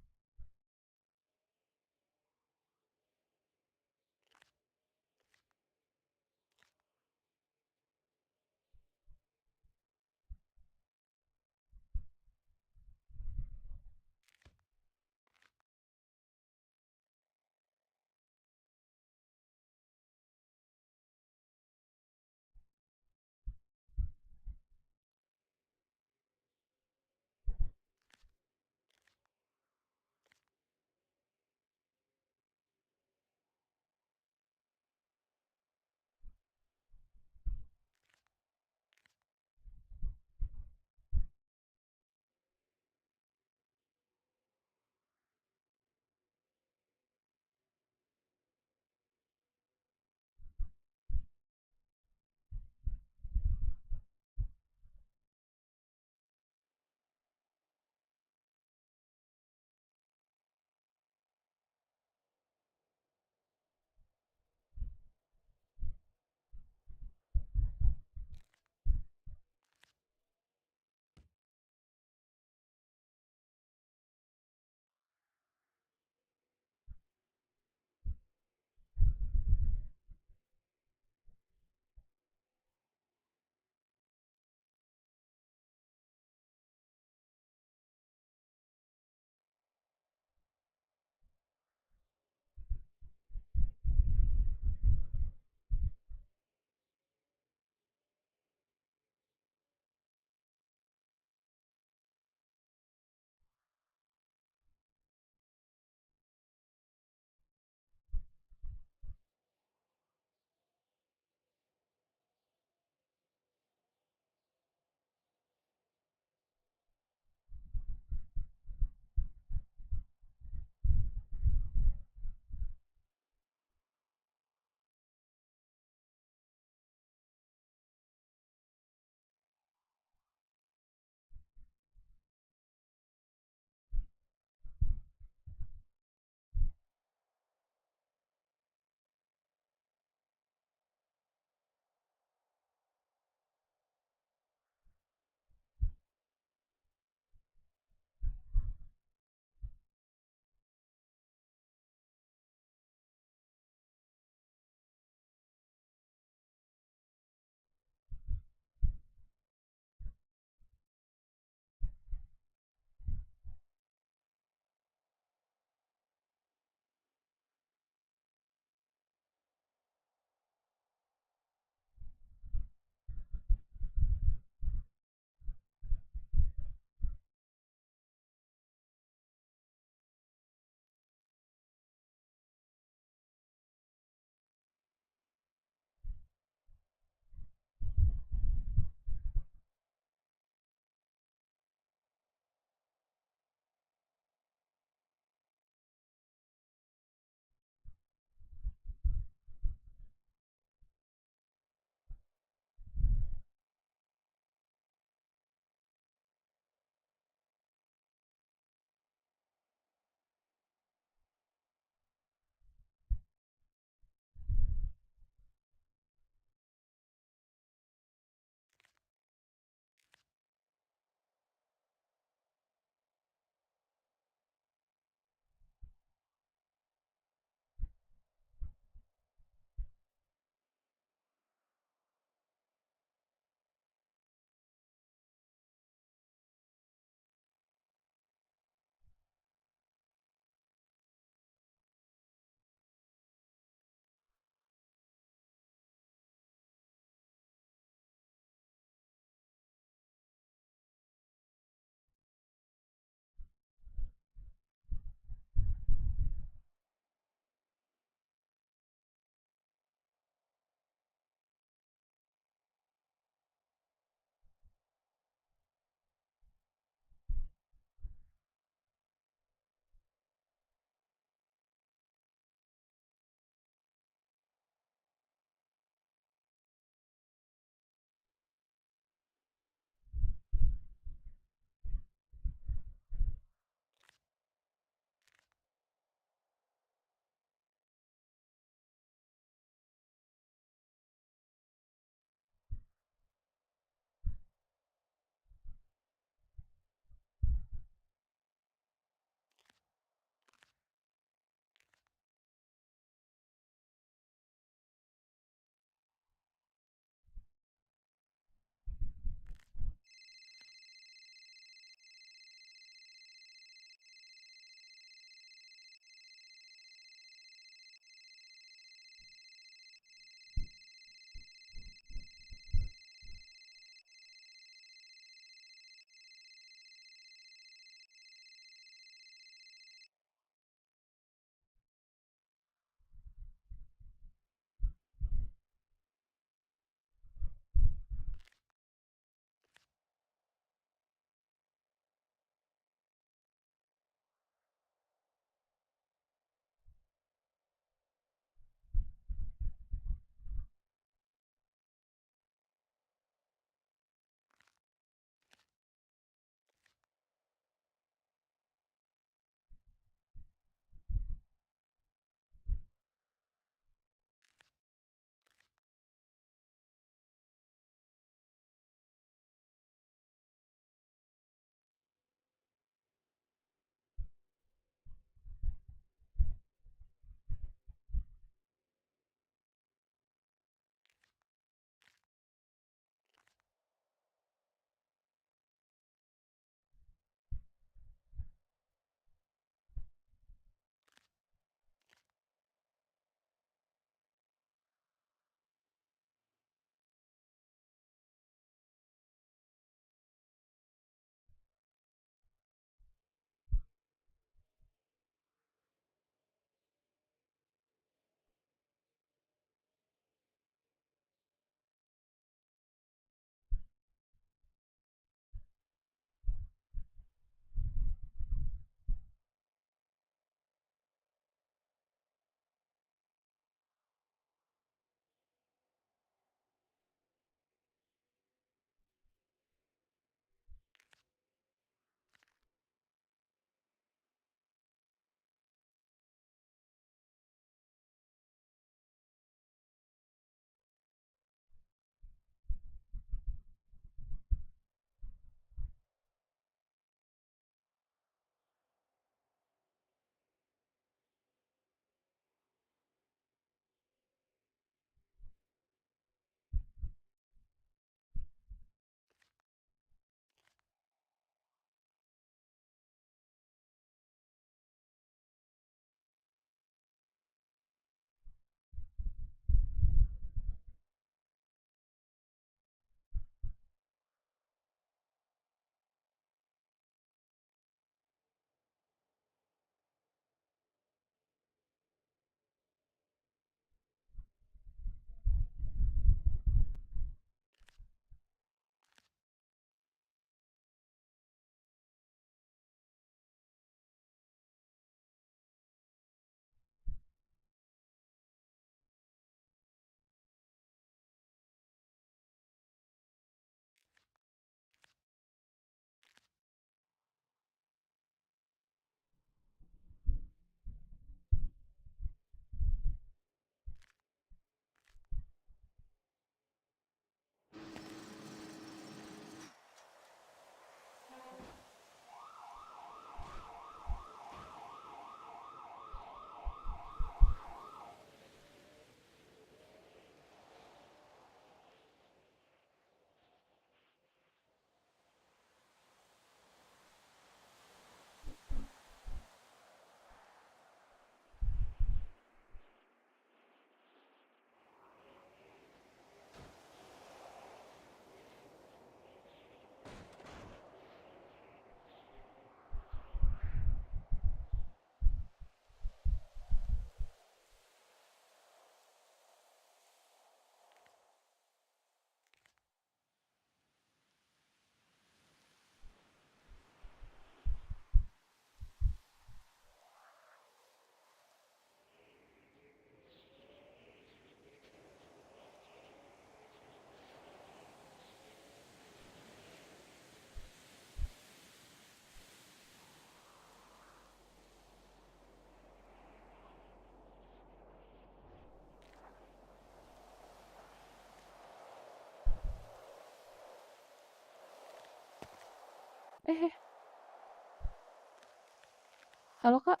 Halo Kak.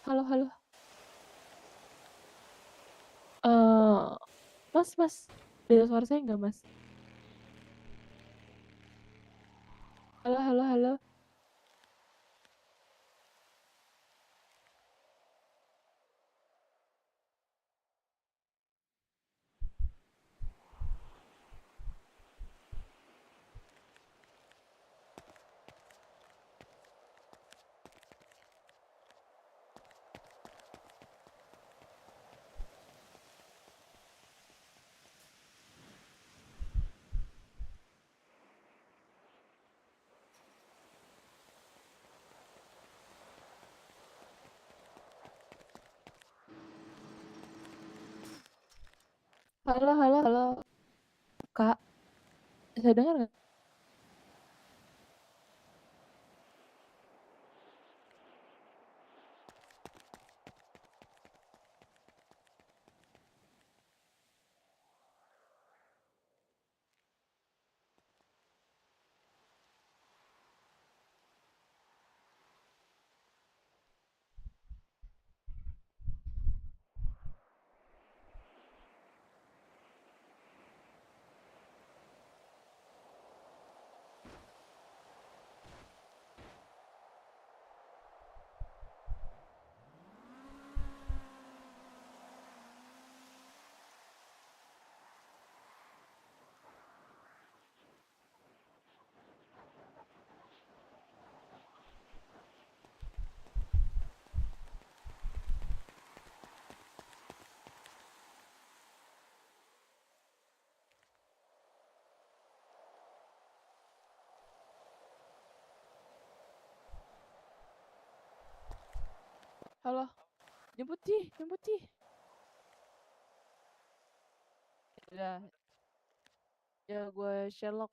Halo, halo. Mas, dengar suara saya nggak, Mas? Halo, halo, halo. Halo, halo, halo. Kak, saya dengar nggak? Halo, jemput Ci, jemput Ci. Ya, ya gue Sherlock.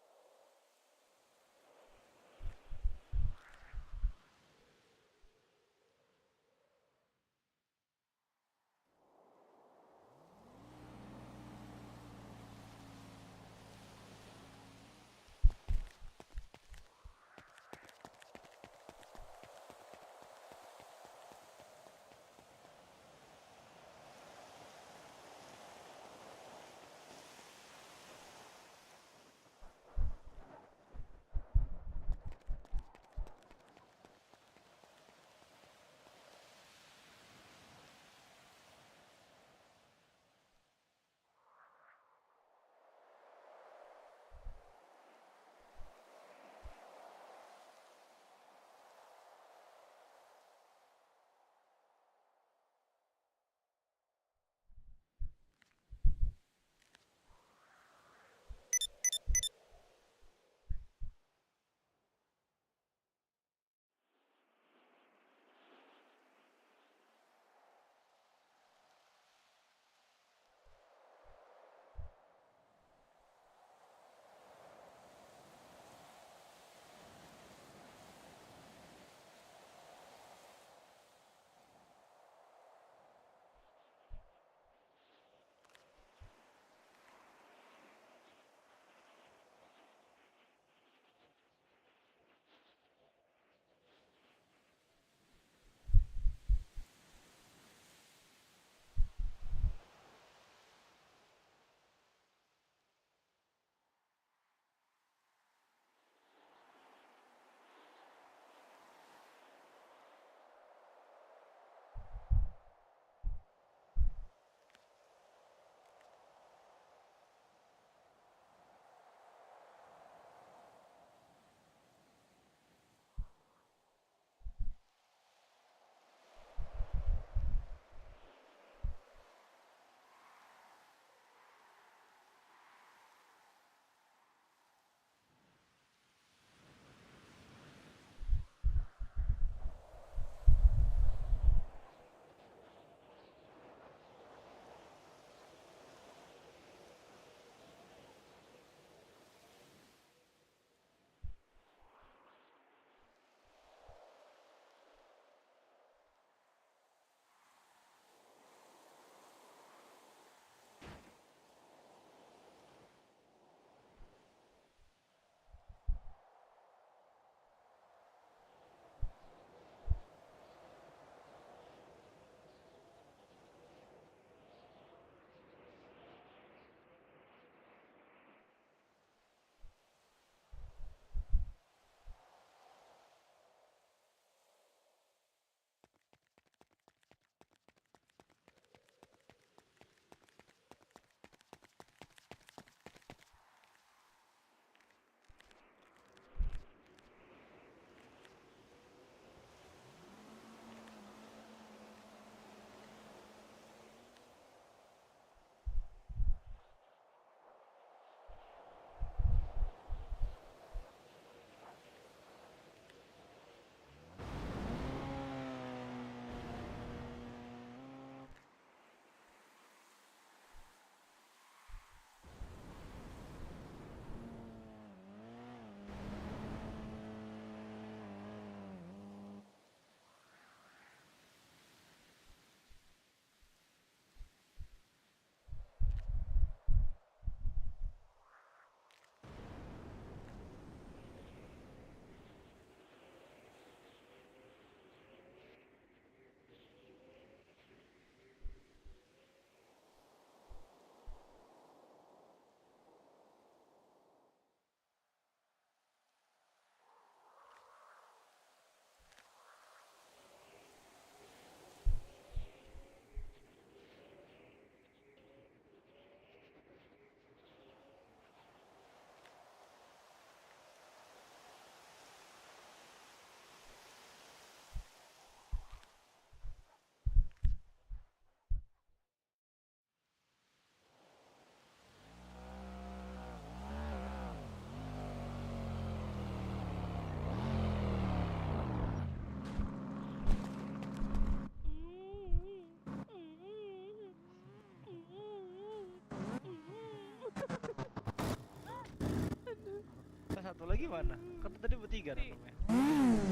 satu lagi mana? Kan tadi bertiga namanya.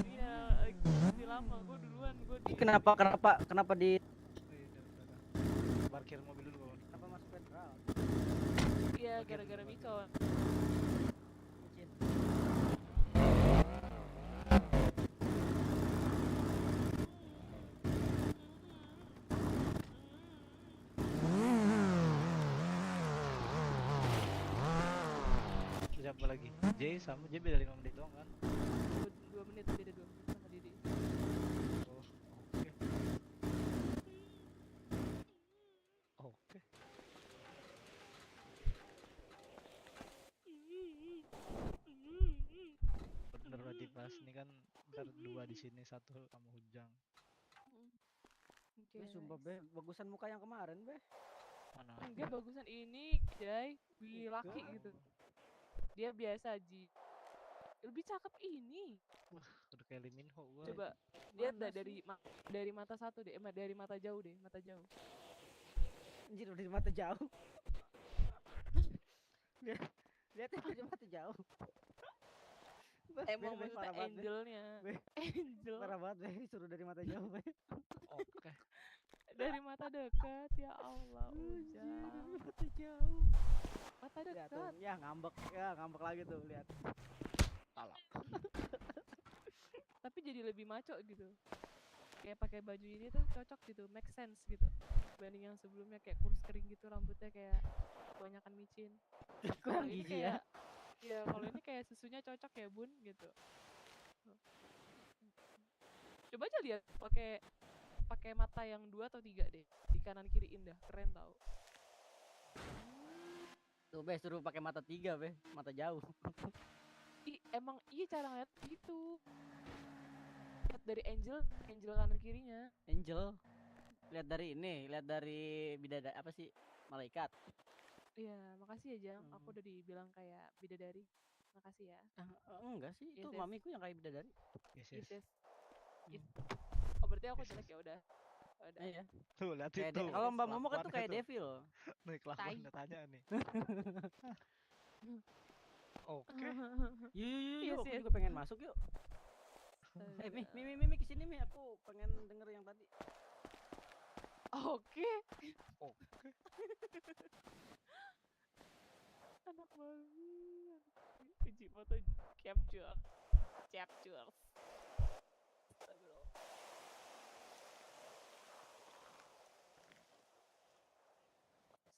Iya, lebih lama. Gue duluan. Kenapa di parkir mobil dulu? Kenapa masuk federal? Iya, gara-gara Miko. Siapa lagi? J sama J beda 5 menit doang kan? 2 menit, beda 2 menit sama Didi. Oh, oke. Oke. Bener berarti pas ini kan ntar 2 di sini, 1 sama Hujang. Oke. Sumpah Be, bagusan muka yang kemarin Be. Mana? Enggak, bagusan ini, Jay. Wih, laki gitu. Dia biasa, Ji. Lebih cakep ini. Wah, udah kayak Lee Min Ho gua. Coba lihat dari mata satu deh, dari mata jauh deh, mata jauh. Anjir, udah di mata jauh. Lihat dari mata jauh. Emang maksudnya angelnya. Angel. Parah banget Be, suruh dari mata jauh Be. Oke. Dari mata dekat, ya Allah, Ujang. Mata jauh. Mata Lihat dekat. tuh, ya ngambek lagi tuh, lihat. Talak. Tapi jadi lebih maco gitu. Kayak pakai baju ini tuh cocok gitu, make sense gitu. Dibanding yang sebelumnya kayak kurus kering gitu, rambutnya kayak kebanyakan micin. Kurang Kalau ini gizi ya. kayak ya kalau ini kayak susunya cocok ya, Bun, gitu. Coba aja lihat pakai mata yang 2 atau 3 deh. Di kanan kiri indah, keren tau. Tuh Be, suruh pakai mata 3 Be, mata jauh. Emang iya cara ngeliat gitu. Lihat dari angel kanan kirinya. Angel. Lihat dari ini, lihat dari bidadari apa sih? Malaikat. Iya, makasih ya Jang. Aku udah dibilang kayak bidadari. Makasih ya. Enggak sih, itu Yes, yes. mamiku yang kayak bidadari. Yes, yes. Oh, berarti aku jelek ya udah. Udah. Iya. Tuh, lihat itu. Kalau Mbak Momo kan tuh kayak devil. Nih kelakuan tanya nih. Oke. Yuk, aku juga pengen masuk yuk. Mi kesini Mi, aku pengen denger yang tadi. Oke. Oke. Anak mami. Uji foto capture. Astagfirullah.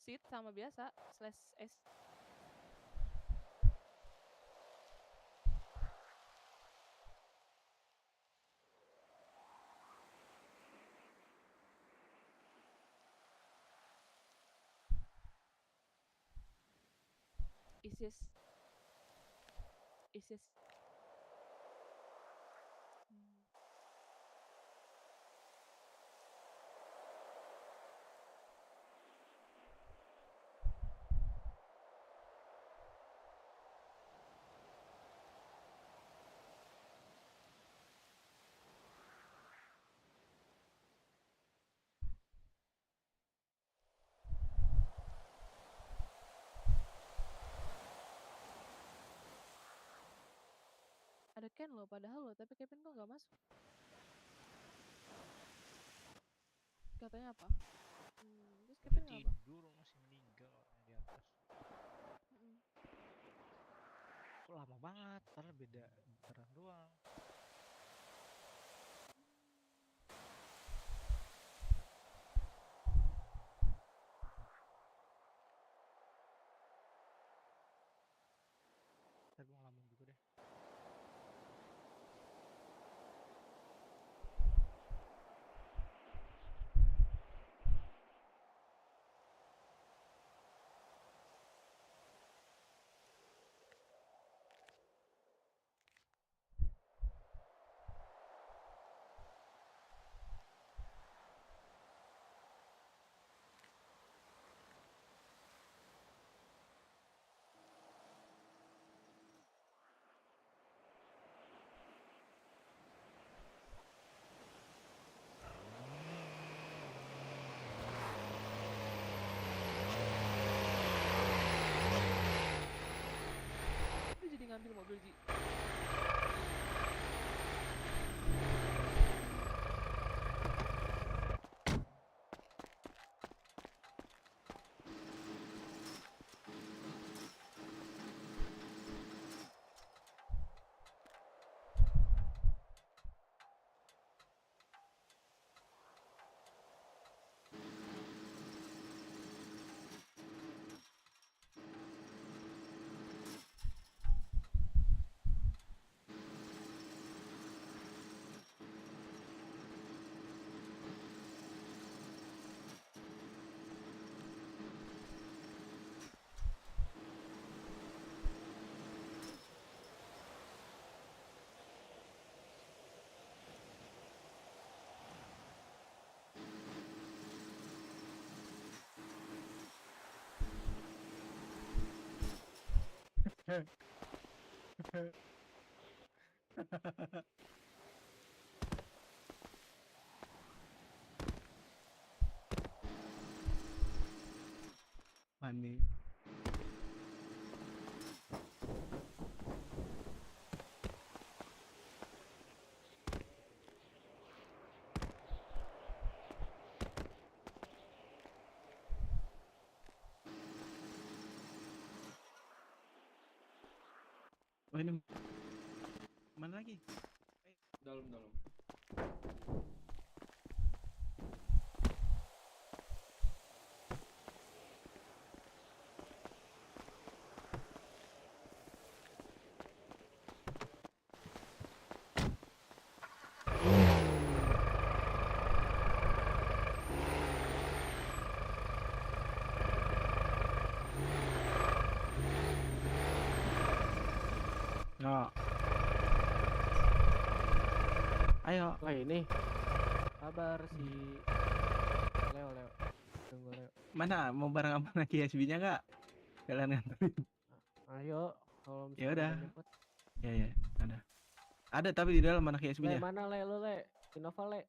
Sit sama biasa /s. Isis. Ada Ken loh, padahal loh, tapi Kevin kok nggak masuk. Katanya apa? Terus Kevin nggak apa? Tidur masih meninggal di atas. Kok lama banget, padahal beda bentar doang. Ntar gue ngalamin juga deh. ambil mobil Ji. Mandi. Oh ini mana lagi? Dalam. No. Ayo. Wah ini. Kabar si Leo. Tunggu Leo. Mana mau bareng apa lagi SB-nya nggak? Kalian nganterin. Ayo, kalau Ya misalnya udah. udah jemput. Ya, ada. Ada tapi di dalam mana Le, SB-nya? mana Le lu Le? Innova Le.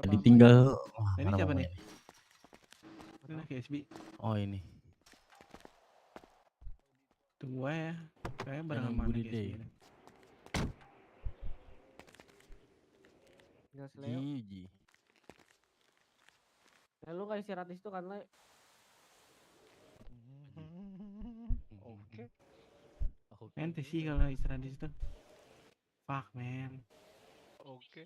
Tadi tinggal. Nah, ini siapa nih? Ini SB. Oh ini. Tunggu ya. Kayaknya bareng Yang sama anak Budi Day. SB. Tinggal si Leo. Gigi. Le, lu kayak istirahat di situ kan Le? Oke. Ente sih kalau istirahat di situ. Fuck man. Oke.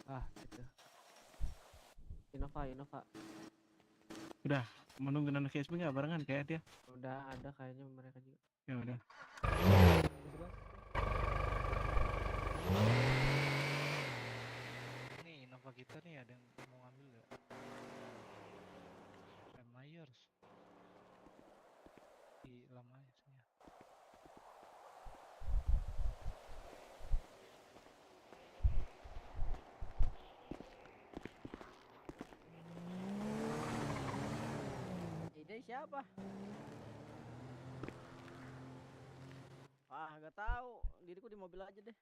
Ah, gitu. Innova. Udah menunggu anak SB nggak barengan kayak dia? Udah ada kayaknya mereka juga. Ya udah. Nih Innova kita nih ada yang mau ngambil gak? Myers di Lamayasnya. Ide siapa? Ah, gak tahu. Diriku di mobil aja deh.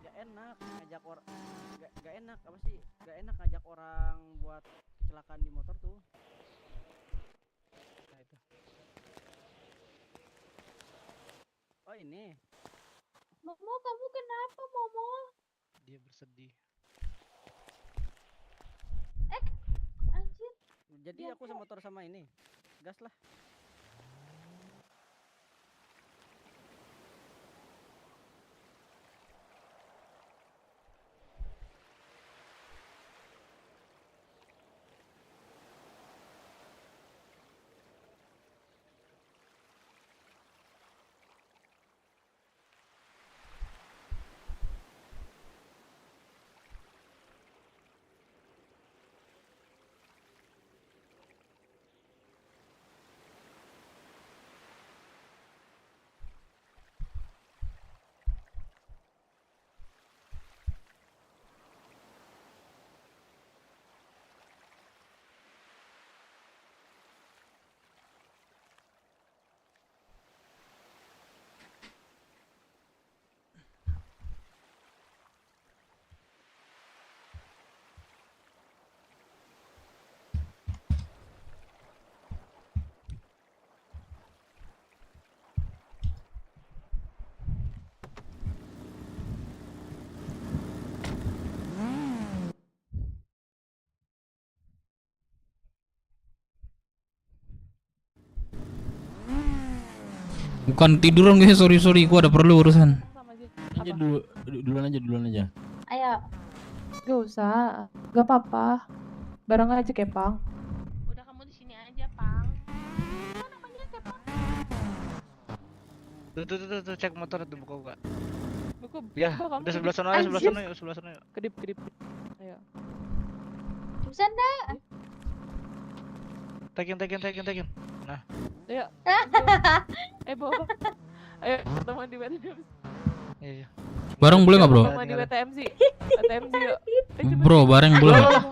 Gak enak ngajak orang. Gak enak apa sih? Gak enak ngajak orang buat kecelakaan di motor tuh. Nah itu. Oh ini. Momo, kamu kenapa, Momo? Dia bersedih. Anjir. Jadi aku semotor sama ini. Gas lah. Bukan tiduran guys, sorry, gua ada perlu urusan. Apa? Duluan aja. Ayo. Gak usah. Gak apa-apa. Bareng aja Kepang. Udah kamu di sini aja, Pang. Tuh, cek motor tuh buka. Buku. Ya, kamu udah sebelah sana kedip. yuk, sebelah sana yuk. Kedip. Ayo. Bisa ndak? Tekin. Nah, Ayo. Bawa. Ayo, ketemu di BTMC. iya. Bareng boleh nggak bro? Ketemu di BTMC. BTMC yuk. Bro, bareng boleh nggak?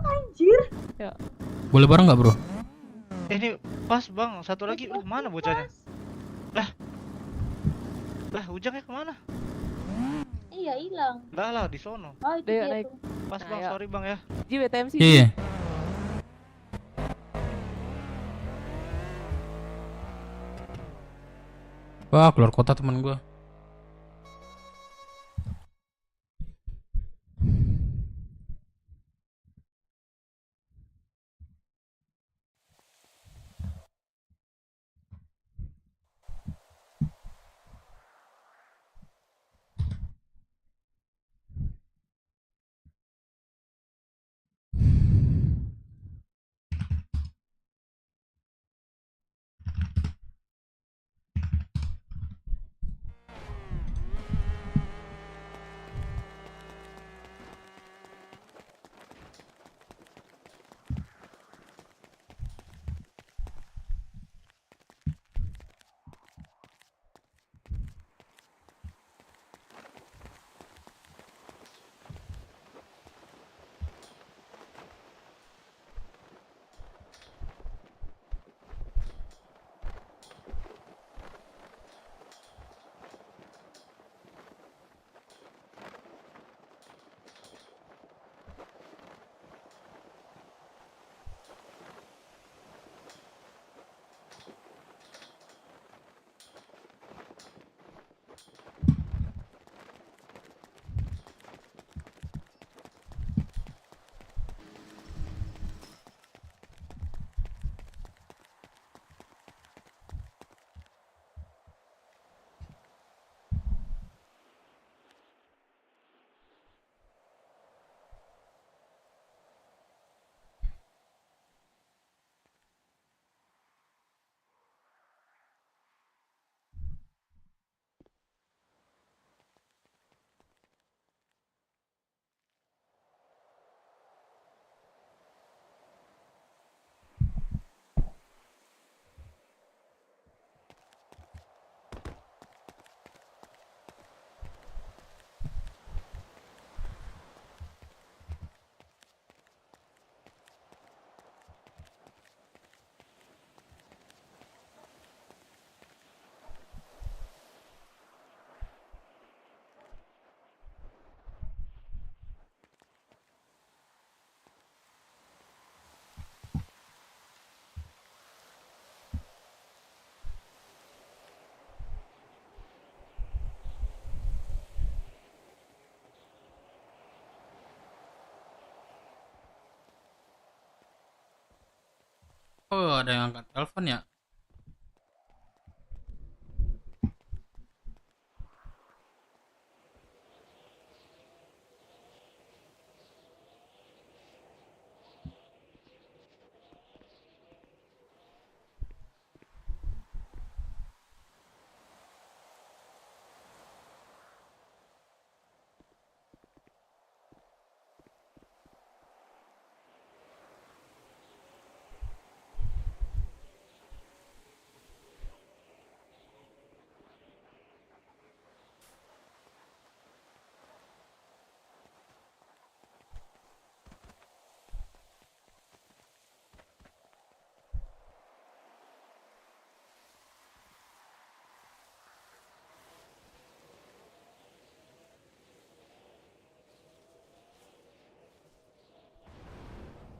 Anjir. Ya. Boleh bareng nggak bro? Ini pas bang, satu lagi. Mana bocahnya? Lah, Ujangnya kemana? Iya, hilang. Lah, di sono. Oh, itu Ayo, dia naik. tuh. Pas bang, Ayo. sorry bang ya. Di BTMC. Iya. Wah, keluar kota teman gua. Oh, ada yang angkat telepon ya?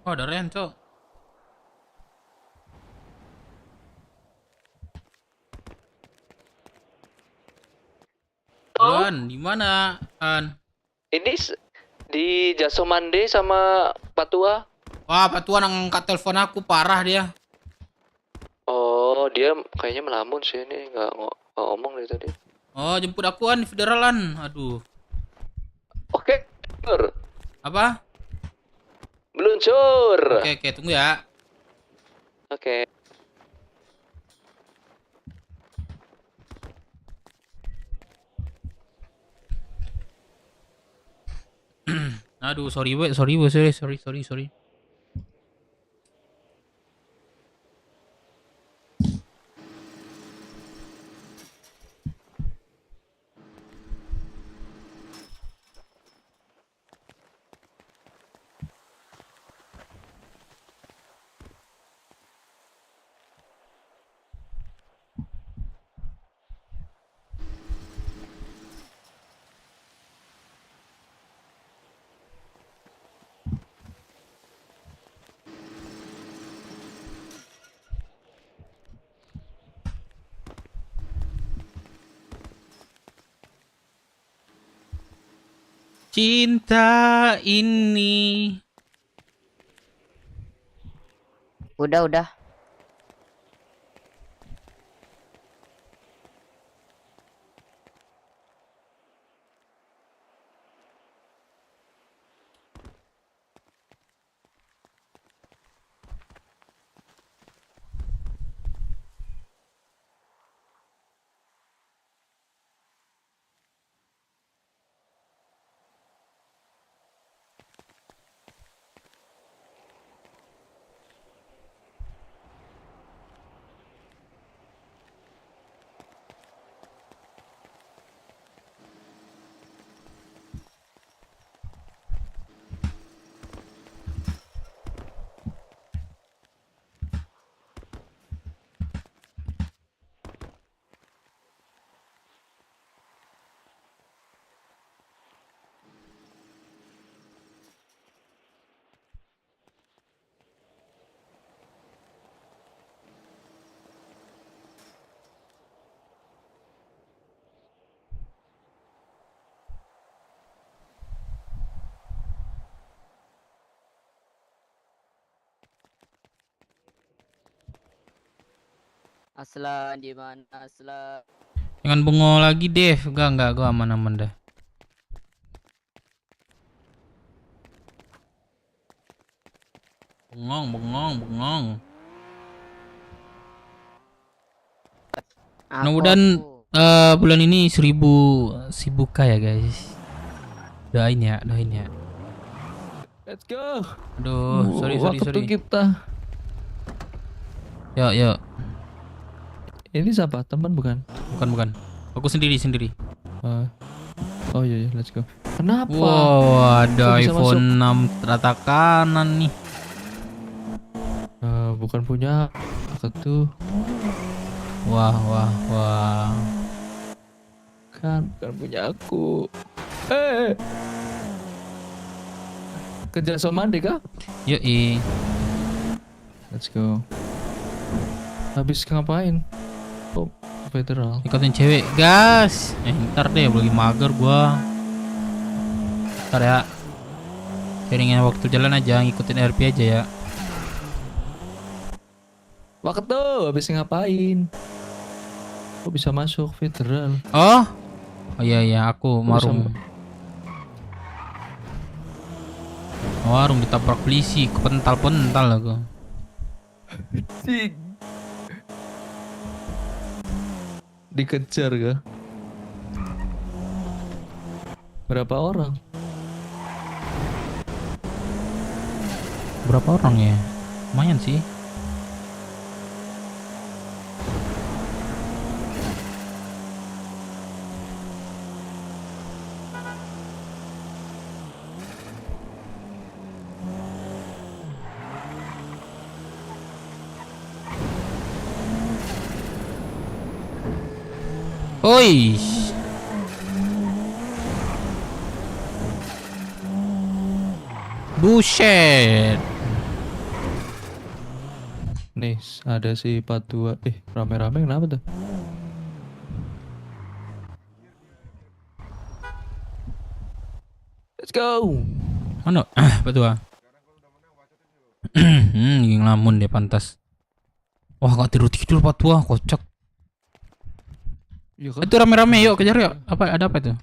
Oh, ada Renzo. An, di mana? An. Ini di Jasomande sama Patua. Wah, Patua angkat telepon aku, parah dia. Oh, Oh dia kayaknya melamun sih ini nggak ngomong dari tadi. Oh, jemput akuan di federalan. Aduh. Oke. Apa? Meluncur. Oke, tunggu ya. Oke. Aduh, sorry, sorry. Cinta ini. Udah. Aslan di mana Aslan? Jangan bengong lagi, Dev. Enggak, gua aman-aman dah. Bengong. Mudah-mudahan bulan ini 1000 si buka ya, guys. Doain ya. Let's go. Aduh, sorry. kita. Yuk. Ini siapa? Teman bukan? Bukan. Aku sendiri. Oh iya, let's go. Kenapa? Wow, ada Kok bisa iPhone 6 rata kanan nih. Bukan punya aku tuh. Wah. Kan bukan punya aku. Kerja sama Andi kah? Yoi. Let's go. Habis ngapain? Oh, federal. Ikutin cewek, gas. Ntar deh, lagi mager gua. Ntar ya. Sharingnya waktu jalan aja, ngikutin RP aja ya. Waktu habis ngapain? Kok bisa masuk federal? Oh iya, aku marung. Warung ditabrak polisi, kepental-pental aku. Dikejar kah? Berapa orang? Berapa orang ya? Lumayan sih. Oi. Buset. Nih, ada si 42. Rame-rame kenapa tuh? Let's go. Mana? Betul. Ngelamun dia pantas. Wah, gak tidur-tidur Pak Tua, kocak. Iya Itu rame-rame, yuk kejar yuk. Ada apa itu?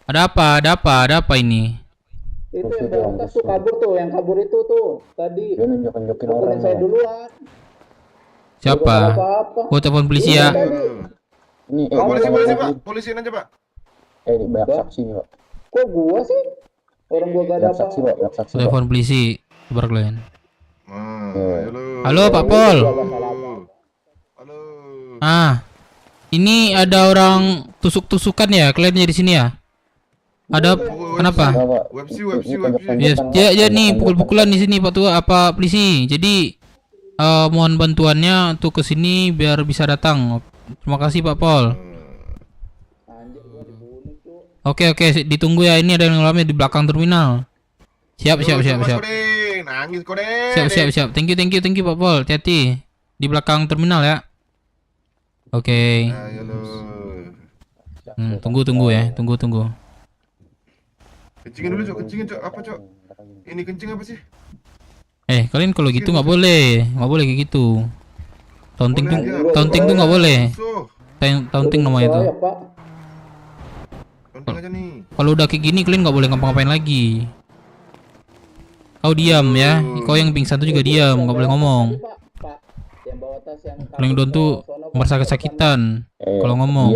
Ada apa ini? Itu yang bawa tas tuh kabur tuh, yang kabur itu tuh tadi. Dia nunjuk-nunjukin orang. Saya duluan. Siapa? Gua telepon polisi ya. Ini polisi Pak, polisiin aja Pak. ini banyak saksi nih Pak. Kok gua sih? Orang gua gak ada saksi Pak, banyak saksi. Telepon polisi, sebar kalian. Halo Pak Pol. Ini ada orang tusuk-tusukan ya, kalian di sini ya? Ada kenapa? Ya nih pukul-pukulan di sini Pak Tua, apa polisi. Jadi mohon bantuannya untuk ke sini biar bisa datang. Terima kasih Pak Pol. Oke, ditunggu ya. Ini ada yang lama di belakang terminal. Siap. Siap. Thank you Pak Pol. Hati-hati di belakang terminal ya. Oke. Tunggu ya. Tunggu. Kencingin dulu, Cok. Kencingin, Cok. Apa, Cok? Ini kencing apa sih? Kalian kalau gitu nggak boleh kayak gitu. Taunting tuh nggak boleh. Taunting namanya itu. Kalau udah kayak gini kalian nggak boleh ngapa-ngapain lagi. Kau diam ya. Kau yang pingsan tuh juga diam, nggak boleh ngomong. Paling don tuh merasa kesakitan kalau ngomong.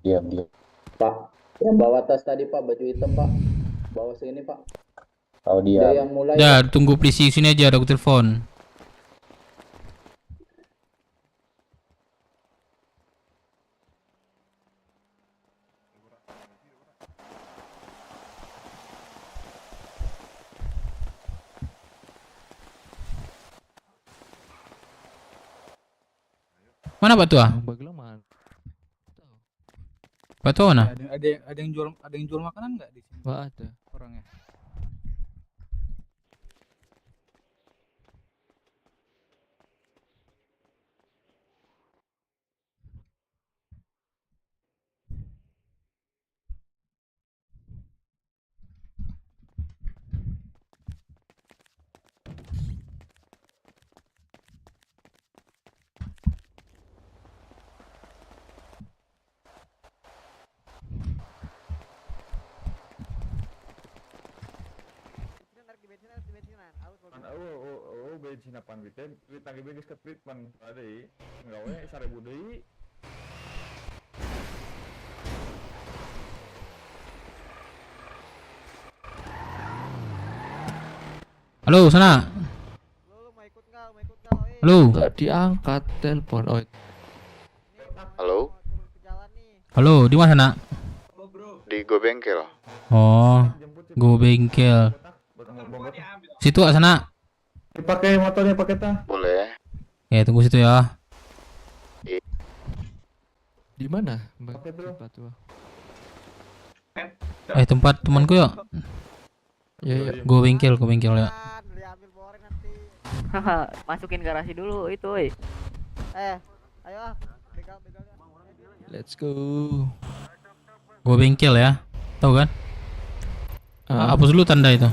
Diam. Pak, yang bawa tas tadi Pak, baju hitam Pak. Bawa sini Pak. Oh dia. Yang mulai. Ya, tunggu polisi sini aja, ada aku telepon. Mana Pak Tua? Pak Tua mana? Ada yang jual makanan nggak di sini? Nggak ada orangnya. bensin apaan kita tangki beges ke treatment ada gawe sarebu deui. Halo sana. Halo. Gak diangkat telepon. Oh. Halo. Halo, di mana nak? Di Go Bengkel. Oh, Go Bengkel. Situ sana. Dipakai motornya pakai tah. Boleh. Ya, tunggu situ ya. Di mana? Tempat tuh. Tempat temanku ya. Ya. Go Bengkel ya. Masukin garasi dulu itu, ayo Let's go. Go Bengkel ya. Tahu kan? Hapus dulu tanda itu.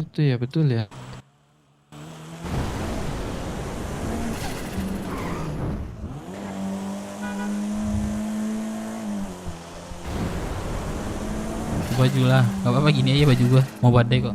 Itu ya, betul ya. Baju lah, gak apa-apa, gini aja baju gua, mau badai kok.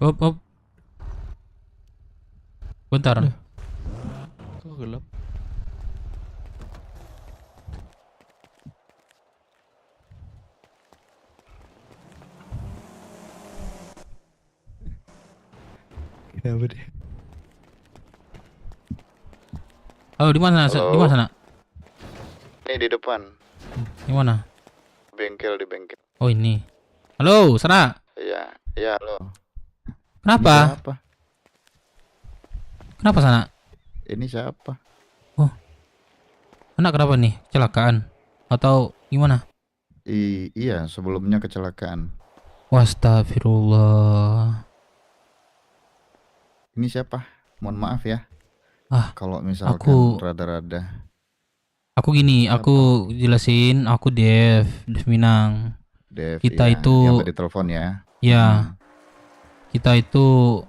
Op. Bentar. Kok gelap? Kenapa deh? Halo, di mana? Di Halo. mana sana? Ini di depan. Di mana? Bengkel di bengkel. Oh, ini. Halo, sana. Iya, iya lo. Kenapa? Siapa? Kenapa sana? Ini siapa? Anak kenapa nih? Kecelakaan? Atau gimana? Iya, sebelumnya kecelakaan. Wastafirullah. Ini siapa? Mohon maaf ya. Kalau misalkan aku- rada-rada. Aku gini, aku jelasin, aku Dev Minang. Dev, Kita iya, itu yang tadi telepon ya. Ya. Kita itu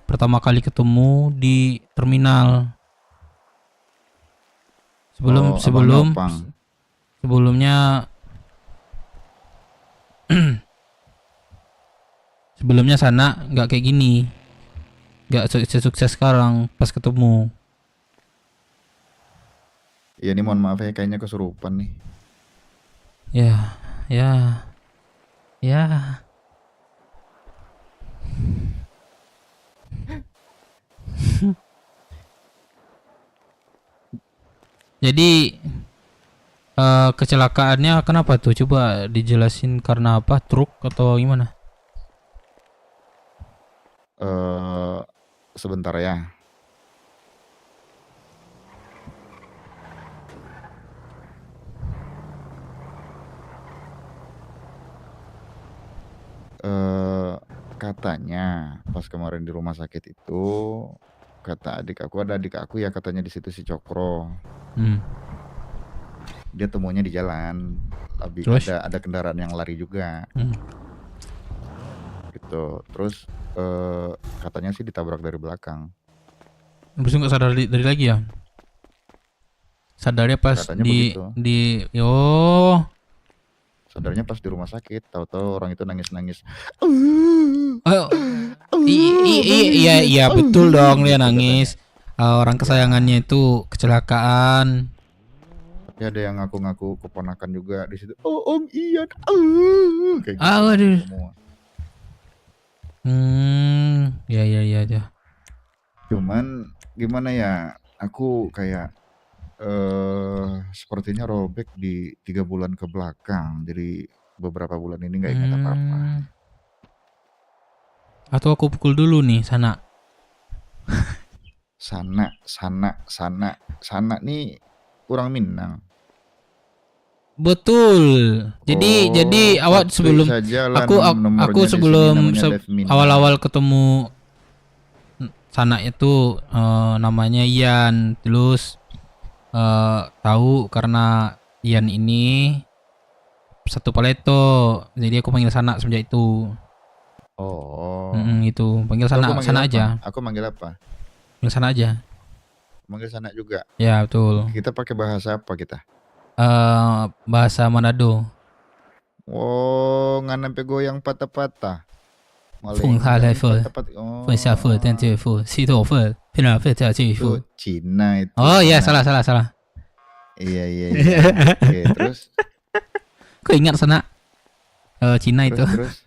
pertama kali ketemu di terminal. Oh, abang Nopang. Sebelumnya sebelumnya sana nggak kayak gini, nggak sukses sekarang pas ketemu. Iya, ini mohon maaf ya, kayaknya kesurupan nih. Ya. Jadi kecelakaannya kenapa tuh? Coba dijelasin karena apa? Truk atau gimana? Sebentar ya. Katanya pas kemarin di rumah sakit itu, kata adik aku, ada adik aku ya, katanya di situ si Cokro. Dia temunya di jalan, Terus? ada kendaraan yang lari juga. Gitu. Terus katanya sih ditabrak dari belakang. Habis itu nggak sadar dari lagi ya? Sadarnya pas Katanya begitu. Sadarnya pas di rumah sakit, tahu-tahu orang itu nangis-nangis. Iya betul dong, dia nangis. Orang kesayangannya itu kecelakaan. Tapi ada yang ngaku-ngaku keponakan juga di situ. Oh, Om Ian. Kayak gitu. Waduh. Semua. Ya. Cuman gimana ya? Aku kayak sepertinya rollback di 3 bulan ke belakang. Jadi beberapa bulan ini nggak ingat apa-apa. Atau aku pukul dulu nih sana. Sana nih orang Minang. Betul. Jadi awak patuh sebelum saja lah aku nomornya di sini sebelum namanya Dev Minang. awal-awal ketemu sana itu namanya Ian, terus tahu karena Ian ini satu paleto, jadi aku panggil sana semenjak itu. Oh. Itu panggil Aku sana manggil sana apa? aja. Aku manggil apa? Panggil sana aja. Manggil sana juga. Ya betul. Kita pakai bahasa apa kita? Bahasa Manado. Oh, ngan sampai goyang patah-patah. Feng ha lai fe, feng xia fe, dan jie fe, xi tou fe, pi na fe jia ji Itu fe. Cina itu. Oh iya, Cina. salah. Iya. Oke, terus Kok ingat sana? Cina itu. terus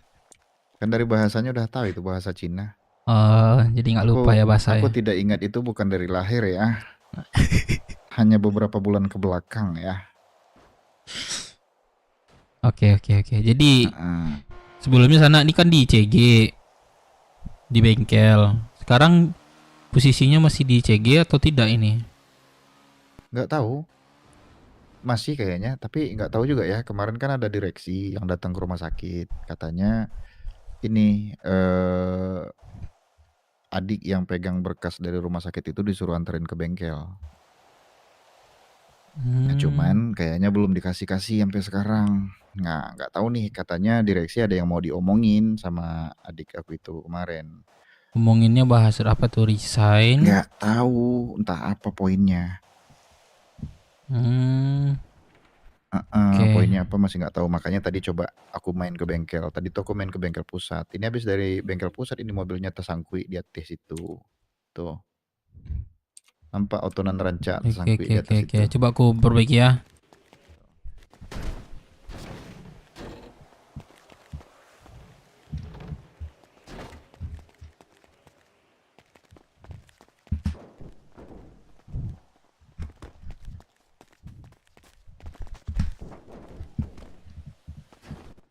kan dari bahasanya udah tahu itu bahasa Cina. Jadi nggak lupa ya bahasa. Aku tidak ingat itu bukan dari lahir ya. Hanya beberapa bulan ke belakang ya. Oke. Jadi sebelumnya sana ini kan di CG, di bengkel. Sekarang posisinya masih di CG atau tidak ini? Nggak tahu. Masih kayaknya, tapi nggak tahu juga ya. Kemarin kan ada direksi yang datang ke rumah sakit. Katanya ini adik yang pegang berkas dari rumah sakit itu disuruh anterin ke bengkel. Nah, cuman kayaknya belum dikasih sampai sekarang. Nggak tahu nih, katanya direksi ada yang mau diomongin sama adik aku itu kemarin. Ngomonginnya bahas apa tuh, resign? Nggak tahu, entah apa poinnya. Poinnya apa masih nggak tahu, makanya tadi coba aku main ke bengkel. Tadi tuh aku main ke bengkel pusat. Ini habis dari bengkel pusat, ini mobilnya tersangkui di atas itu. Tuh. Nampak otonan rancak Oke tersangkut oke di oke atas oke. itu. Coba aku perbaiki ya.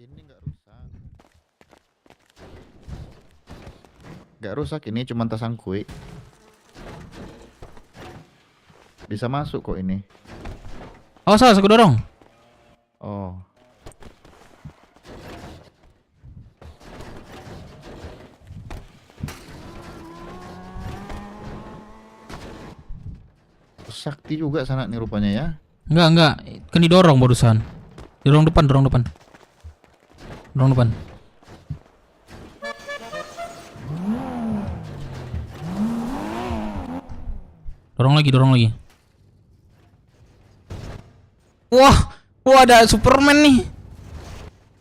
Ini nggak rusak. Nggak rusak, ini cuma tersangkut. Bisa masuk kok ini. Oh salah, aku dorong. Oh. Sakti juga sana nih rupanya ya. Enggak. Kan didorong barusan. Dorong depan. Dorong depan. Dorong lagi. Wah, ada Superman nih.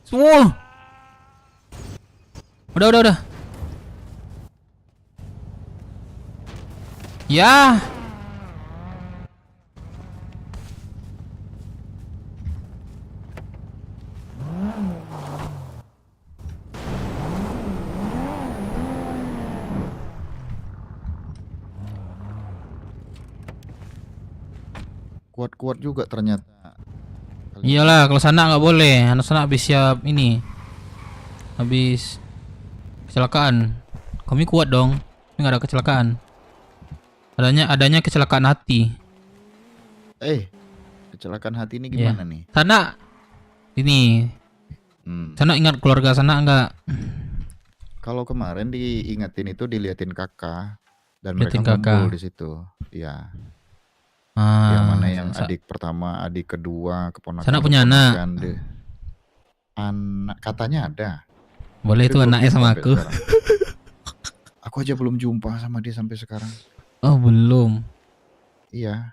Semua. Udah. Ya. Kuat-kuat juga ternyata. Iyalah, kalau sana nggak boleh. Anak sana habis siap ini. Habis kecelakaan. Kami kuat dong. Tapi nggak ada kecelakaan. Adanya kecelakaan hati. Kecelakaan hati ini gimana nih? Sana ini. Sana ingat keluarga sana nggak? Kalau kemarin diingetin itu diliatin kakak dan Liatin mereka kakak. ngumpul di situ. Iya. Yang mana yang adik pertama, adik kedua, keponakan. Sana punya anak. Anak katanya ada. Boleh Tapi tuh belum anaknya jumpa sama sampai aku. sekarang. Aku aja belum jumpa sama dia sampai sekarang. Oh belum. Iya.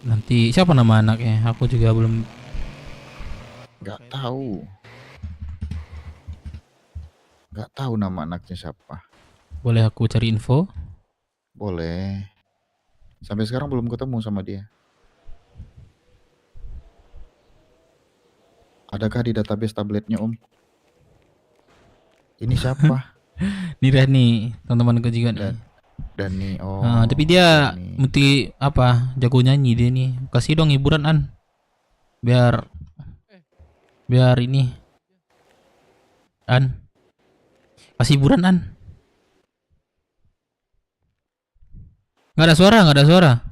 Nanti siapa nama anaknya? Aku juga belum. Nggak tahu. Nggak tahu nama anaknya siapa. Boleh aku cari info? Boleh. Sampai sekarang belum ketemu sama dia. Adakah di database tabletnya Om? Ini siapa? Ini Rani, teman-temanku juga nih. Dani. Oh. Tapi dia mesti apa? Jago nyanyi dia nih. Kasih dong hiburan An. Biar ini. An. Kasih hiburan An. Nggak ada suara.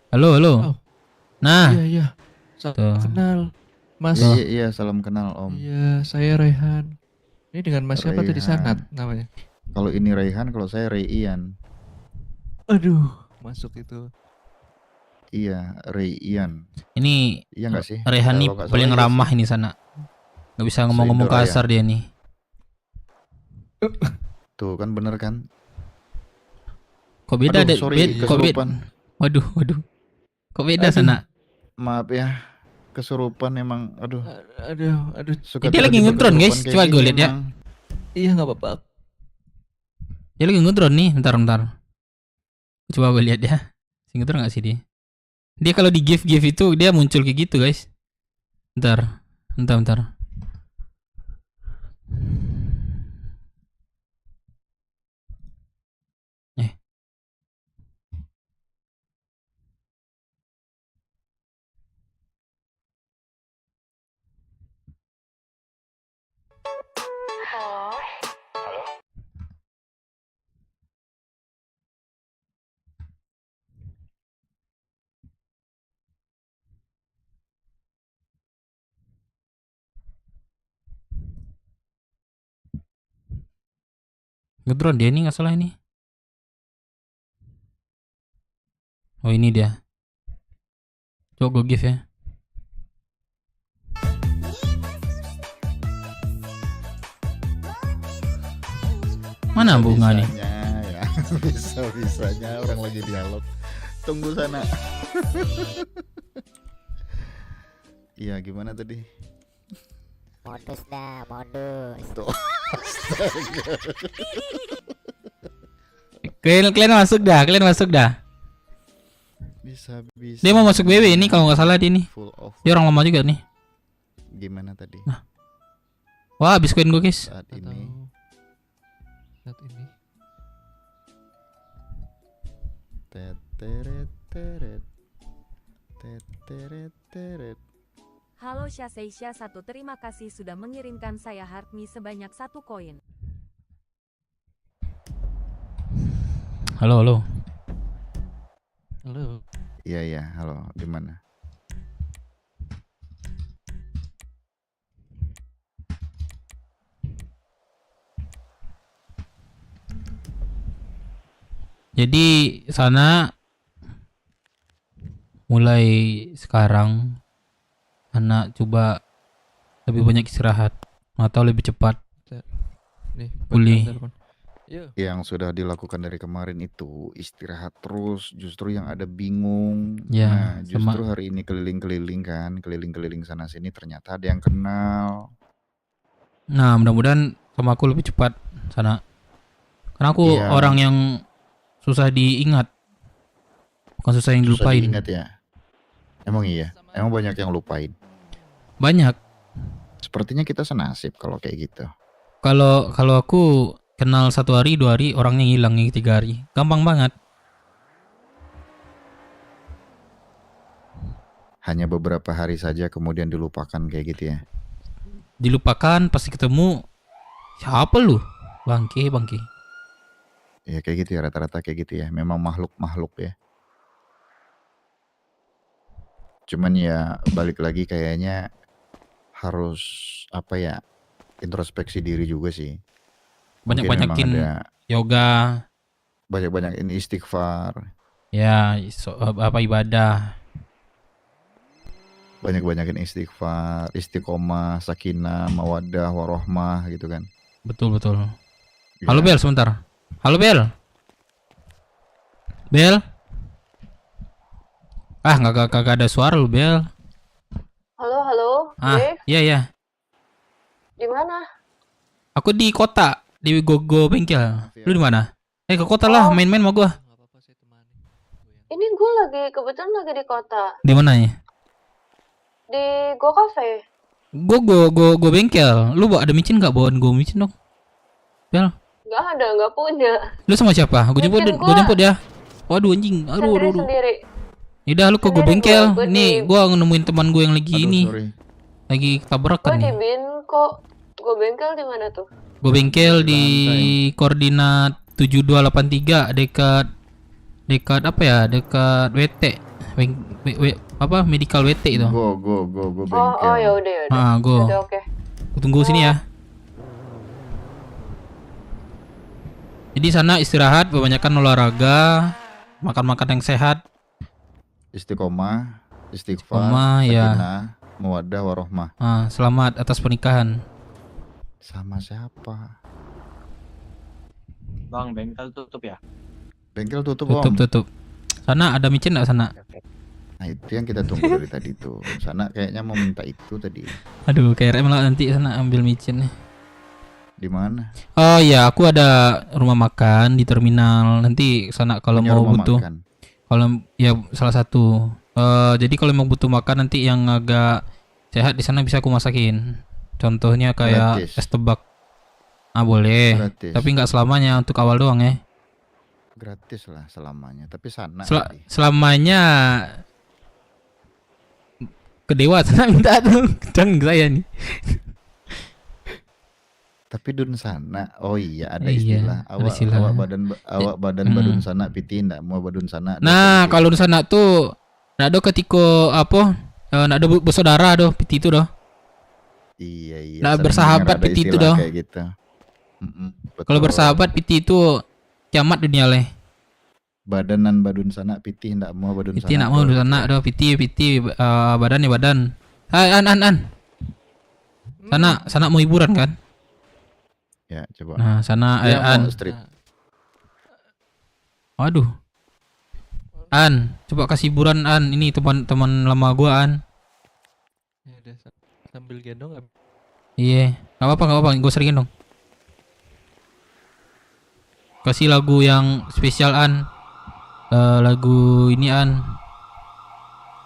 Halo. Nah. Iya. Salam kenal, Mas. Iya, salam kenal Om. Iya, saya Rehan. Ini dengan Mas siapa tadi Sanat namanya? Kalau ini Rehan, kalau saya Reian. Aduh, masuk itu. Iya, Reian. Ini iya nggak sih? Rehan nih Kalau nggak paling salah iya ramah sih. ini sana. Nggak bisa ngomong-ngomong Se-Indo Raya. kasar dia nih. Tuh kan bener kan? Kok beda Aduh, ada sorry, kok beda? kesurupan. Waduh. Kok beda Aduh. sana? Maaf ya, kesurupan emang. Aduh. Aduh. Suka Dia lagi tiba-tiba ngedrone guys. kesurupan Coba kayak gue gini lihat ya. emang. Iya nggak apa-apa. Dia lagi ngedrone nih. Bentar. Coba gue lihat ya. Si ngedrone nggak sih dia? Dia kalau di give itu dia muncul kayak gitu guys. Bentar. Ngedrone dia nih nggak salah ini. Oh ini dia. Coba gue give ya. Mana bunga nih? Ya, bisa-bisanya orang lagi dialog. Tunggu sana. Iya, gimana tadi? Modus dah, modus. Tuh. Astaga. Kalian masuk dah, Bisa. Dia mau masuk BW ini kalau nggak salah dia nih. Full off. Dia orang lama juga nih. Gimana tadi? Nah. Wah, habis koin gue guys. Saat ini. Teteret teret. Teteret teret. Halo Syaseisha 1, terima kasih sudah mengirimkan saya Hartmi sebanyak 1 koin. Halo. Iya, halo. Di mana? Jadi sana mulai sekarang anak coba lebih banyak istirahat atau lebih cepat Nih, pulih. Yang sudah dilakukan dari kemarin itu istirahat terus, justru yang ada bingung. Ya, Nah, justru sama. hari ini keliling-keliling sana sini ternyata ada yang kenal. Nah, mudah-mudahan sama aku lebih cepat sana. Karena aku Iya. orang yang susah diingat. Bukan susah yang Susah dilupain. diingat ya. Emang iya, emang banyak yang lupain. Banyak. Sepertinya kita senasib kalau kayak gitu. Kalau aku kenal 1 hari 2 hari orangnya hilang nih 3 hari. Gampang banget. Hanya beberapa hari saja kemudian dilupakan kayak gitu ya. Dilupakan pasti ketemu. Siapa lu? Bangke. Ya kayak gitu ya, rata-rata kayak gitu ya. Memang makhluk-makhluk ya. Cuman ya balik lagi kayaknya harus apa ya, introspeksi diri juga sih. Mungkin Banyak-banyakin memang ada yoga. banyak-banyakin istighfar, Ya, apa ibadah. banyak-banyakin istighfar, istiqomah, sakinah, mawaddah, warohmah gitu kan. Betul. Ya. Halo Bel, sebentar. Halo Bel. Ah, nggak ada suara lu Bel. Halo, Ah, Gue, iya. di mana? Aku di kota, di Gogo bengkel. Lu di mana? Ke kota lah, main-main sama gua. Ini gue kebetulan lagi di kota, Di mana ya? di Go Cafe. Go bengkel. Lu ada micin nggak? Bawain gua micin dong. Bel, Nggak punya. lu sama siapa? Gua jemput ya. Waduh anjing. Aduh. Sendiri. Yaudah lu ke Go Sendiri bengkel. gua Nih, gua nemuin teman gue yang lagi ini. Sorry. Lagi Gue tabrakan di nih. Bin kok. Go Bengkel di mana tuh? Go bengkel di koordinat 7283 dekat apa ya? Dekat WT. Apa medical WT itu. Go bengkel. Oh ya udah. Ah, go. Udah oke. Aku tunggu sini ya. Jadi sana istirahat, kebanyakan olahraga, makan yang sehat. Istiqomah, Istiqomah, istighfar, ya. sakinah, mawaddah, warohmah. Selamat atas pernikahan. Sama siapa? Bang, bengkel tutup ya? Bengkel tutup om. Tutup. Sana ada micin nggak sana? Nah itu yang kita tunggu dari tadi tuh. Sana kayaknya mau minta itu tadi. Aduh, KRM lah nanti sana ambil micin nih. Di mana? Oh iya, aku ada rumah makan di terminal. Nanti sana kalau Punya mau rumah butuh. makan? Kalau ya salah satu. Jadi kalau mau butuh makan nanti yang agak sehat di sana bisa aku masakin. Contohnya kayak Gratis. es tebak. Boleh. Gratis. Tapi nggak selamanya, untuk awal doang ya. Gratis lah selamanya. Tapi sana. Selamanya ke dewa sana minta tuh. Jangan saya nih. Tapi dun sana. Oh iya ada Iya, istilah. ada istilah. Awak badan badun sana piti ndak mau badun sana. Nah, kalau di sana tuh nak ada ketika apa? Nak ada bersaudara doh piti itu doh. Iya. Nah, sering bersahabat dengar ada piti itu istilah doh. Kayak gitu. Kalau Betul. bersahabat piti itu kiamat dunia leh. Badanan badun sana piti ndak mau badun Piti sana. nak mau di sana doh piti badan ya badan. Hai an. Sana mau hiburan kan? Ya coba. Nah, sana Dia An. mau strip. Waduh. An, coba kasih hiburan An. Ini teman-teman lama gua An. Ya udah sambil gendong nggak? Iya, nggak apa-apa, gue seringin dong. Kasih lagu yang spesial An. Lagu ini An.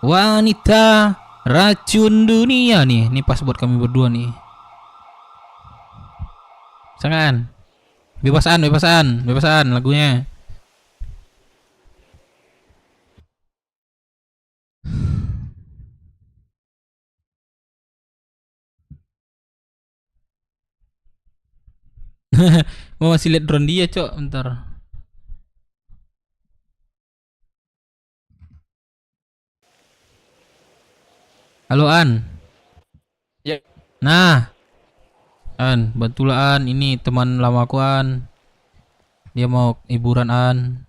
Wanita racun dunia nih. Ini pas buat kami berdua nih. Sangan. Bebasan lagunya. Mau masih lihat drone dia, Cok. Bentar. Halo An. Ya. Nah. An, bantulah An, ini teman lamaku An. Dia mau hiburan An.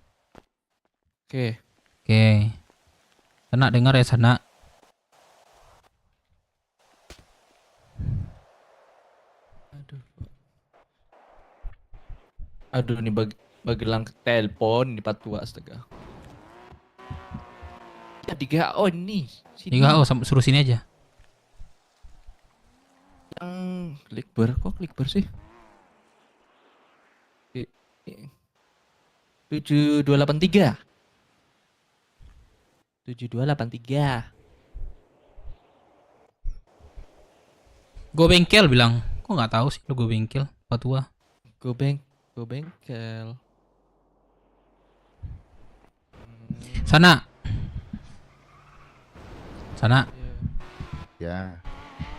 Oke. Oke. Sana dengar ya Sana. Aduh nih bagi lang telepon di patua astaga. Ya 3O nih. Sini. 3O suruh sini aja. Yang klik ber sih. 7283. 7283. Go bengkel bilang. Kok nggak tahu sih lo go bengkel patua. Go bengkel. Sana. Ya.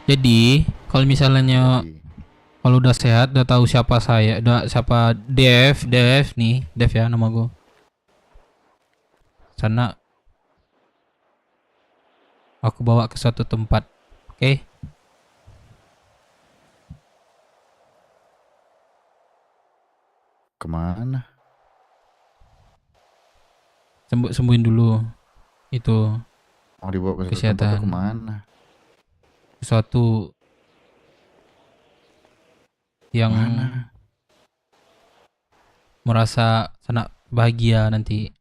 Jadi kalau misalnya kalau udah sehat, udah tahu siapa saya, udah siapa Dev nih, Dev ya nama gue. Sana aku bawa ke suatu tempat, oke? Kemana? Sembuhin dulu itu. Mau dibawa ke kesehatan. tempat kemana? Sesuatu yang merasa Sana bahagia nanti.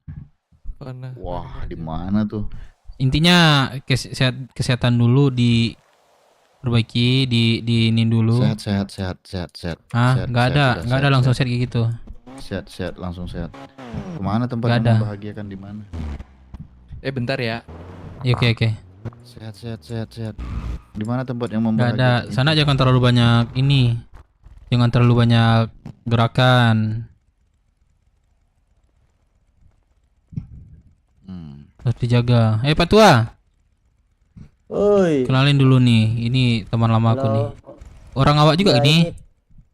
Wah, di mana tuh? Intinya kesehatan dulu diperbaiki, diinin dulu. Sehat. Nggak ada langsung sehat kayak gitu. Sehat, langsung sehat. Kemana tempat Nggak yang ada. membahagiakan, di mana? Bentar ya. Ya, oke. Sehat. Di mana tempat yang Nggak ada. membahagiakan? Sana jangan terlalu banyak ini. Jangan terlalu banyak gerakan. Harus dijaga. Pak Tua. Oi. Kenalin dulu nih. Ini teman lama aku nih. Orang awak juga Ya, ini.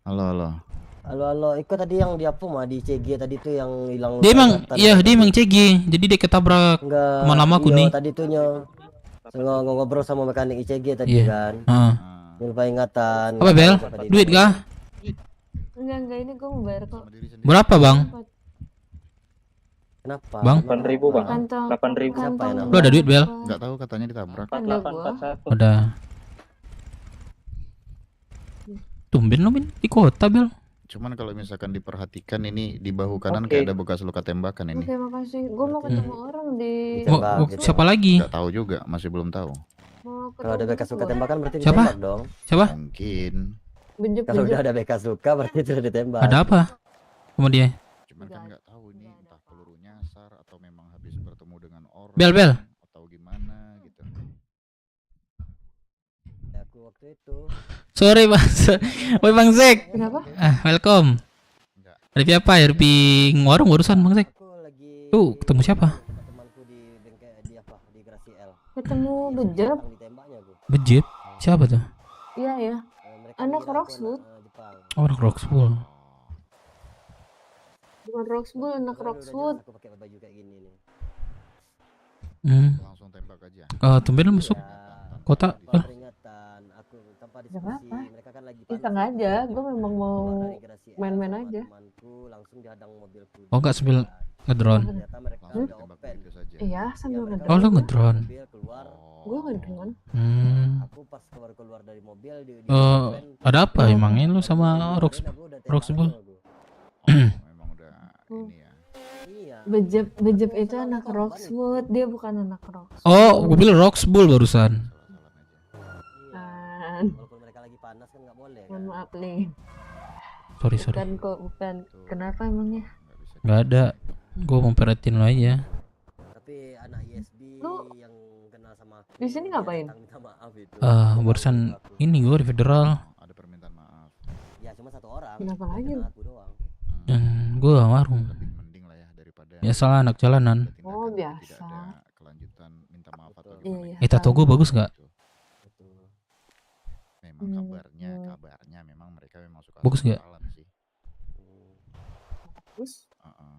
Halo. Halo, ikut tadi yang di apa mah di CG tadi tuh yang hilang. Dia emang CG. Jadi dia ketabrak teman lama aku nih. Tadi tuh ngobrol sama mekanik ICG tadi Iya. kan. Lupa ingatan. Apa Bel? Duit kah? Enggak, ini gue mau bayar kok. Berapa Bang? Kenapa? Bang? 8.000 bang. Kantong. 8.000 siapa ya namanya? Lu ada duit Bel? Nggak tahu, katanya ditabrak. Ada. Tumben lo Bin di kota Bel. Cuman kalau misalkan diperhatikan ini di bahu kanan kayak ada bekas luka tembakan ini. Oke, makasih. Gue mau ketemu orang di. Siapa lagi? Nggak tahu juga, masih belum tahu. Kalau ada bekas luka tembakan berarti Siapa? ditembak dong. Siapa? Mungkin. Kalau udah ada bekas luka berarti sudah ditembak. Ada apa? Sama dia? Cuman kan nggak tahu ini entah peluru nyasar atau memang habis bertemu dengan orang. Bel. Atau gimana gitu. Ya, aku waktu itu. Sorry Bang. Woi Bang Zek. Kenapa? Welcome. Dari apa ya? Dari warung barusan Bang Zek. Tuh ketemu siapa? Ketemu Bejep. Bejep? Siapa tuh? Iya. Anak Roxwood. Oh, anak Roxwood. Bukan Roxwood, anak Roxwood. Langsung tembak aja. Tumben lu masuk kota. Gak apa-apa. Iseng aja, gue memang mau main-main aja. Oh enggak sambil ngedrone. Iya, sambil ngedrone. Oh lu ngedrone. Gue ngedrone. Ada apa emangnya lu sama Roxbull? Bejep itu anak Roxwood, dia bukan anak Roxwood. Oh, gue bilang Roxbull barusan. Mohon maaf nih. Sorry. Bukan. Kenapa emangnya? Nggak ada. Gue mau perhatiin lo aja. Tapi anak ISB yang kenal sama aku Di sini dia ngapain? datang minta maaf itu. Barusan ini gue di federal. Ada permintaan maaf. Ya cuma satu orang. Kenapa yang lagi kenal lu? aku doang. Gue warung. Mending lah ya daripada Biasalah anak jalanan. Oh, tidak biasa. ada kelanjutan minta maaf atau Iya, gimana. Tato gue bagus nggak? Memang kabarnya memang mereka memang suka Bagus nggak? hafalan sih. Bagus.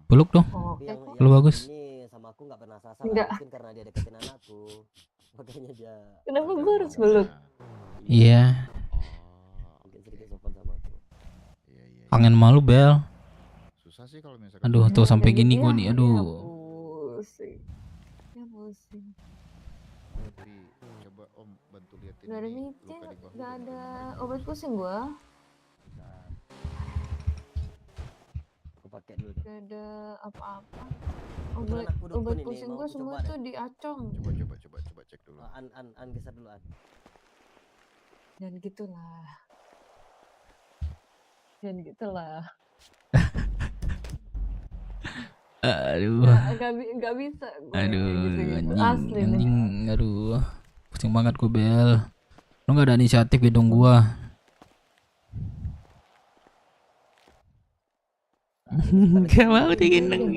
Peluk dong. Oh, Tapi yang Lu bagus. ini sama aku nggak pernah sasar. Enggak. Mungkin karena dia deketin anakku. Makanya dia. Kenapa gue harus peluk? Iya. Mungkin sedikit sopan sama aku. Kangen malu Bel. Susah sih kalau misalkan. Aduh, tuh sampai gini gue nih. Ya Aduh. pusing. Ya pusing. Jadi coba Om bantu liatin Gak ada ini micin, luka di bahu. gak ada obat pusing gua. Aku pakai dulu. Gak ada apa-apa. Kebetulan aku dukun Obat ini, pusing mau gua aku semua coba tuh di acong. Coba cek dulu. An geser dulu an. Dan gitulah. Dan gitulah. Aduh. Gak bisa gua Aduh, gitu-gitu. anjing, Asli nih. anjing, aduh, pusing banget gue Bel. Lu nggak ada inisiatif gedong gua. Gak mau digendong.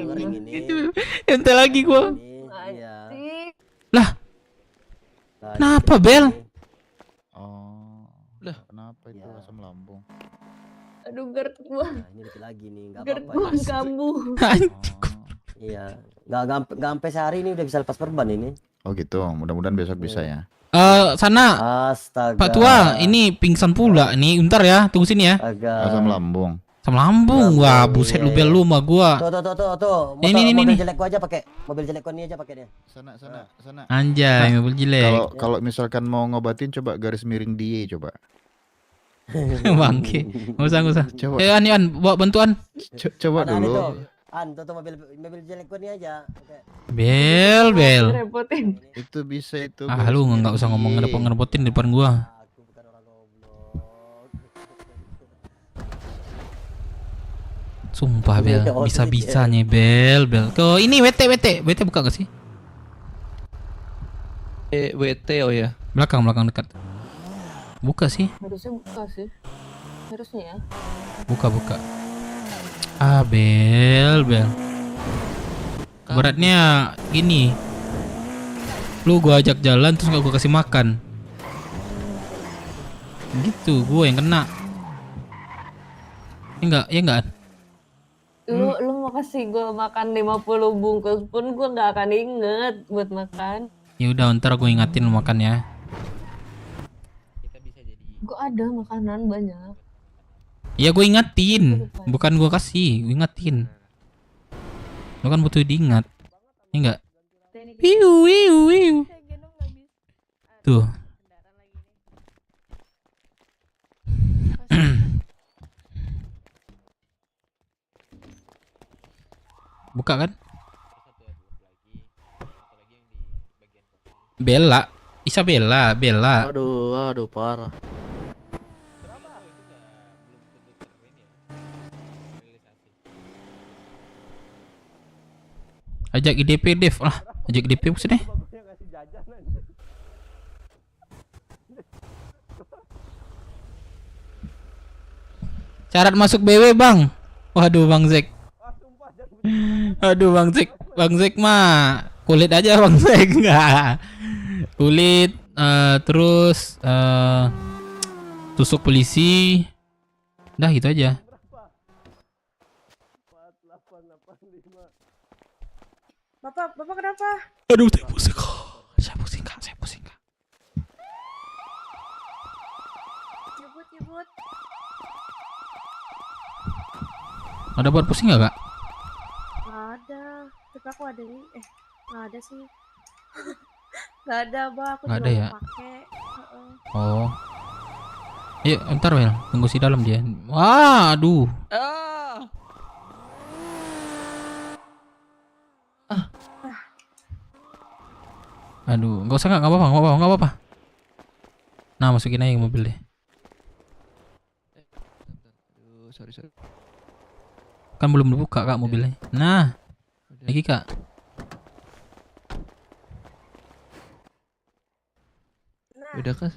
Itu ente lagi gua. Asik. Lah, kenapa Bel? Oh. Lah, kenapa itu asam lambung? Aduh GERD gua. Nah, ini dikit lagi nih, nggak GERD apa-apa. gua kambuh. Iya, nggak sampai sehari ini udah bisa lepas perban ini. Oh gitu, mudah-mudahan besok bisa ya. Sana. Astaga. Pak Tua, ini pingsan pula nih. Bentar ya, tunggu sini ya. Asam lambung. Asam lambung. Wah, buset lu Bel lu sama gua. Tuh. Ini. Mobil jelek gua aja pakai. Mobil jelek gua ini aja pakai dia. Sana. Anjay, mobil jelek. Kalau misalkan mau ngobatin coba garis miring die coba. Bangke. Enggak usah. Coba. An, bawa bantuan. Coba An, dulu. tuh mobil jelek gua ini aja. Pakai. Bel. Repotin. Itu bisa itu. Ah, lu nggak usah ngomong ngerepotin di depan gua. Sumpah Bel, bisa-bisanya Bel. Ke ini WT buka gak sih? WT oh ya. Belakang dekat. Buka sih. Harusnya buka sih. Harusnya ya. Buka. Ah, Bel. Beratnya gini. Lu gua ajak jalan terus gak gua kasih makan. Gitu, gua yang kena. Ya enggak. Lu mau kasih gue makan 50 bungkus pun gue gak akan inget buat makan. Ya udah, ntar gue ingatin lu makan ya. Gue ada makanan banyak. Ya gue ingatin, bukan gue kasih, gue ingatin. Lu kan butuh diingat. Ya enggak? Wiu. Tuh. Buka kan? Bella, Isabella. Aduh, parah. Ajak IDP Dev lah, ajak IDP maksudnya. Syarat masuk BW bang. Waduh Bang Zek. Aduh Bang Zek mah kulit aja Bang Zek. Enggak. Kulit terus tusuk polisi. Dah gitu aja. Bapak kenapa? Aduh, saya pusing kak. Nyebut. Ada buat pusing nggak kak? Nggak ada. Tapi aku ada nih. Nggak ada sih. Nggak ada, Bang. Aku Nggak juga ada ya? mau pakai. Oh. Yuk, ntar Wel, tunggu si dalam dia. Wah, aduh. Aduh, nggak apa-apa. Nah, masukin aja ke mobil deh. Sorry. Kan belum dibuka Kak mobilnya. Nah. Lagi Kak. Udah Kak.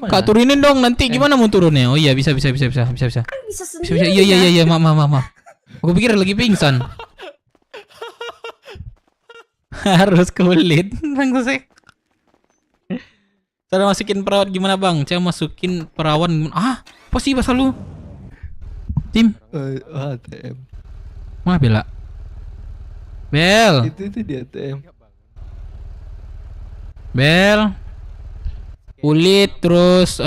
Kak turunin dong nanti gimana mau turunnya? Oh iya bisa. Bisa Bisa. sendiri. Iya maaf. Aku pikir lagi pingsan. Harus kulit bangsek. Cara masukin perawat gimana bang? Cara masukin perawan gimana? Apa sih bahasa lu? Tim? ATM. Mana Bella? Bel. Itu di ATM. Bel. Kulit terus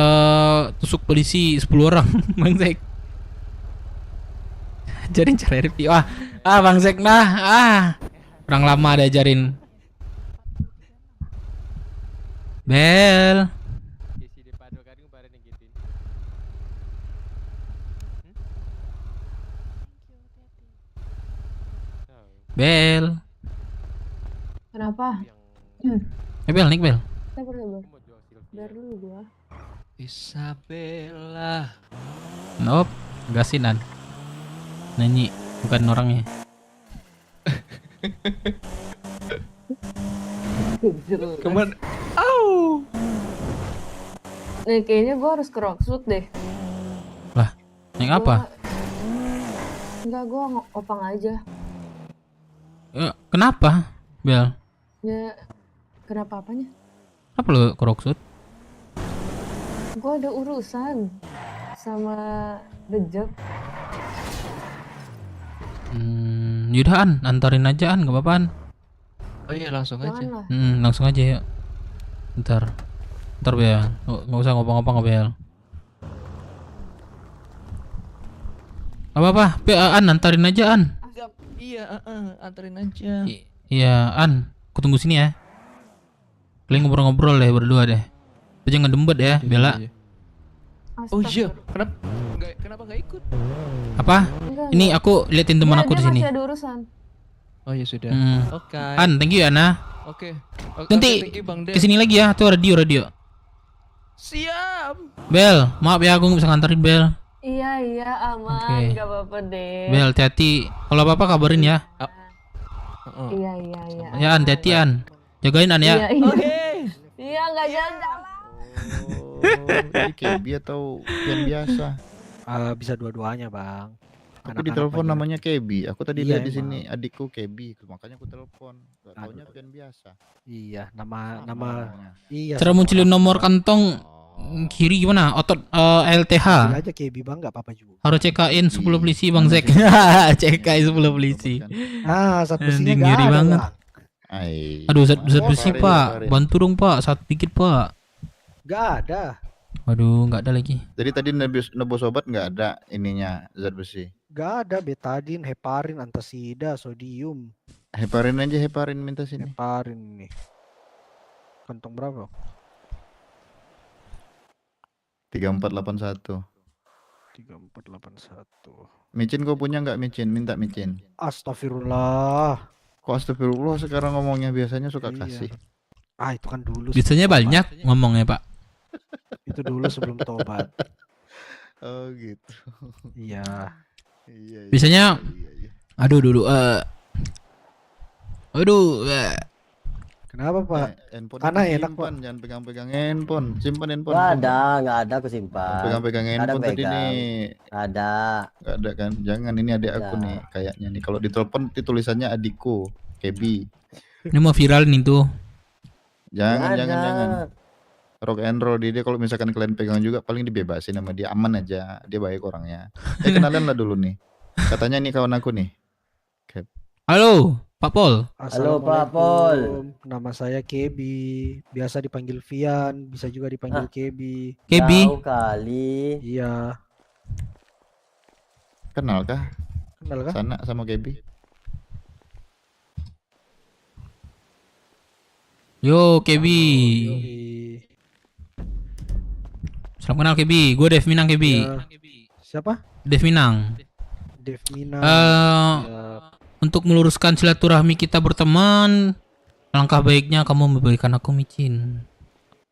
tusuk polisi 10 orang bangsek. Ajarin cara review. Bangsek nah. Kurang lama ada ajarin. Bel. Bel. Kenapa? Bel, naik Bel. Sabar. Biar dulu gua. Isabella. Nope, gasinan. Nyanyi, bukan orangnya. Kemana? Au. Nih kayaknya gua harus ke Rockwood deh. Lah, naik apa? Enggak, gua opang aja. Kenapa, Bel? Ya, kenapa apanya? Apa lu ke Rockwood? Gua ada urusan sama The Job. Yaudah antarin aja gak apa-apaan. Oh iya langsung aja. Langsung aja yuk. Ntar Bel, nggak usah ngopang-ngopang Bel. Apa-apa, antarin aja Iya, anterin aja. Iya, aku tunggu sini ya. Kalian ngobrol-ngobrol deh berdua deh. Tapi jangan dembet ya, Bella. Oh iya, kenapa nggak ikut? Apa? Ini aku liatin teman aku di sini. Masih ada urusan. Oh ya sudah. Oke. Thank you Ana. Oke. Nanti thank you, Bang Den. kesini lagi ya, tuh radio. Siap. Bel, maaf ya aku nggak bisa nganterin Bel. Iya aman, Oke. nggak apa-apa deh. Bel, hati-hati. Kalau apa-apa kabarin ya. Iya. Ya hati-hati Jagain ya. Oke. Iya nggak jalan. Ini Kebi atau yang biasa? Bisa dua-duanya bang. Aku ditelepon namanya Kebi. Aku tadi Iya, lihat di emang. sini adikku Kebi, makanya aku telepon. Gak taunya pian biasa. Iya, Sama nama. namanya. Iya. Cara munculin nomor kantong kiri gimana? Otot LTH. Hasil aja KB bang, nggak apa-apa juga. Harus CK-in 10 polisi Bang Zek. CK-in 10 polisi. Zat besinya Anjing, nggak ngiri ada, banget. Bang. Aduh, zat besi Pak. Bantu dong Pak, satu dikit Pak. Nggak ada. Waduh, nggak ada lagi. Jadi tadi nebus obat nggak ada ininya zat besi. Nggak ada betadin, heparin, antasida, sodium. Heparin minta sini. Heparin nih. Kantong berapa? 3481. 3481. Micin kau punya nggak micin? Minta micin. Astagfirullah. Kok astagfirullah sekarang ngomongnya biasanya suka Iya. kasih. Itu kan dulu. Biasanya sebelum banyak tobat. ngomongnya Pak. Itu dulu sebelum tobat. Oh gitu. Iya. Iya. Biasanya aduh dulu Kenapa Pak? Handphone Karena itu enak Pak. simpan, jangan pegang-pegang handphone. Simpan handphone. Nggak ada aku simpan. Pegang-pegang Nggak ada handphone tadi pegang. nih. Ada. Nggak ada kan? Jangan, ini adik aku Ada. nih kayaknya nih. Kalau ditelepon itu tulisannya adikku, Kebi. Ini mau viral nih tuh. Jangan, Nggak jangan, ada. jangan. Rock and roll dia kalau misalkan kalian pegang juga paling dibebasin sama dia, aman aja. Dia baik orangnya. Kenalan lah dulu nih. Katanya nih kawan aku nih. Halo, Pak Pol. Halo, Pak Pol. Nama saya Kebi. Biasa dipanggil Vian, bisa juga dipanggil Kebi. Kebi? Tahu kali. Iya. Kenal kah? Kenal kah? Sana sama Kebi. Yo, Kebi. Salam kenal Kebi. Gue Dev Minang Kebi. Ya. Siapa? Dev Minang. Dev Minang. Untuk meluruskan silaturahmi kita berteman, langkah baiknya kamu memberikan aku micin.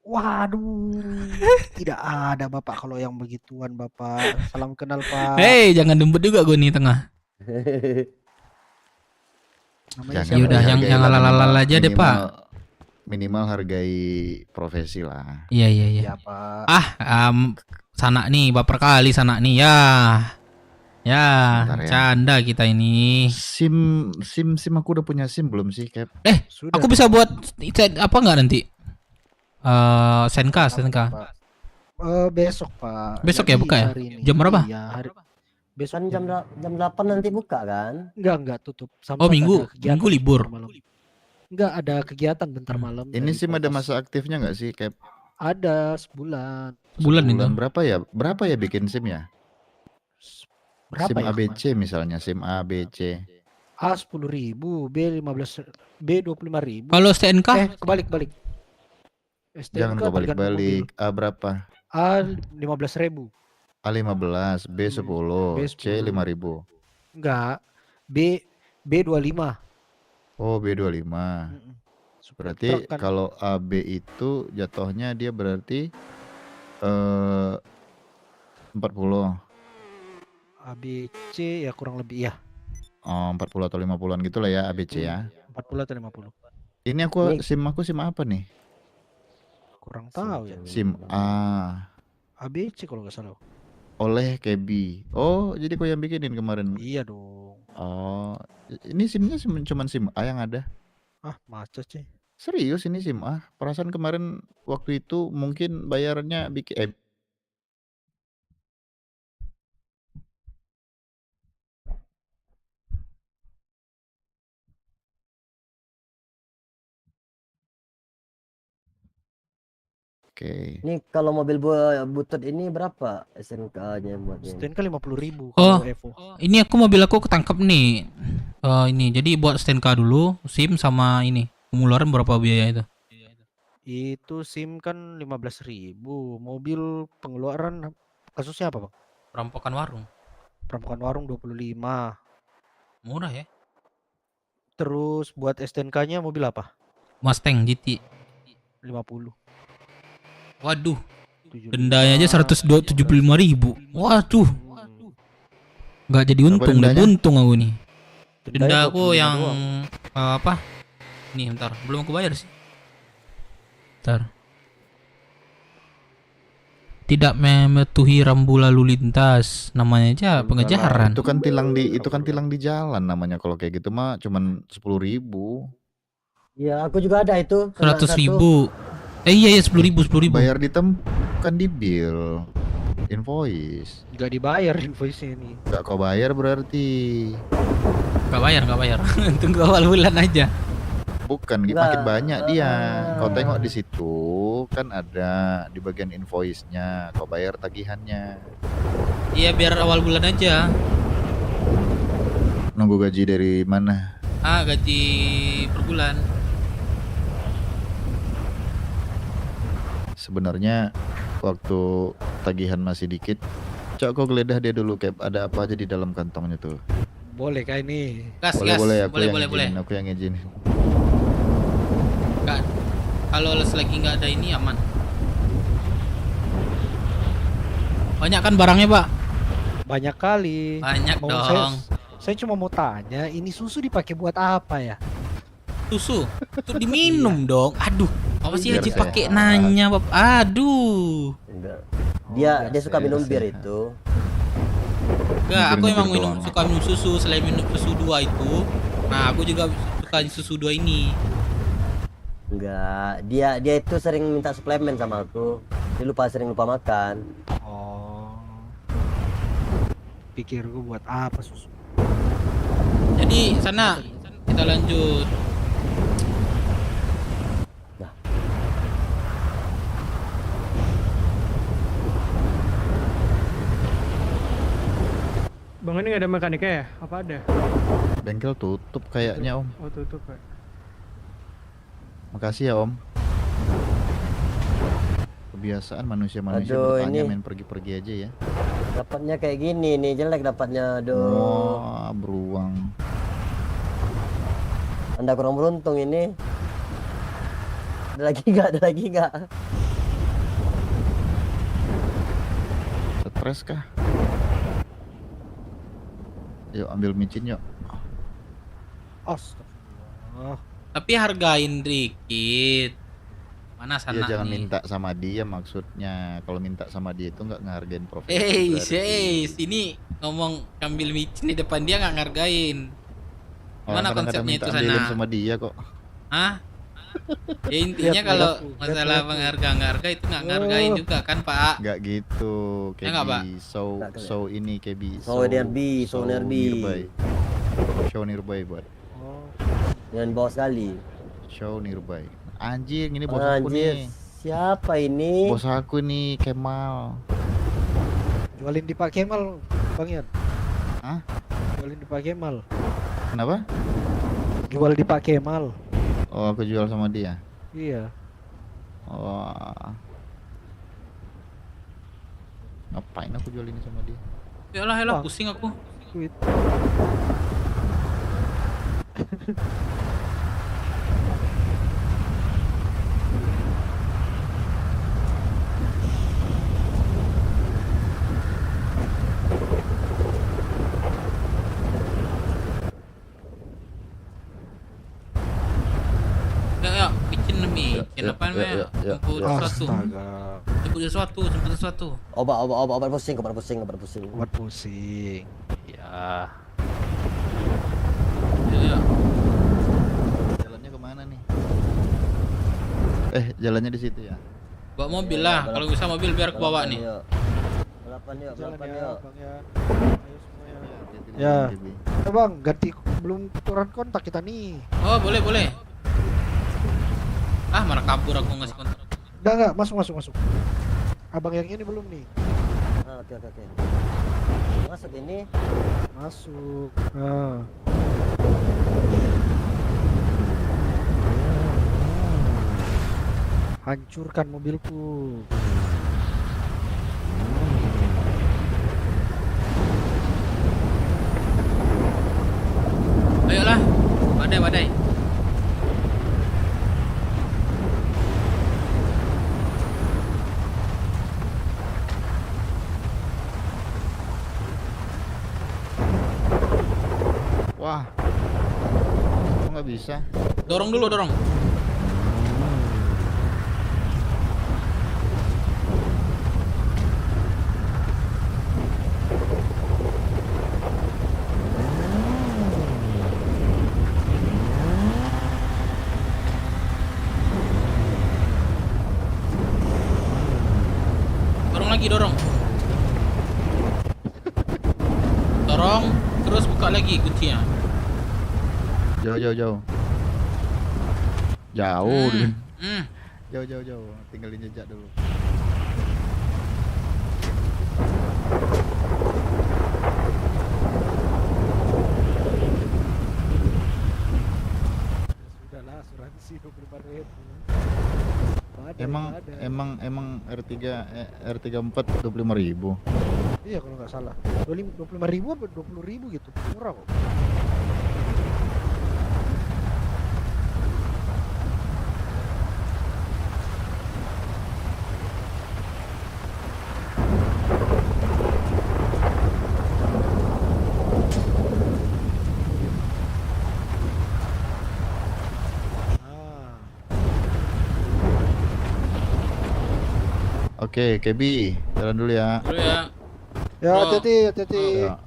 Waduh. Tidak ada Bapak kalau yang begituan Bapak. Salam kenal Pak. Hei, jangan dembet juga gue nih tengah. Jangan Yaudah, yang hargailah halal-halal minimal- aja deh, Pak. Minimal hargai profesi lah. Iya, iya, iya. Sanak nih, baper kali sanak nih ya. Ya, Bentar ya. canda kita ini. SIM aku udah punya SIM belum sih, Cap? Aku bisa buat apa nggak nanti? Senka. Besok Pak. Besok ya Jadi buka ya? hari ini. Jam berapa? Iya, besok Kan jam 8 nanti buka kan? Enggak tutup. Oh, minggu libur. Enggak ada kegiatan bentar malam. Ini dari SIM ada Polres. masa aktifnya nggak sih, Cap? Ada sebulan. Sebulan itu. Berapa ya bikin SIM ya? Berapa SIM ya, ABC misalnya, SIM ABC. A 10.000, B 15, B 25.000. Kalau STNK? Kebalik. Jangan kau balik-balik. A berapa? A 15.000. A 15, B 10, B C 5.000. Enggak. B 25. Oh, B 25. Berarti truk kan. kalau AB itu jatuhnya dia berarti 40. ABC ya kurang lebih ya. Oh, 40 atau 50-an gitu lah ya ABC ya. 40 atau 50. Ini aku SIM apa nih? Kurang tahu ya. SIM A ABC kalau nggak salah. oleh Kebi. Oh, jadi kau yang bikinin kemarin? Iya dong. Oh, ini SIM-nya cuman SIM A yang ada? Ah, masa sih? Serius ini SIM A? Perasaan kemarin waktu itu mungkin bayarnya bikin Oke. Ini kalau mobil butut ini berapa SNK-nya buatnya? STNK 50.000 Oh, kalau Evo. ini mobil aku ketangkep nih. Ini jadi buat STNK dulu, SIM sama ini. Pengeluaran berapa biaya itu? Itu SIM kan 15.000. Mobil pengeluaran kasusnya apa, Bang? Perampokan warung. Perampokan warung 25. Murah ya? Terus buat STNK-nya mobil apa? Mustang GT. 50. Waduh. Dendanya aja 175.000. Waduh. Nggak jadi untung, udah buntung aku nih. Denda aku yang apa? Nih, bentar. Belum aku bayar sih. Bentar. Tidak mematuhi rambu lalu lintas, namanya aja pengejaran. Itu kan tilang di jalan namanya. Kalau kayak gitu mah cuman 10.000. Iya, aku juga ada itu. 100.000. Iya 10.000. Bayar di kan di bill, invoice. Nggak dibayar invoice ini. Nggak kau bayar berarti. Nggak bayar. Tunggu awal bulan aja. Bukan, makin banyak dia. Kau tengok di situ kan ada di bagian invoice-nya. Kau bayar tagihannya. Iya, biar awal bulan aja. Nunggu gaji dari mana? Gaji per bulan. Sebenarnya waktu tagihan masih dikit, kau geledah dia dulu, Cap. Ada apa aja di dalam kantongnya tuh? Boleh kah ini? Gas. Boleh. Boleh. Aku yang izinin. Enggak. Kalau lagi nggak ada ini aman. Banyak kan barangnya, Pak? Banyak kali. Banyak dong. Saya cuma mau tanya, ini susu dipakai buat apa ya? Susu? Untuk diminum dong. Aduh. Apa sih Biar Haji sehat. pakai nanya, Bapak? Aduh. Dia suka minum bir itu. Enggak, aku emang suka minum susu. Selain minum susu 2 itu, nah aku juga suka susu 2 ini. Enggak, dia itu sering minta suplemen sama aku. Dia sering lupa makan. Oh. Pikir gue buat apa susu? Jadi sana kita lanjut. Bang, ini nggak ada mekaniknya ya? Apa ada? Bengkel tutup kayaknya, Om. Oh, tutup ya. Makasih ya, Om. Kebiasaan manusia-manusia Aduh, bertanya ini. main pergi-pergi aja ya. Dapatnya kayak gini nih, jelek dapatnya. Aduh. Wah, beruang. Anda kurang beruntung ini. Ada lagi nggak? Stres kah? Yuk ambil micin yuk. Astagfirullah. Tapi hargain dikit. Mana sana Iya jangan nih? minta sama dia maksudnya. Kalau minta sama dia itu nggak ngehargain profesi. Ini ngomong ambil micin di depan dia nggak ngargain. Mana Kadang-kadang konsepnya minta itu ambilin sana? sama dia kok. Hah? Ya intinya Lihat kalau perilaku, lihat masalah perilaku. pengharga itu nggak ngargain juga kan Pak? Nggak gitu, Ya nggak, Pak? Kebi. So ini Kebi. So nearby, so nearby. Show nearby buat. Dengan bawah sekali. Show nearby. Anjing ini bos aku nih. Anjir, siapa ini? Bos aku nih Kemal. Jualin di Pak Kemal, Bang Yan. Hah? Jualin di Pak Kemal. Kenapa? Jual di Pak Kemal. Oh aku jual sama dia. Iya. Oh. Ngapain aku jual ini sama dia? Yalah, pusing aku. Duit. Ya, bikin apaan ya? Jemput sesuatu. Astaga. Jemput sesuatu. Obat pusing, obat pusing. Obat pusing. Ya. Ya. Jalannya kemana nih? Jalannya di situ ya. Bawa mobil lah, kalau bisa mobil biar aku bawa nih. Balapan yuk, Jalan balapan ya, yuk. Bang Yan. Ayo semuanya. Ya. Bang, ganti belum turun kontak kita nih. Oh, boleh. Ah, mana kabur aku ngasih kontak. Enggak, masuk. Abang yang ini belum nih. Oke. Masuk ini. Masuk. Nah. Hancurkan mobilku. Ayolah, badai. Wah. Kok nggak bisa? Dorong dulu. Dorong, terus buka lagi kuncinya. Jauh. Jauh. Jauh. Tinggalin jejak dulu. Sudahlah, asuransi 25.000. Emang R34 25.000. Iya kalau nggak salah. 25.000 apa 20.000 gitu. Murah kok. Oke, Kebi, jalan dulu ya. Dulu ya. Ya, hati-hati. Ya.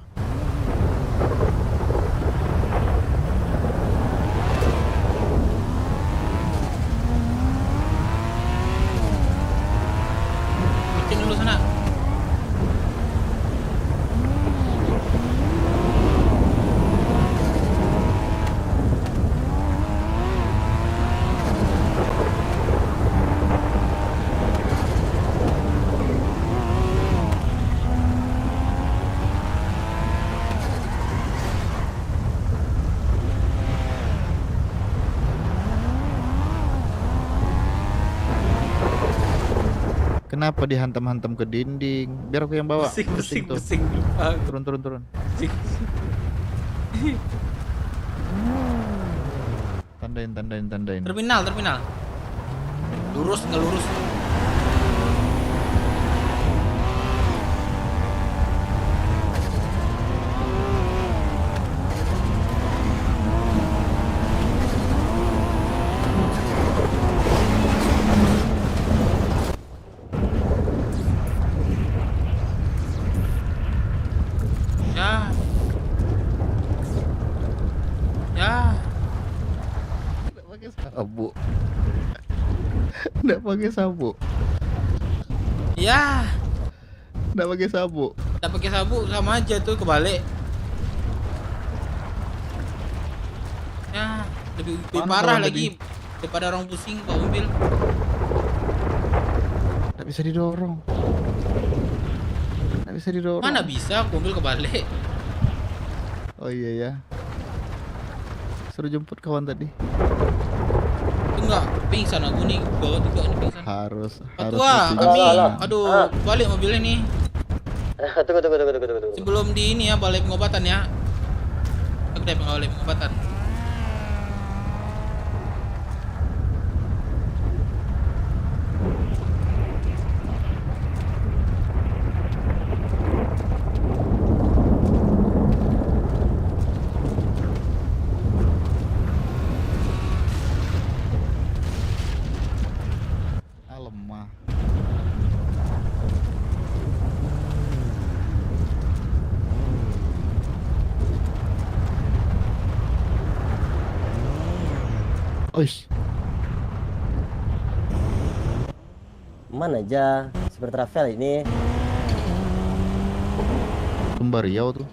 Bikin dulu sana. Kenapa dihantam-hantam ke dinding? Biar aku yang bawa. Pusing. Turun. Tandain. Terminal. Lurus nggak lurus? Ya. Nggak pakai sabuk. Nggak pakai sabuk. Ya. Nggak pakai sabuk. Nggak pakai sabuk sama aja tuh kebalik. Ya, lebih Mana parah kawan lagi daripada orang pusing bawa mobil. Nggak bisa didorong. Nggak bisa didorong. Mana bisa mobil kebalik. Oh iya ya. Suruh jemput kawan tadi. Itu enggak pingsan aku nih, bawa juga nih pingsan. Harus Tua, mesti kami, gimana. aduh, balik mobilnya nih. Tunggu. Sebelum di ini ya, balai pengobatan ya. Aku dari balai pengobatan. Lemah. Oish. Mana aja Super Travel ini? Kembar Riau tuh.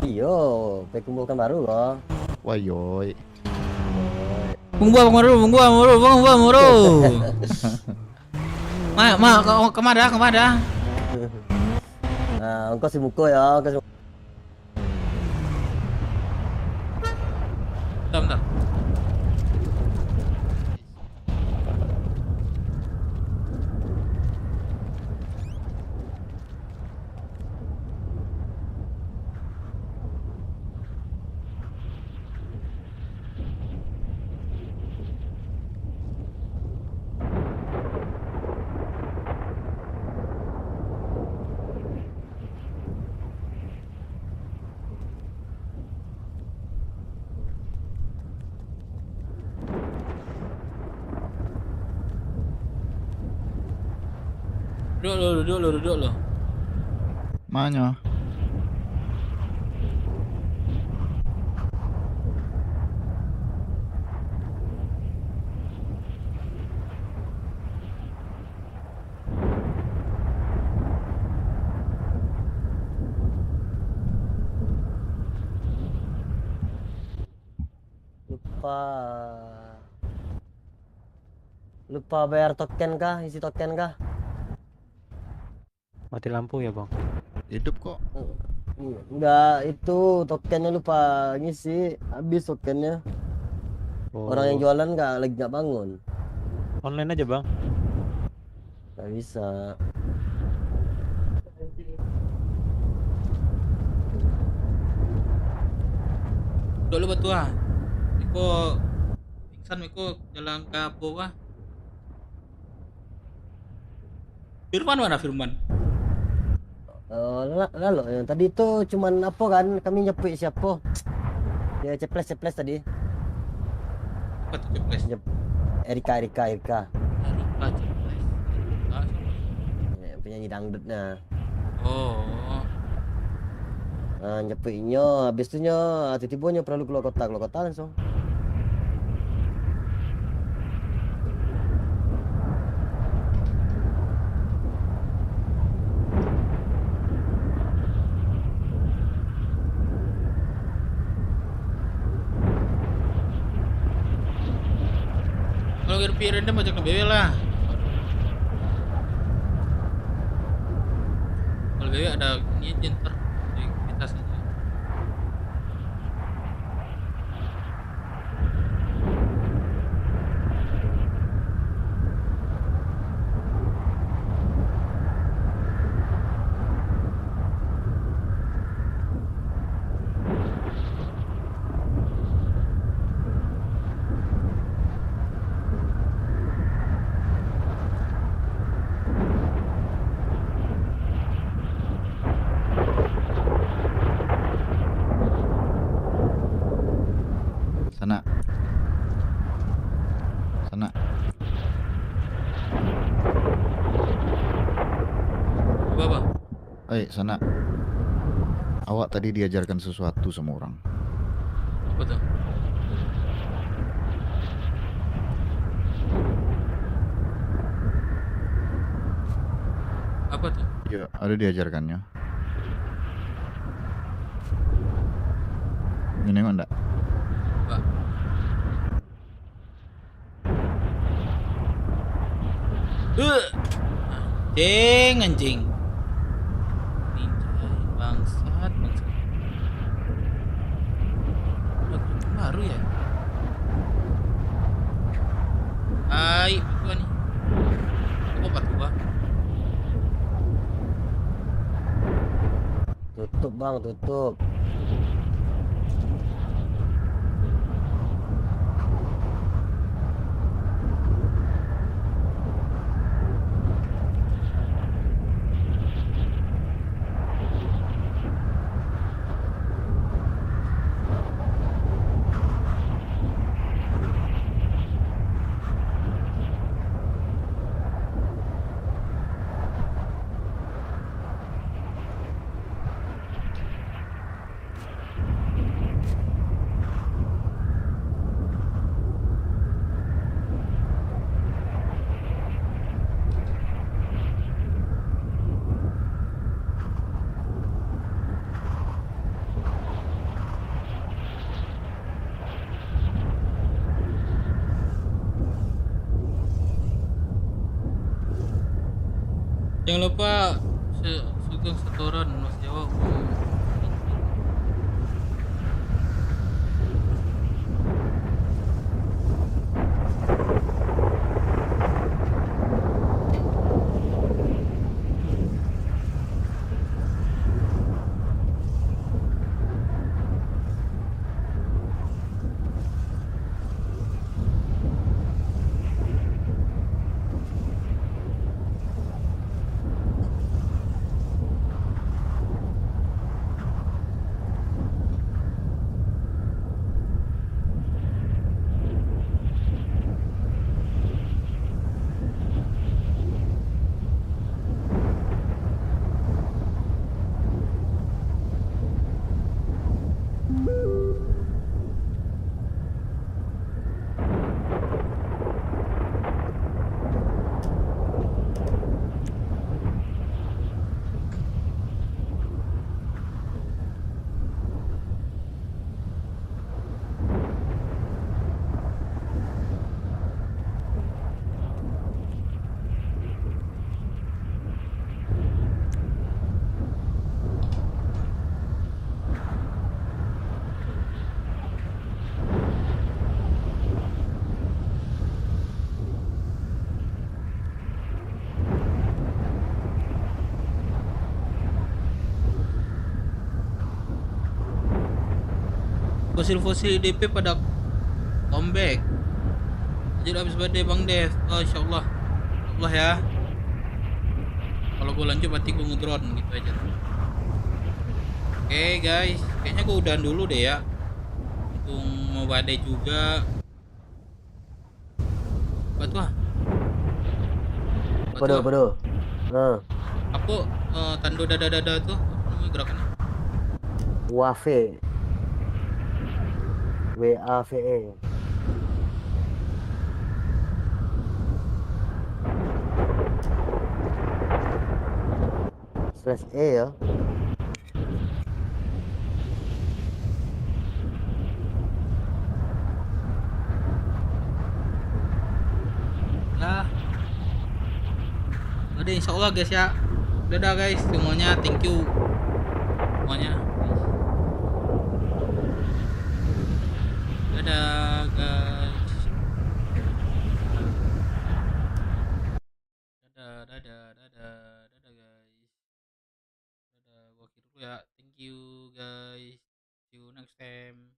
Iyo, kumpulkan baru loh. Wayoy. Bung Muru. Kemana? Nah, ongkos si Muko ya, ongkos. Bentar. Duduk lo. Mana? Lupa bayar token kah? Isi token kah? Mati lampu ya bang? Hidup kok. Enggak, itu tokennya lupa ngisi, habis tokennya. Orang yang jualan nggak bangun. Online aja bang? Nggak bisa. Dulu betul ah. Iko pingsan Iko jalan ke bawah. Firman? Lalu yang tadi itu cuman apa kan? Kami nyepik siapa? Dia ceples tadi. Apa tuh ceples? Erika. Ceples. Ya, penyanyi dangdutnya. Oh. Nah, nyepiknya, habis itu tiba-tiba perlu keluar kota langsung. Kalau RP random ajak BW lah. Kalau BW ada ini aja ntar di tas aja. Sana. Apa? Sana. Awak tadi diajarkan sesuatu sama orang. Apa tuh? Ya, ada diajarkannya. Ini nengok enggak? Pak. Anjing. Ninja bangsat. Udah baru ya? Hai, gua nih. Kok batu gua? Tutup bang, tutup. Jangan lupa sugeng setoran Mas Jawa. Fosil-fosil DP pada comeback. Jadi habis badai Bang Dev. Oh, insyaallah. Allah ya. Kalau gue lanjut berarti gue ngedrone gitu aja. Oke guys, kayaknya gue udahan dulu deh ya. Untung mau badai juga. Batu ah. Bodoh. Nah, Apa tanda dada tuh? Apa namanya gerakannya? WAVE. WAVE. /E ya. Nah, udah insyaallah guys ya. Dadah guys semuanya, thank you semuanya. Dadah guys. Dadah guys. Dadah, gua akhir dulu ya. Thank you guys. See you next time.